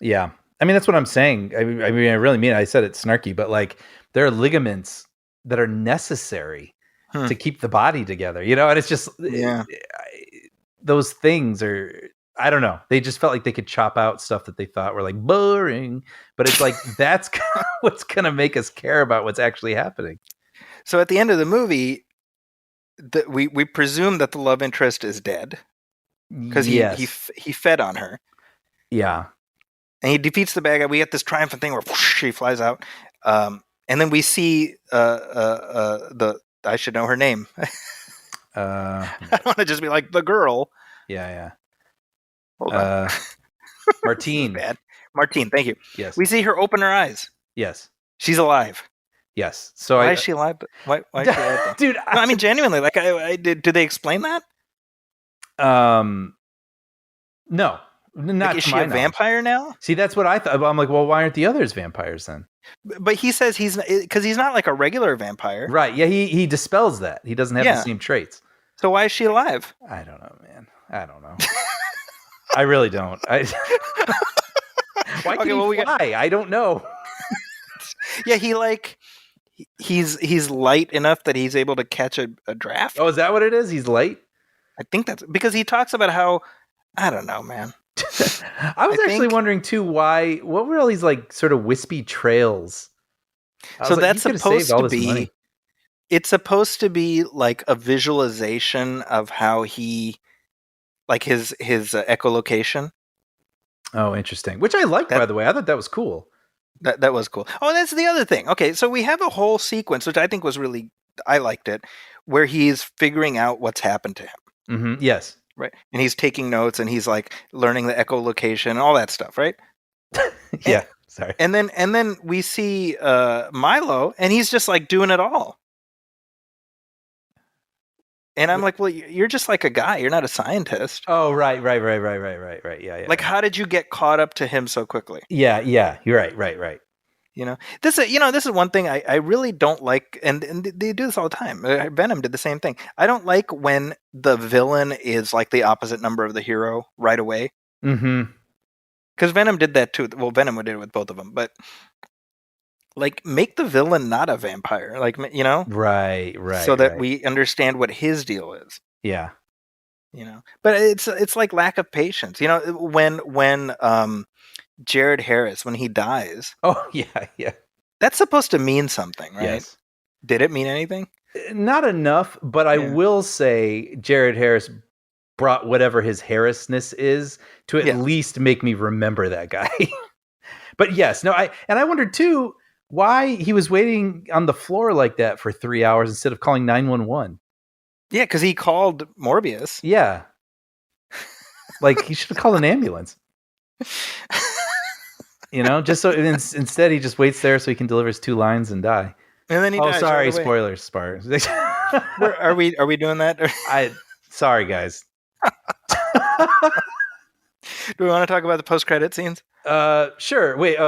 Yeah. I mean, that's what I'm saying. I mean, I really mean it. I said it snarky, but like there are ligaments that are necessary to keep the body together, you know? And it's just, those things are, I don't know. They just felt like they could chop out stuff that they thought were like boring, but it's like, that's what's going to make us care about what's actually happening. So at the end of the movie, we presume that the love interest is dead because he fed on her. Yeah. And he defeats the bad guy. We get this triumphant thing where whoosh, she flies out. And then we see I should know her name. I don't want to just be like the girl. Yeah. Hold on. Martine. Bad. Martine, thank you. Yes. We see her open her eyes. Yes. She's alive. Yes. So why is she alive? Why is she alive? Dude, no, I mean genuinely, like I did they explain that? No. Not like, is she a vampire now? See, that's what I thought. I'm like, well, why aren't the others vampires then? But he says he's not like a regular vampire. Right. Yeah, he dispels that. He doesn't have the same traits. So why is she alive? I don't know, man. I don't know. I really don't. Why can't he fly? I don't know. Yeah, he's light enough that he's able to catch a draft. Oh, is that what it is? He's light? I think that's because he talks about how, I don't know, man. I was actually wondering too what were all these like sort of wispy trails? So that's supposed to be it's supposed to be like a visualization of how he like his echolocation. Oh, interesting. Which I liked, by the way. I thought that was cool. That was cool. Oh, that's the other thing. Okay, so we have a whole sequence, which I think was I liked it, where he's figuring out what's happened to him. Mm-hmm. Yes. Right. And he's taking notes and he's like learning the echolocation and all that stuff, right? Yeah. Sorry. And then we see Milo and he's just like doing it all. And I'm like, well, you're just like a guy. You're not a scientist. Oh, right. Yeah. Like, how did you get caught up to him so quickly? Yeah. You're right. You know, this is one thing I really don't like, and they do this all the time. Venom did the same thing. I don't like when the villain is like the opposite number of the hero right away. Mm-hmm. Because Venom did that too. Well, Venom did it with both of them, but like make the villain not a vampire, like, you know, right, so that we understand what his deal is. Yeah, you know, but it's like lack of patience. You know, when Jared Harris, when he dies. Oh, yeah. That's supposed to mean something, right? Yes. Did it mean anything? Not enough, but I will say Jared Harris brought whatever his Harrisness is to at least make me remember that guy. But yes, no, I wondered too why he was waiting on the floor like that for 3 hours instead of calling 911. Yeah, because he called Morbius. Yeah. Like he should have called an ambulance. You know, just so instead he just waits there so he can deliver his 2 lines and die. And then he dies. Sorry, right away. spoilers. Are we doing that? Sorry, guys. Do we want to talk about the post-credit scenes? Sure. Wait.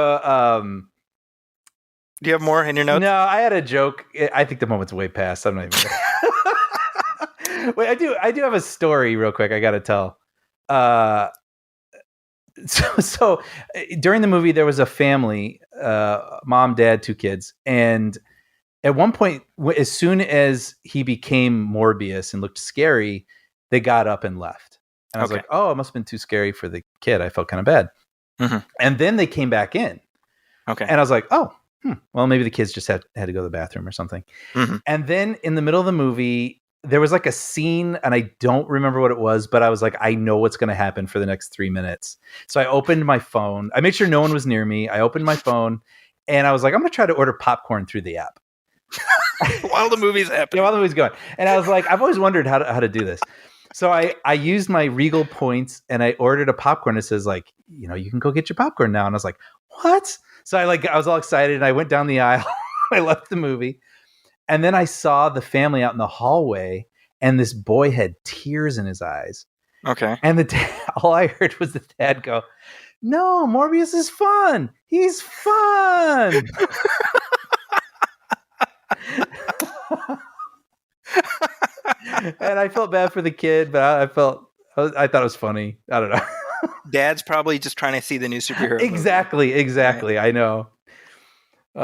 Do you have more in your notes? No, I had a joke. I think the moment's way past. I'm not even. Wait, I do have a story real quick. I got to tell. So during the movie, there was a family, mom, dad, 2 kids, and at one point, as soon as he became Morbius and looked scary, they got up and left. And I was like, oh, it must have been too scary for the kid. I felt kind of bad. Mm-hmm. And then they came back in. Okay. And I was like, oh, well, maybe the kids just had to go to the bathroom or something. Mm-hmm. And then in the middle of the movie, there was like a scene, and I don't remember what it was, but I was like, I know what's going to happen for the next 3 minutes. So I opened my phone. I made sure no one was near me. I opened my phone, and I was like, I'm going to try to order popcorn through the app. While the movie's happening. Yeah, while the movie's going. And I was like, I've always wondered how to do this. So I used my Regal points, and I ordered a popcorn. It says like, you can go get your popcorn now. And I was like, what? So I was all excited, and I went down the aisle. I left the movie. And then I saw the family out in the hallway, and this boy had tears in his eyes. Okay. And all I heard was the dad go, "No, Morbius is fun. He's fun." And I felt bad for the kid, but I thought it was funny. I don't know. Dad's probably just trying to see the new superhero. Exactly. Right. I know.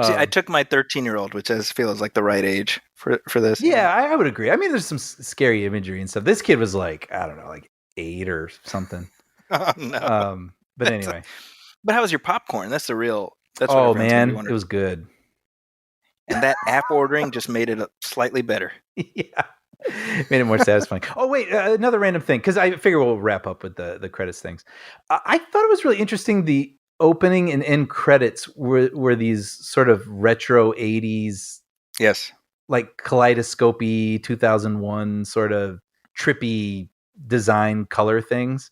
See, I took my 13-year-old, which I feel is like the right age for this. Yeah, I would agree. I mean, there's some scary imagery and stuff. This kid was like, I don't know, like 8 or something. Oh, no. But anyway. But how was your popcorn? That's the real. That's what man, it was good. And that app ordering just made it slightly better. Yeah. Made it more satisfying. Oh, wait, another random thing, because I figure we'll wrap up with the credits things. I thought it was really interesting. The opening and end credits were these sort of retro 80s, yes, like kaleidoscopy 2001 sort of trippy design color things.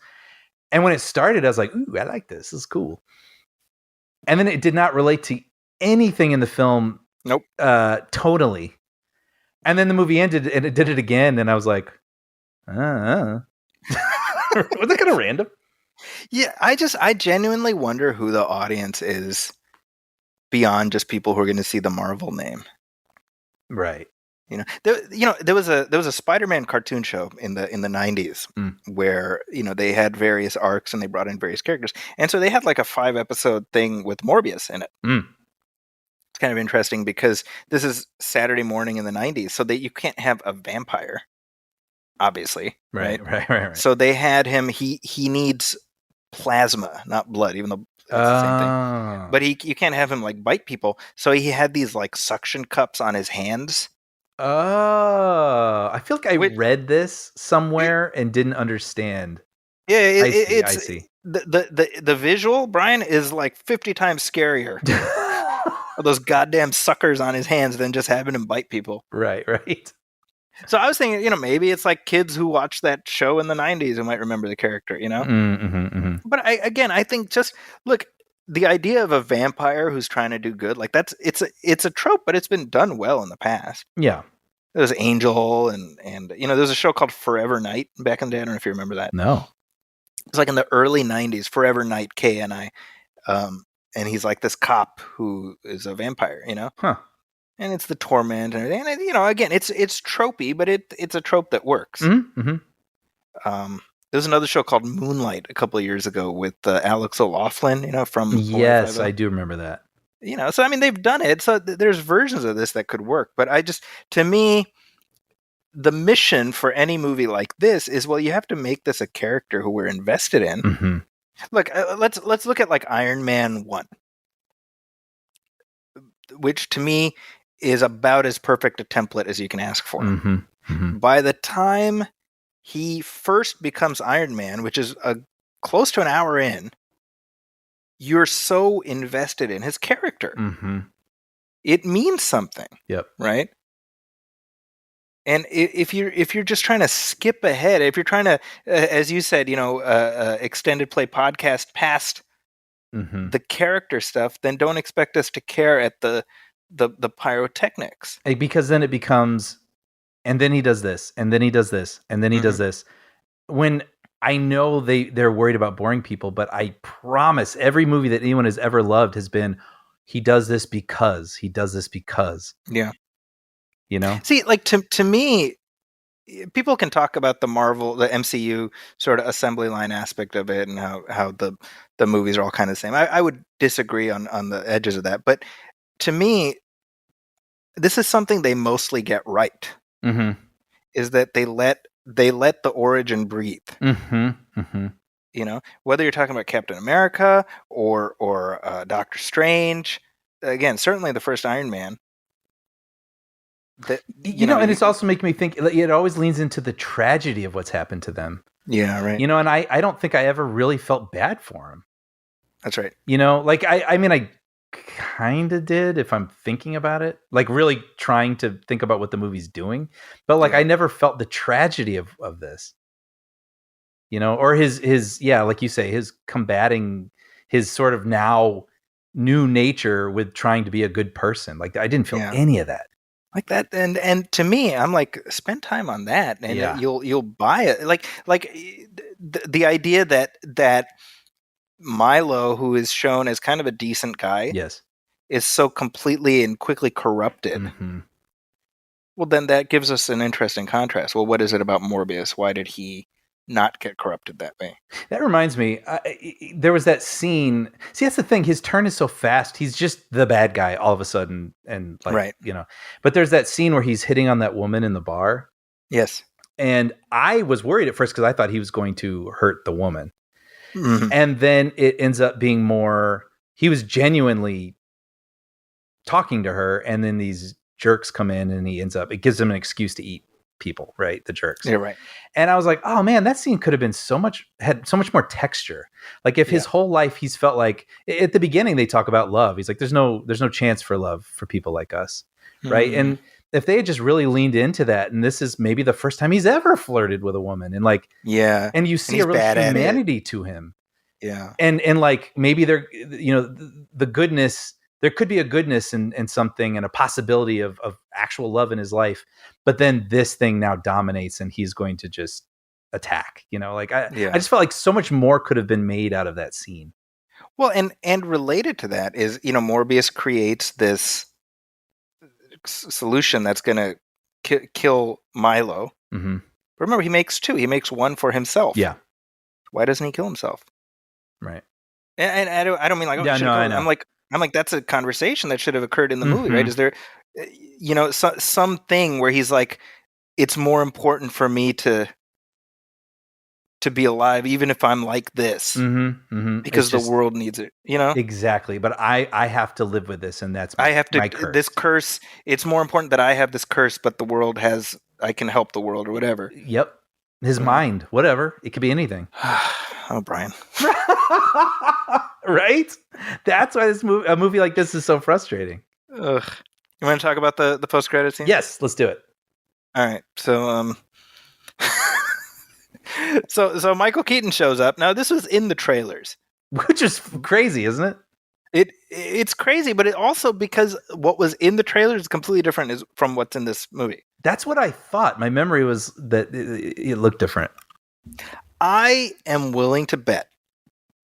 And when it started, I was like, ooh, I like this. This is cool. And then it did not relate to anything in the film. Nope. Totally. And then the movie ended, and it did it again, and I was like, was that kind of random? Yeah, I genuinely wonder who the audience is beyond just people who are going to see the Marvel name. Right. There was a Spider-Man cartoon show in the 90s where, they had various arcs and they brought in various characters. And so they had like a 5-episode thing with Morbius in it. It's kind of interesting because this is Saturday morning in the 90s, so that you can't have a vampire, obviously. Right. So they had him, he needs plasma, not blood, even though it's the same thing. But you can't have him like bite people. So he had these like suction cups on his hands. Oh, I feel like I read this somewhere and didn't understand. Yeah, I see. The visual, Brian, is like 50 times scarier. Those goddamn suckers on his hands than just having him bite people. Right. So I was thinking, maybe it's like kids who watched that show in the 90s who might remember the character, But I think just look, the idea of a vampire who's trying to do good, like it's a trope, but it's been done well in the past. Yeah. There was Angel and there's a show called Forever Night back in the day. I don't know if you remember that. No. It's like in the early 90s, Forever Night, KNI. And he's like this cop who is a vampire, Huh. And it's the torment and everything. And again, it's tropey, but it's a trope that works. Mm-hmm. There's another show called Moonlight a couple of years ago with Alex O'Loughlin, from Yes, I do remember that. So I mean they've done it. So there's versions of this that could work. But to me, the mission for any movie like this is, well, you have to make this a character who we're invested in. Mm-hmm. Look, let's look at like Iron Man 1, which to me is about as perfect a template as you can ask for. Mm-hmm. Mm-hmm. By the time he first becomes Iron Man, which is close to an hour in, you're so invested in his character. Mm-hmm. It means something. Yep. Right? And if you're just trying to skip ahead, if you're trying to, as you said, extended play podcast past the character stuff, then don't expect us to care at the pyrotechnics. Because then it becomes, and then he does this, and then he does this, and then he does this. When I know they're worried about boring people, but I promise every movie that anyone has ever loved has been, he does this because. Yeah. You know? See, like to me, people can talk about the MCU sort of assembly line aspect of it and how the movies are all kind of the same. I would disagree on the edges of that. But to me, this is something they mostly get right. Mm-hmm. Is that they let the origin breathe. Mm-hmm. Mm-hmm. You know, whether you're talking about Captain America or Doctor Strange, again, certainly the first Iron Man. That and it's also making me think. It always leans into the tragedy of what's happened to them. Yeah, right. And I don't think I ever really felt bad for him. That's right. Like I mean, I kind of did if I'm thinking about it, like really trying to think about what the movie's doing, but like I never felt the tragedy of this. Or his like you say, his combating his sort of now new nature with trying to be a good person. Like I didn't feel any of that. Like that, and to me, I'm like, spend time on that, and you'll buy it. Like the idea that Milo, who is shown as kind of a decent guy, yes, is so completely and quickly corrupted. Mm-hmm. Well, then that gives us an interesting contrast. Well, what is it about Morbius? Why did he not get corrupted that way? That reminds me, there was that scene. See, that's the thing. His turn is so fast. He's just the bad guy all of a sudden. And like, right. But there's that scene where he's hitting on that woman in the bar. Yes. And I was worried at first because I thought he was going to hurt the woman. Mm-hmm. And then it ends up being more, he was genuinely talking to her. And then these jerks come in and it gives him an excuse to eat people, right? The jerks. Yeah, right. And I was like, oh man, that scene could have been had so much more texture. Like if his whole life he's felt like, at the beginning they talk about love. He's like, there's no chance for love for people like us. Mm-hmm. Right. And if they had just really leaned into that, and this is maybe the first time he's ever flirted with a woman, and like, and you see a real humanity to him. Yeah. And like maybe there, the goodness, there could be a goodness in something and a possibility of actual love in his life. But then this thing now dominates and he's going to just attack, I just felt like so much more could have been made out of that scene. Well, and related to that is, Morbius creates this solution that's going to kill Milo. Mm-hmm. But remember, he makes two. He makes one for himself. Yeah. Why doesn't he kill himself? Right. And I don't mean like, I know. I'm like, that's a conversation that should have occurred in the movie, right? Is there, something where he's like, it's more important for me to be alive, even if I'm like this, because the world needs it, Exactly. But I have to live with this, and that's my curse. This curse. It's more important that I have this curse, but the world I can help the world or whatever. Yep. His mind, whatever. It could be anything. Oh, Brian. Right? That's why a movie like this is so frustrating. Ugh. You want to talk about the post-credit scene? Yes, let's do it. All right. So, so Michael Keaton shows up. Now, this was in the trailers. Which is crazy, isn't it? It's crazy, but it also, because what was in the trailers is completely different from what's in this movie. That's what I thought. My memory was that it looked different. I am willing to bet,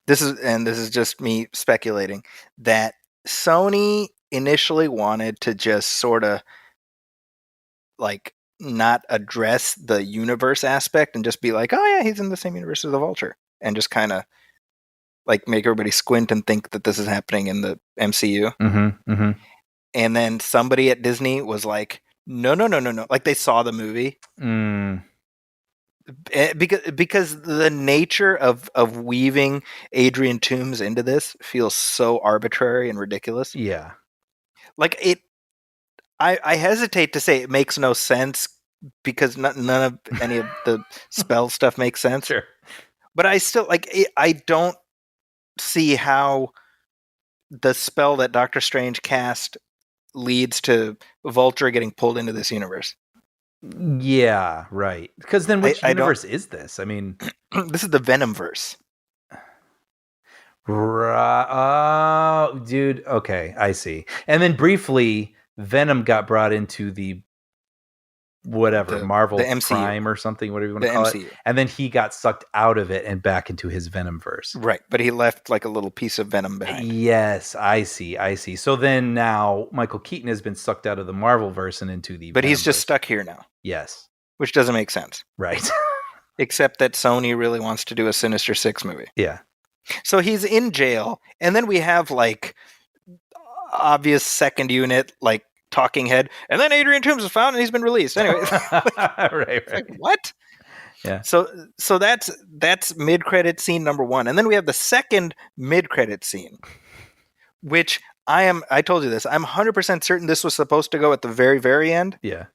this is just me speculating, that Sony initially wanted to just sort of like not address the universe aspect and just be like, oh yeah, he's in the same universe as the Vulture, and just kind of like make everybody squint and think that this is happening in the MCU. Mm-hmm, mm-hmm. And then somebody at Disney was like, no. Like they saw the movie. Because the nature of weaving Adrian Toomes into this feels so arbitrary and ridiculous. Yeah. Like I hesitate to say it makes no sense because none of any of the spell stuff makes sense. Sure. But I still I don't see how the spell that Doctor Strange cast leads to Vulture getting pulled into this universe. Yeah, right. Because then which universe is this? I mean, this is the Venomverse. Oh, dude. Okay, I see. And then briefly, Venom got brought into the Marvel Prime or something, whatever you want to call it. And then he got sucked out of it and back into his Venomverse. Right, but he left like a little piece of Venom behind. Yes, I see. So then now Michael Keaton has been sucked out of the Marvelverse and into the But Venomverse. He's just stuck here now. Yes. which doesn't make sense. Right. Except that Sony really wants to do a Sinister Six movie. Yeah. So he's in jail, and then we have like obvious second unit, like talking head, and then Adrian Toomes was found and he's been released. Anyway, right. like, what? Yeah. So that's mid-credit scene number 1, and then we have the second mid-credit scene, which I told you this. I'm 100% certain this was supposed to go at the very, very end. Yeah.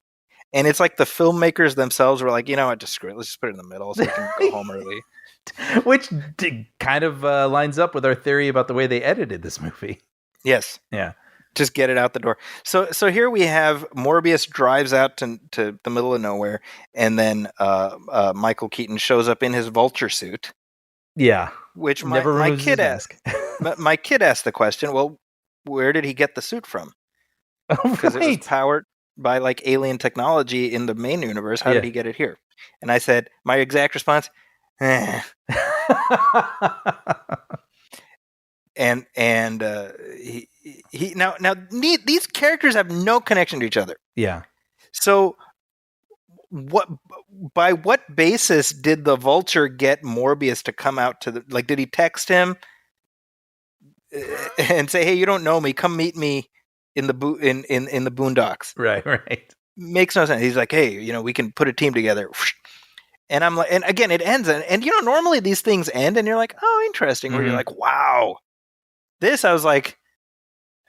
And it's like the filmmakers themselves were like, you know what, just screw it. Let's just put it in the middle so we can go home early. Which kind of lines up with our theory about the way they edited this movie. Yes. Yeah. Just get it out the door. So here we have Morbius drives out to the middle of nowhere, and then Michael Keaton shows up in his vulture suit. Yeah. Which my kid asked. My kid asked the question, well, where did he get the suit from? Because it was powered by like alien technology in the main universe. How did he get it here? And I said, my exact response, eh. and he now these characters have no connection to each other. Yeah. So by what basis did the Vulture get Morbius to come out to the, like, did he text him and say, hey, you don't know me, come meet me in the in the boondocks? Right. Makes no sense. He's like, hey, you know, we can put a team together. And I'm like, and again, it ends, and you know, normally these things end and you're like, oh, interesting. Or you're like, wow. This, I was like,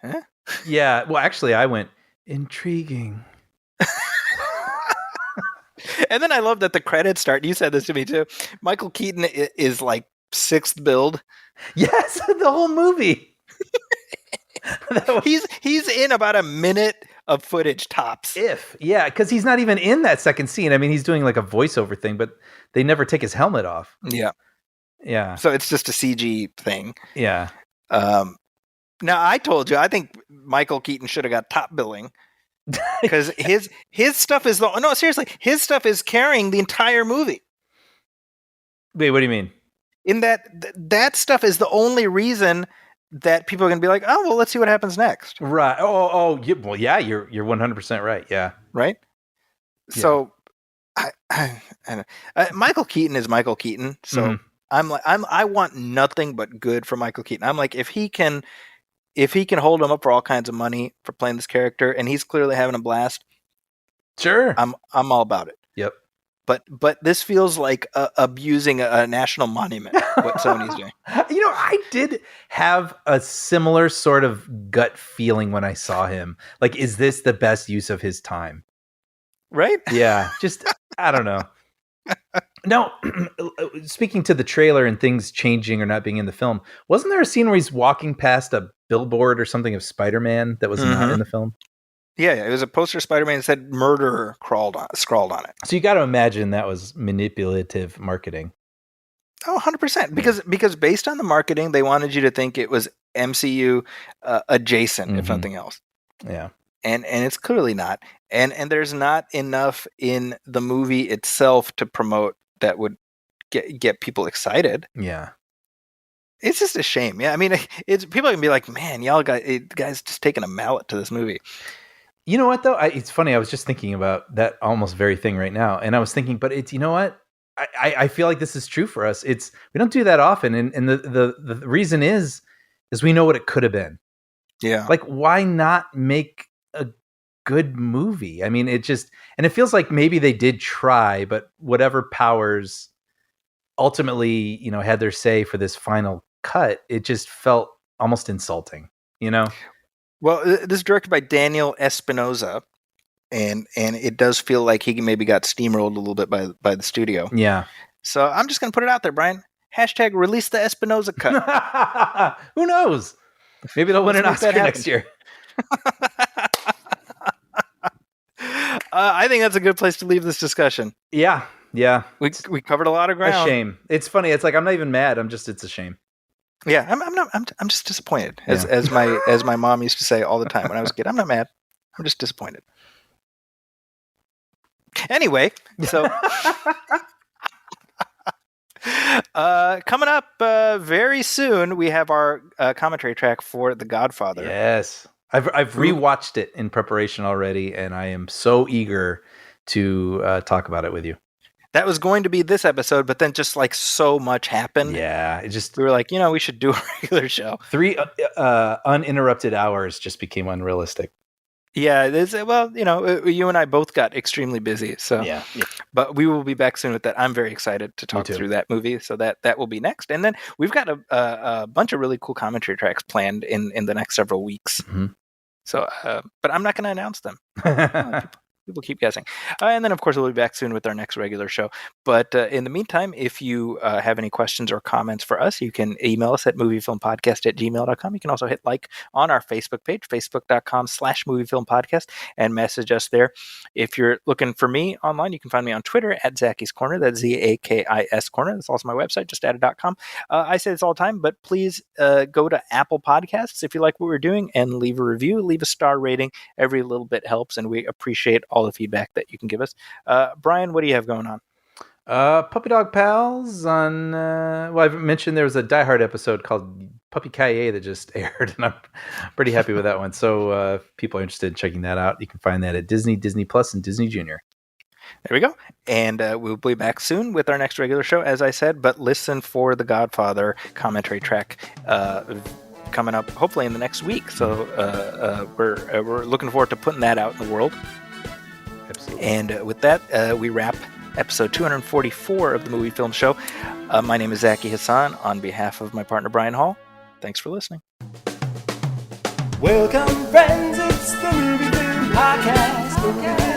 huh? Yeah. Well, actually, I went, intriguing. And then I love that the credits start. You said this to me too. Michael Keaton is like 6th build. Yes, the whole movie. He's in about a minute of footage tops. Yeah, because he's not even in that second scene. I mean, he's doing like a voiceover thing, but they never take his helmet off. Yeah. So it's just a CG thing. Yeah. Now I told you, I think Michael Keaton should have got top billing because his stuff is seriously, his stuff is carrying the entire movie. Wait, what do you mean? In that stuff is the only reason that people are going to be like, oh, well, let's see what happens next. Right. Oh, well, yeah, you're 100% right. Yeah. Right. Yeah. So I Michael Keaton is Michael Keaton. So I want nothing but good for Michael Keaton. I'm like, if he can hold him up for all kinds of money for playing this character, and he's clearly having a blast, sure, I'm all about it. Yep. But this feels like abusing a national monument, what Sony's doing. You know, I did have a similar sort of gut feeling when I saw him. Like, is this the best use of his time? Right? Yeah. Just, I don't know. Now, speaking to the trailer and things changing or not being in the film, wasn't there a scene where he's walking past a billboard or something of Spider-Man that was not in the film? Yeah, it was a poster of Spider-Man that said "murderer" scrawled on it. So you got to imagine that was manipulative marketing. Oh, 100%. Because based on the marketing, they wanted you to think it was MCU adjacent, if nothing else. Yeah. And it's clearly not. And there's not enough in the movie itself to promote that would get people excited. Yeah. It's just a shame. Yeah, I mean, it's people can be like, man, y'all guys just taking a mallet to this movie. You know what, though? It's funny. I was just thinking about that almost very thing right now. And I was thinking, but it's, you know what? I feel like this is true for us. We don't do that often. And the reason is we know what it could have been. Yeah. Like, why not make a good movie? I mean, it feels like maybe they did try, but whatever powers ultimately, you know, had their say for this final cut, it just felt almost insulting, you know? Well, this is directed by Daniel Espinosa, and it does feel like he maybe got steamrolled a little bit by the studio. Yeah. So I'm just going to put it out there, Brian. #, release the Espinosa cut. Who knows? Maybe they'll win an Oscar next year. I think that's a good place to leave this discussion. Yeah. We covered a lot of ground. A shame. It's funny. It's like, I'm not even mad. It's a shame. Yeah, I'm just disappointed. As my mom used to say all the time when I was a kid, I'm not mad. I'm just disappointed. Anyway, so coming up very soon, we have our commentary track for The Godfather. Yes, I've rewatched it in preparation already, and I am so eager to talk about it with you. That was going to be this episode, but then just like so much happened. Yeah, it just we were like, we should do a regular show. 3 uninterrupted hours just became unrealistic. Yeah, you and I both got extremely busy. So yeah. But we will be back soon with that. I'm very excited to talk through that movie. So that will be next. And then we've got a bunch of really cool commentary tracks planned in the next several weeks. Mm-hmm. So, but I'm not going to announce them. People keep guessing. And then, of course, we'll be back soon with our next regular show. But in the meantime, if you have any questions or comments for us, you can email us at moviefilmpodcast@gmail.com. You can also hit like on our Facebook page, facebook.com/moviefilmpodcast, and message us there. If you're looking for me online, you can find me on Twitter at Zacky's Corner. That's ZAKIS Corner. That's also my website, justadded.com. I say this all the time, but please go to Apple Podcasts if you like what we're doing and leave a review, leave a star rating. Every little bit helps, and we appreciate all the feedback that you can give us. Brian, what do you have going on? Puppy Dog Pals on I've mentioned there was a Die Hard episode called Puppy Kaye that just aired, and I'm pretty happy with that one. So if people are interested in checking that out, you can find that at Disney Plus, and Disney Junior. There we go. And we'll be back soon with our next regular show, as I said, but listen for the Godfather commentary track coming up hopefully in the next week. So we're looking forward to putting that out in the world. Absolutely. And with that, we wrap episode 244 of the Movie Film Show. My name is Zaki Hassan. On behalf of my partner Brian Hall, thanks for listening. Welcome, friends, it's the Movie Film Podcast.